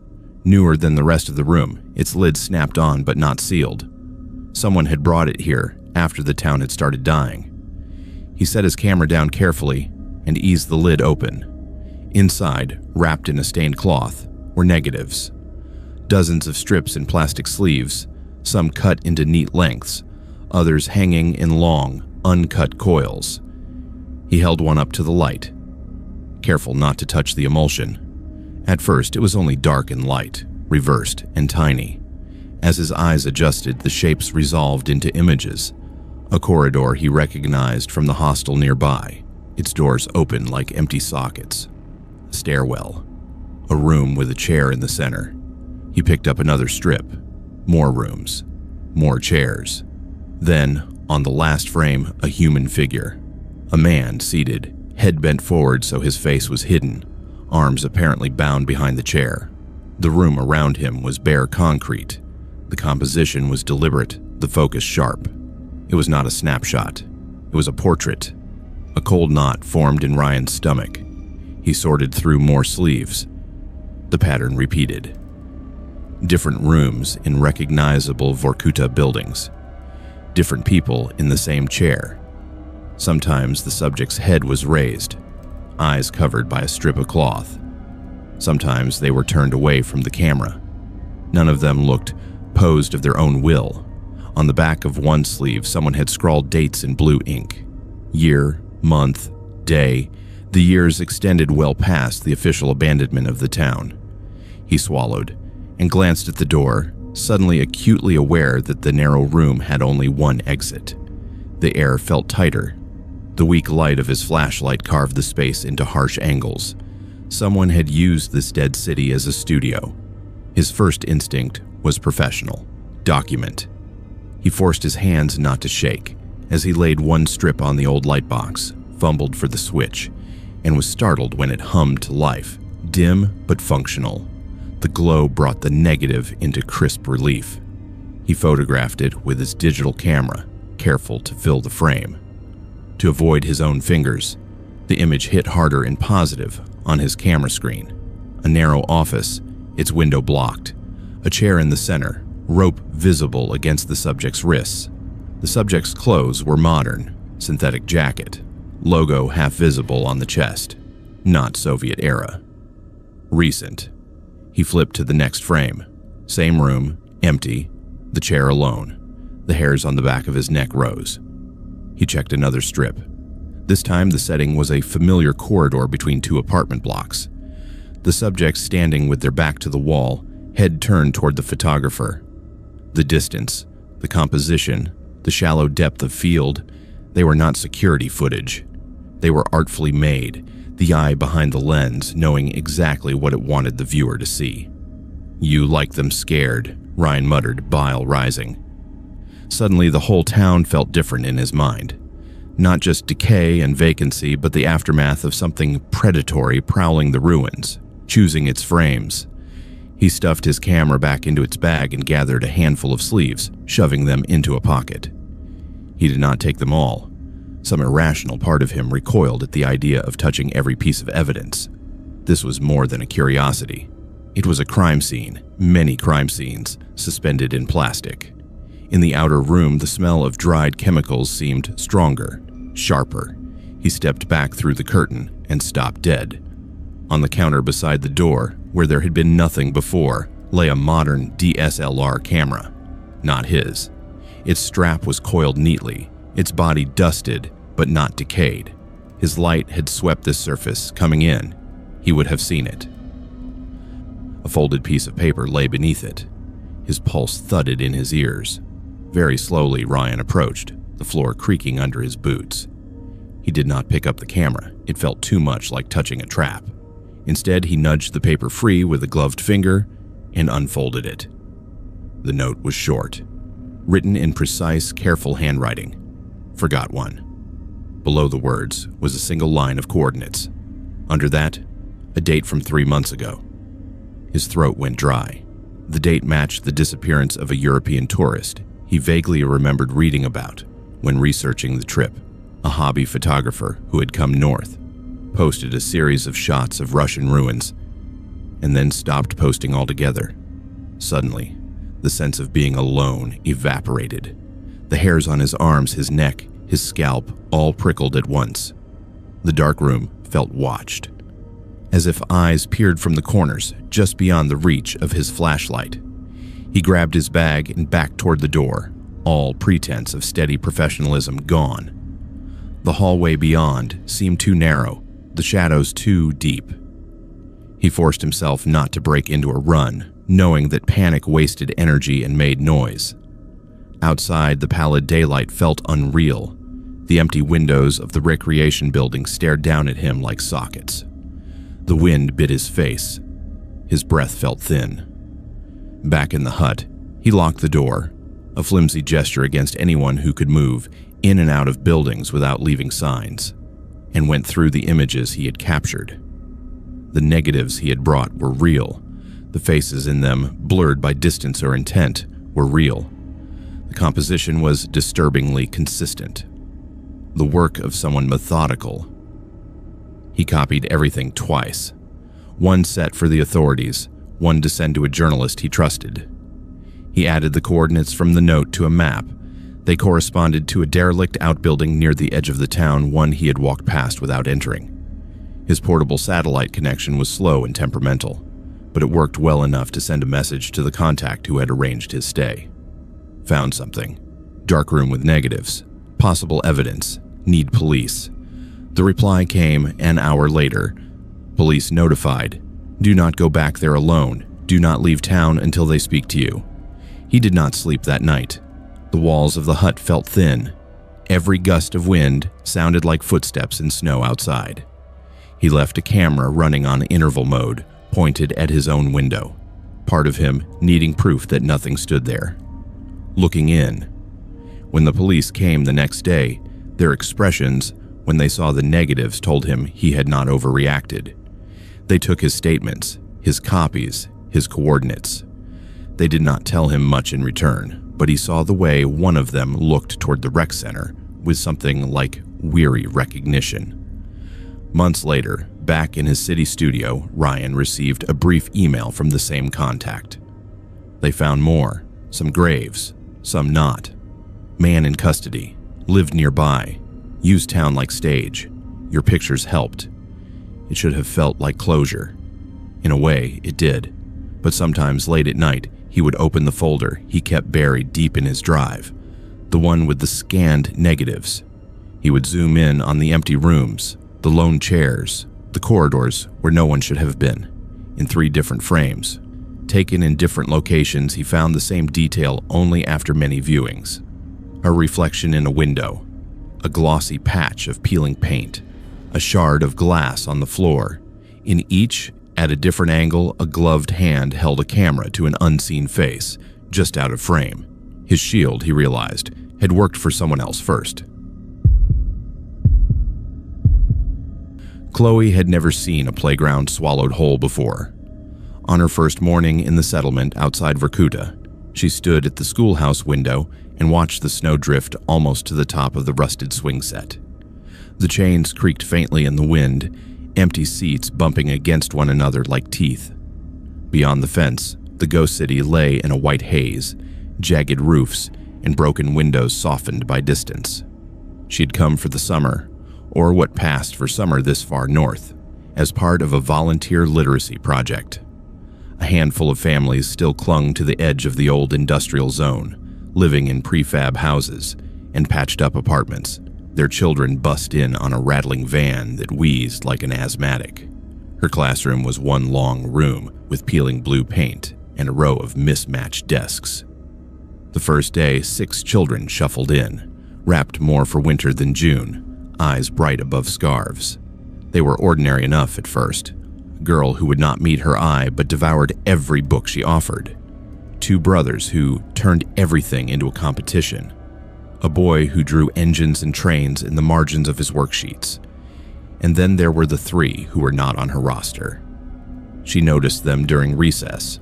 newer than the rest of the room, its lid snapped on but not sealed. Someone had brought it here after the town had started dying. He set his camera down carefully and eased the lid open. Inside, wrapped in a stained cloth, were negatives. Dozens of strips in plastic sleeves, some cut into neat lengths, others hanging in long, uncut coils. He held one up to the light, careful not to touch the emulsion. At first, it was only dark and light, reversed and tiny. As his eyes adjusted, the shapes resolved into images. A corridor he recognized from the hostel nearby, its doors open like empty sockets. A stairwell. A room with a chair in the center. He picked up another strip. More rooms. More chairs. Then, on the last frame, a human figure. A man seated, head bent forward so his face was hidden, arms apparently bound behind the chair. The room around him was bare concrete. The composition was deliberate, the focus sharp. It was not a snapshot. It was a portrait. A cold knot formed in Ryan's stomach. He sorted through more sleeves. The pattern repeated. Different rooms in recognizable Vorkuta buildings. Different people in the same chair. Sometimes the subject's head was raised, eyes covered by a strip of cloth, Sometimes they were turned away from the camera. None of them looked posed of their own will. On the back of one sleeve, someone had scrawled dates in blue ink. Year, month, day. The years extended well past the official abandonment of the town. He swallowed and glanced at the door, suddenly acutely aware that the narrow room had only one exit. The air felt tighter. The weak light of his flashlight carved the space into harsh angles. Someone had used this dead city as a studio. His first instinct was professional. Document. He forced his hands not to shake as he laid one strip on the old light box, fumbled for the switch, and was startled when it hummed to life, dim but functional. The glow brought the negative into crisp relief. He photographed it with his digital camera, careful to fill the frame. To avoid his own fingers, the image hit harder in positive on his camera screen. A narrow office, its window blocked. A chair in the center, rope visible against the subject's wrists. The subject's clothes were modern, synthetic jacket, logo half visible on the chest, not Soviet era. Recent. He flipped to the next frame. Same room, empty, the chair alone. The hairs on the back of his neck rose. He checked another strip. This time the setting was a familiar corridor between two apartment blocks. The subjects standing with their back to the wall, head turned toward the photographer. The distance, the composition, the shallow depth of field, they were not security footage. They were artfully made, the eye behind the lens knowing exactly what it wanted the viewer to see. "You like them scared," Ryan muttered, bile rising. Suddenly the whole town felt different in his mind. Not just decay and vacancy, but the aftermath of something predatory prowling the ruins, choosing its frames. He stuffed his camera back into its bag and gathered a handful of sleeves, shoving them into a pocket. He did not take them all. Some irrational part of him recoiled at the idea of touching every piece of evidence. This was more than a curiosity. It was a crime scene, many crime scenes, suspended in plastic. In the outer room, the smell of dried chemicals seemed stronger, sharper. He stepped back through the curtain and stopped dead. On the counter beside the door, where there had been nothing before, lay a modern DSLR camera. Not his. Its strap was coiled neatly, its body dusted but not decayed. His light had swept this surface. Coming in, he would have seen it. A folded piece of paper lay beneath it. His pulse thudded in his ears. Very slowly, Ryan approached, the floor creaking under his boots. He did not pick up the camera. It felt too much like touching a trap. Instead, he nudged the paper free with a gloved finger and unfolded it. The note was short, written in precise, careful handwriting. Forgot one. Below the words was a single line of coordinates. Under that, a date from 3 months ago. His throat went dry. The date matched the disappearance of a European tourist he vaguely remembered reading about when researching the trip. A hobby photographer who had come north, posted a series of shots of Russian ruins, and then stopped posting altogether. Suddenly, the sense of being alone evaporated. The hairs on his arms, his neck, his scalp all prickled at once. The dark room felt watched, as if eyes peered from the corners just beyond the reach of his flashlight. He grabbed his bag and backed toward the door, all pretense of steady professionalism gone. The hallway beyond seemed too narrow, the shadows too deep. He forced himself not to break into a run, knowing that panic wasted energy and made noise. Outside, the pallid daylight felt unreal. The empty windows of the recreation building stared down at him like sockets. The wind bit his face. His breath felt thin. Back in the hut, he locked the door, a flimsy gesture against anyone who could move in and out of buildings without leaving signs, and went through the images he had captured. The negatives he had brought were real. The faces in them, blurred by distance or intent, were real. The composition was disturbingly consistent. The work of someone methodical. He copied everything twice. One set for the authorities, one to send to a journalist he trusted. He added the coordinates from the note to a map. They corresponded to a derelict outbuilding near the edge of the town, one he had walked past without entering. His portable satellite connection was slow and temperamental, but it worked well enough to send a message to the contact who had arranged his stay. Found something. Dark room with negatives. Possible evidence. Need police. The reply came an hour later. Police notified. Do not go back there alone. Do not leave town until they speak to you. He did not sleep that night. The walls of the hut felt thin. Every gust of wind sounded like footsteps in snow outside. He left a camera running on interval mode, pointed at his own window, part of him needing proof that nothing stood there. Looking in. When the police came the next day, their expressions when they saw the negatives told him he had not overreacted. They took his statements, his copies, his coordinates. They did not tell him much in return, but he saw the way one of them looked toward the rec center with something like weary recognition. Months later, back in his city studio, Ryan received a brief email from the same contact. They found more, some graves, some not. Man in custody, lived nearby, used town like stage. Your pictures helped. It should have felt like closure. In a way, it did. But sometimes late at night, he would open the folder he kept buried deep in his drive, the one with the scanned negatives. He would zoom in on the empty rooms, the lone chairs, the corridors where no one should have been, in 3 different frames. Taken in different locations, he found the same detail only after many viewings. A reflection in a window, a glossy patch of peeling paint, a shard of glass on the floor. In each, at a different angle, a gloved hand held a camera to an unseen face, just out of frame. His shield, he realized, had worked for someone else first. Chloe had never seen a playground swallowed whole before. On her first morning in the settlement outside Vorkuta, she stood at the schoolhouse window and watched the snow drift almost to the top of the rusted swing set. The chains creaked faintly in the wind, empty seats bumping against one another like teeth. Beyond the fence, the ghost city lay in a white haze, jagged roofs and broken windows softened by distance. She had come for the summer, or what passed for summer this far north, as part of a volunteer literacy project. A handful of families still clung to the edge of the old industrial zone, living in prefab houses and patched up apartments. Their children bussed in on a rattling van that wheezed like an asthmatic. Her classroom was one long room with peeling blue paint and a row of mismatched desks. The first day, 6 children shuffled in, wrapped more for winter than June, eyes bright above scarves. They were ordinary enough at first. A girl who would not meet her eye but devoured every book she offered. 2 brothers who turned everything into a competition. A boy who drew engines and trains in the margins of his worksheets. And then there were the 3 who were not on her roster. She noticed them during recess,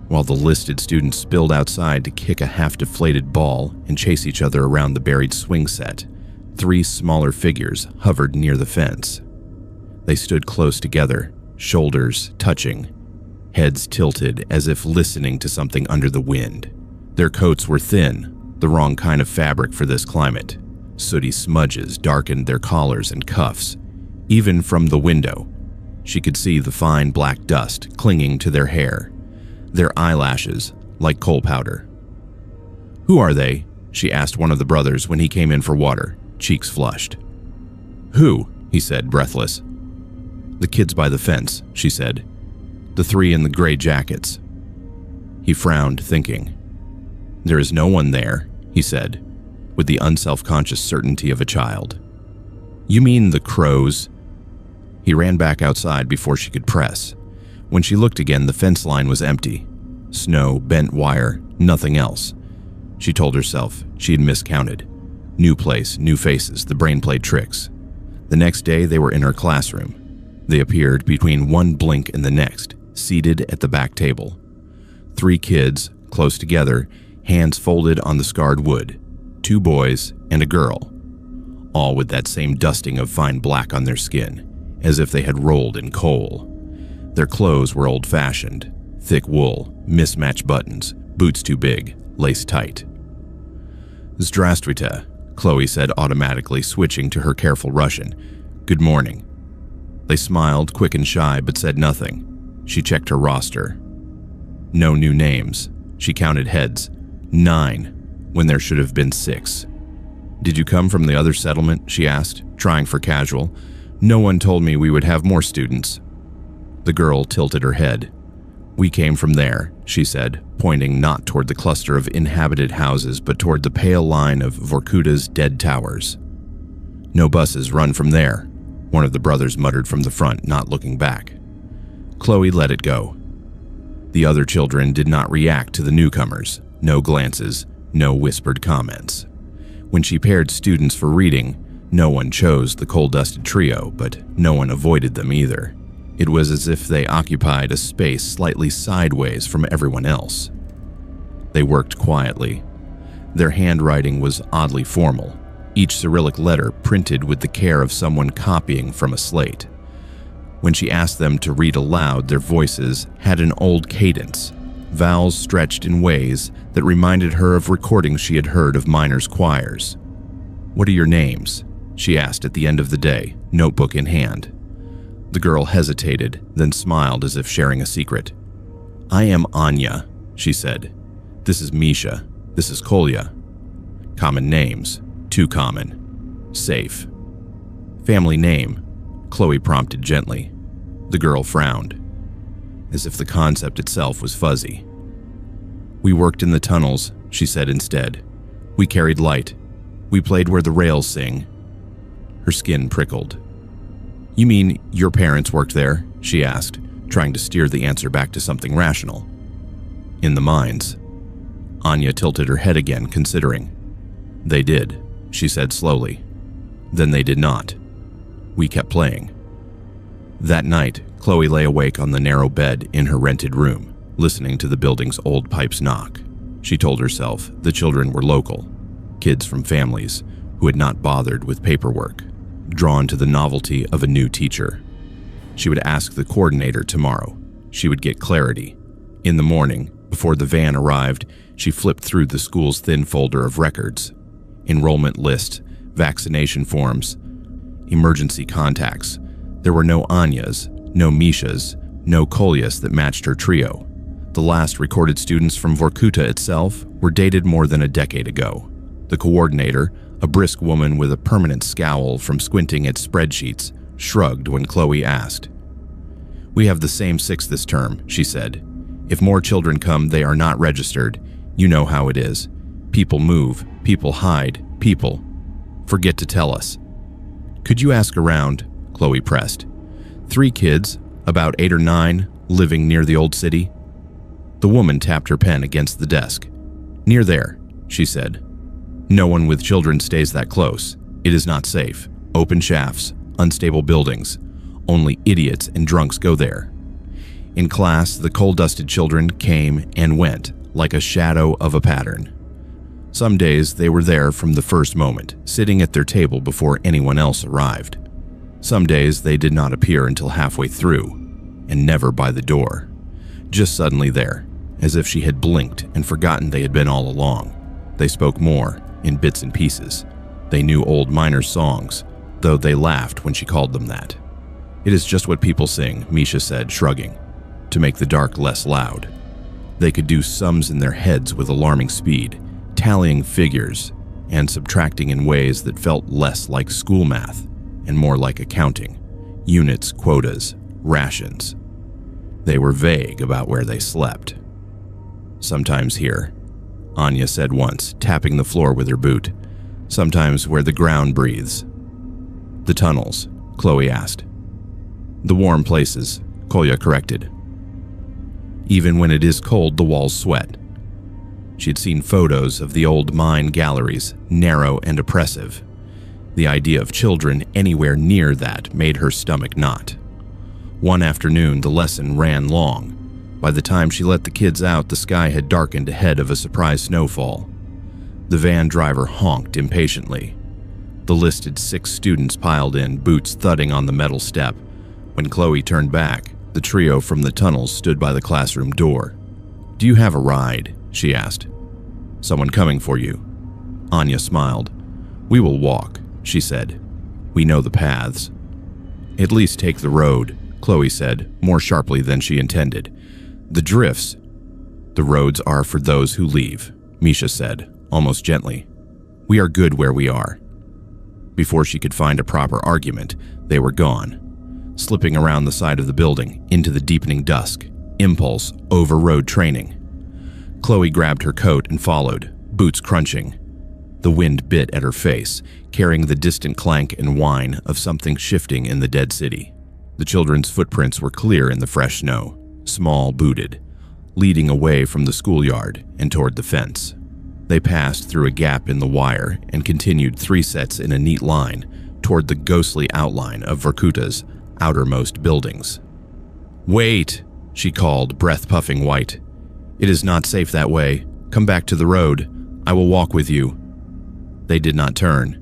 while the listed students spilled outside to kick a half-deflated ball and chase each other around the buried swing set. 3 smaller figures hovered near the fence. They stood close together, shoulders touching, heads tilted as if listening to something under the wind. Their coats were thin, the wrong kind of fabric for this climate. Sooty smudges darkened their collars and cuffs. Even from the window, she could see the fine black dust clinging to their hair, their eyelashes like coal powder. "Who are they?" she asked one of the brothers when he came in for water, cheeks flushed. "Who?" he said, breathless. "The kids by the fence," she said. "The 3 in the gray jackets." He frowned, thinking. "There is no one there," he said, with the unself-conscious certainty of a child. "You mean the crows?" He ran back outside before she could press. When she looked again, the fence line was empty. Snow, bent wire, nothing else. She told herself she had miscounted. New place, new faces, the brain played tricks. The next day, they were in her classroom. They appeared between one blink and the next, seated at the back table. 3 kids, close together, hands folded on the scarred wood. 2 boys and a girl, all with that same dusting of fine black on their skin, as if they had rolled in coal. Their clothes were old-fashioned, thick wool, mismatched buttons, boots too big, laced tight. "Здравствуйте," Chloe said automatically, switching to her careful Russian. "Good morning." They smiled, quick and shy, but said nothing. She checked her roster. No new names. She counted heads. 9, when there should have been 6. "Did you come from the other settlement?" she asked, trying for casual. "No one told me we would have more students." The girl tilted her head. "We came from there," she said, pointing not toward the cluster of inhabited houses but toward the pale line of Vorkuta's dead towers. "No buses run from there," one of the brothers muttered from the front, not looking back. Chloe let it go. The other children did not react to the newcomers. No glances, no whispered comments. When she paired students for reading, no one chose the coal-dusted trio, but no one avoided them either. It was as if they occupied a space slightly sideways from everyone else. They worked quietly. Their handwriting was oddly formal, each Cyrillic letter printed with the care of someone copying from a slate. When she asked them to read aloud, their voices had an old cadence, vowels stretched in ways that reminded her of recordings she had heard of miners' choirs. "What are your names?" she asked at the end of the day, notebook in hand. The girl hesitated, then smiled as if sharing a secret. "I am Anya," she said. "This is Misha. This is Kolya. Common names. Too common. Safe." "Family name," Chloe prompted gently. The girl frowned, as if the concept itself was fuzzy. "We worked in the tunnels," she said instead. "We carried light. We played where the rails sing." Her skin prickled. "You mean your parents worked there?" she asked, trying to steer the answer back to something rational. "In the mines." Anya tilted her head again, considering. "They did," she said slowly. "Then they did not. We kept playing." That night, Chloe lay awake on the narrow bed in her rented room, listening to the building's old pipes knock. She told herself the children were local, kids from families who had not bothered with paperwork, drawn to the novelty of a new teacher. She would ask the coordinator tomorrow. She would get clarity. In the morning, before the van arrived, she flipped through the school's thin folder of records. Enrollment list, vaccination forms, emergency contacts. There were no Anyas, no Mishas, no Kolyas that matched her trio. The last recorded students from Vorkuta itself were dated more than a decade ago. The coordinator, a brisk woman with a permanent scowl from squinting at spreadsheets, shrugged when Chloe asked. "We have the same 6 this term," she said. "If more children come, they are not registered. You know how it is. People move, people hide, people forget to tell us." "Could you ask around?" Chloe pressed. 3 kids, about 8 or 9, living near the old city." The woman tapped her pen against the desk. "Near there," she said. "No one with children stays that close. It is not safe. Open shafts, unstable buildings. Only idiots and drunks go there." In class, the coal-dusted children came and went, like a shadow of a pattern. Some days they were there from the first moment, sitting at their table before anyone else arrived. Some days they did not appear until halfway through, and never by the door. Just suddenly there, as if she had blinked and forgotten they had been all along. They spoke more, in bits and pieces. They knew old miners' songs, though they laughed when she called them that. "It is just what people sing," Misha said, shrugging, "to make the dark less loud." They could do sums in their heads with alarming speed, tallying figures and subtracting in ways that felt less like school math and more like accounting, units, quotas, rations. They were vague about where they slept. "Sometimes here," Anya said once, tapping the floor with her boot. "Sometimes where the ground breathes." "The tunnels?" Chloe asked. "The warm places," Kolya corrected. "Even when it is cold, the walls sweat." She had seen photos of the old mine galleries, narrow and oppressive. The idea of children anywhere near that made her stomach knot. One afternoon, the lesson ran long. By the time she let the kids out, the sky had darkened ahead of a surprise snowfall. The van driver honked impatiently. The listed 6 students piled in, boots thudding on the metal step. When Chloe turned back, the trio from the tunnels stood by the classroom door. "Do you have a ride?" she asked. "Someone coming for you." Anya smiled. "We will walk," she said. "We know the paths." "At least take the road," Chloe said, more sharply than she intended. "The drifts." "The roads are for those who leave," Misha said, almost gently. "We are good where we are." Before she could find a proper argument, they were gone. Slipping around the side of the building, into the deepening dusk, impulse overrode training. Chloe grabbed her coat and followed, boots crunching. The wind bit at her face, carrying the distant clank and whine of something shifting in the dead city. The children's footprints were clear in the fresh snow, small booted, leading away from the schoolyard and toward the fence. They passed through a gap in the wire and continued 3 sets in a neat line toward the ghostly outline of Vorkuta's outermost buildings. "Wait," she called, breath puffing white. "It is not safe that way. Come back to the road. I will walk with you." They did not turn.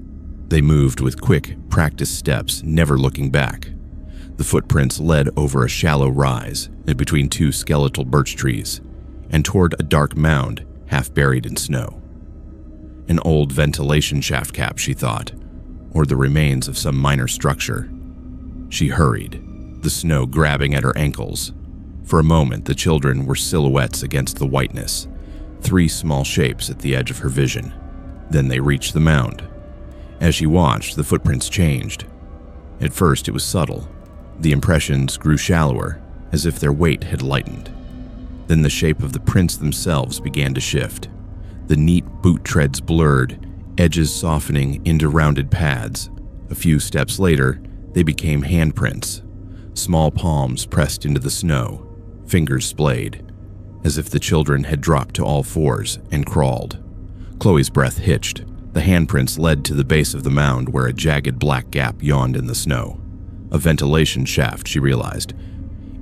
They moved with quick, practiced steps, never looking back. The footprints led over a shallow rise and between 2 skeletal birch trees and toward a dark mound half buried in snow. An old ventilation shaft cap, she thought, or the remains of some minor structure. She hurried, the snow grabbing at her ankles. For a moment, the children were silhouettes against the whiteness, 3 small shapes at the edge of her vision. Then they reached the mound. As she watched, the footprints changed. At first, it was subtle. The impressions grew shallower, as if their weight had lightened. Then the shape of the prints themselves began to shift. The neat boot treads blurred, edges softening into rounded pads. A few steps later, they became handprints, small palms pressed into the snow, fingers splayed, as if the children had dropped to all 4s and crawled. Chloe's breath hitched. The handprints led to the base of the mound where a jagged black gap yawned in the snow. A ventilation shaft, she realized.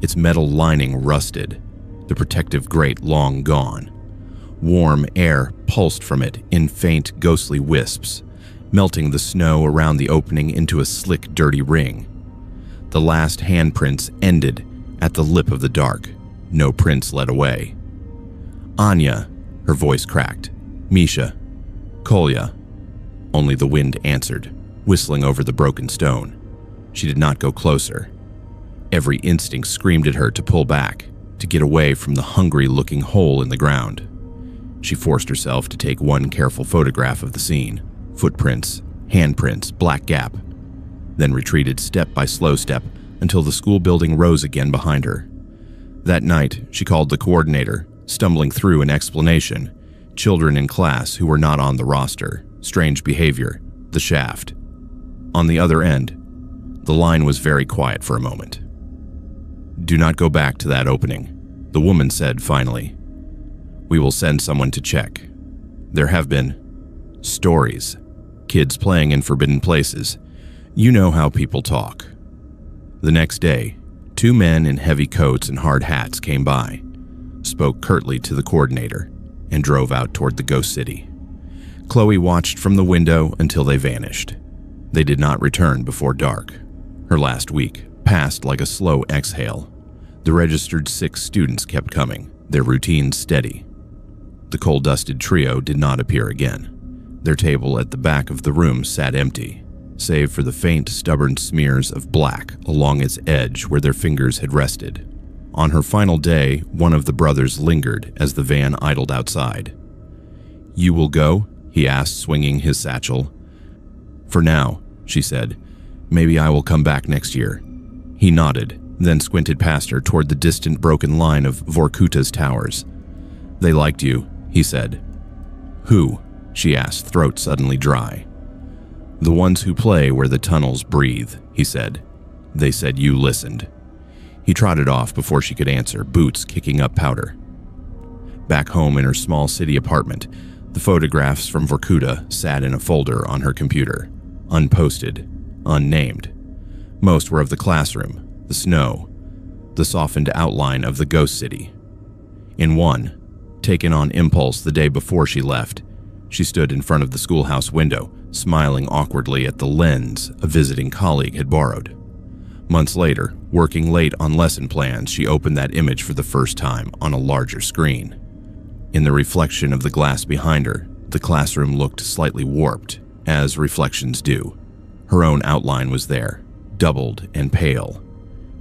Its metal lining rusted, the protective grate long gone. Warm air pulsed from it in faint, ghostly wisps, melting the snow around the opening into a slick, dirty ring. The last handprints ended at the lip of the dark. No prints led away. "Anya," her voice cracked. "Misha. Kolya." Only the wind answered, whistling over the broken stone. She did not go closer. Every instinct screamed at her to pull back, to get away from the hungry-looking hole in the ground. She forced herself to take one careful photograph of the scene. Footprints, handprints, black gap. Then retreated step by slow step until the school building rose again behind her. That night, she called the coordinator, stumbling through an explanation. Children in class who were not on the roster, strange behavior, the shaft. On the other end, the line was very quiet for a moment. "Do not go back to that opening," the woman said finally. "We will send someone to check. There have been stories, kids playing in forbidden places. You know how people talk." The next day, 2 men in heavy coats and hard hats came by, spoke curtly to the coordinator, and drove out toward the ghost city. Chloe watched from the window until they vanished. They did not return before dark. Her last week passed like a slow exhale. The registered 6 students kept coming, their routines steady. The coal-dusted trio did not appear again. Their table at the back of the room sat empty, save for the faint, stubborn smears of black along its edge where their fingers had rested. On her final day, one of the brothers lingered as the van idled outside. "You will go?" he asked, swinging his satchel. "For now," she said. "Maybe I will come back next year." He nodded, then squinted past her toward the distant broken line of Vorkuta's towers. "They liked you," he said. "Who?" she asked, throat suddenly dry. "The ones who play where the tunnels breathe," he said. "They said you listened." He trotted off before she could answer, boots kicking up powder. Back home in her small city apartment, the photographs from Vorkuta sat in a folder on her computer, unposted, unnamed. Most were of the classroom, the snow, the softened outline of the ghost city. In one, taken on impulse the day before she left, she stood in front of the schoolhouse window, smiling awkwardly at the lens a visiting colleague had borrowed. Months later, working late on lesson plans, she opened that image for the first time on a larger screen. In the reflection of the glass behind her, the classroom looked slightly warped, as reflections do. Her own outline was there, doubled and pale.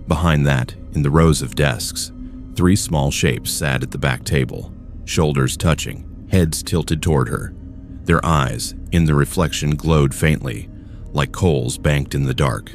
Behind that, in the rows of desks, 3 small shapes sat at the back table, shoulders touching, heads tilted toward her. Their eyes, in the reflection, glowed faintly, like coals banked in the dark.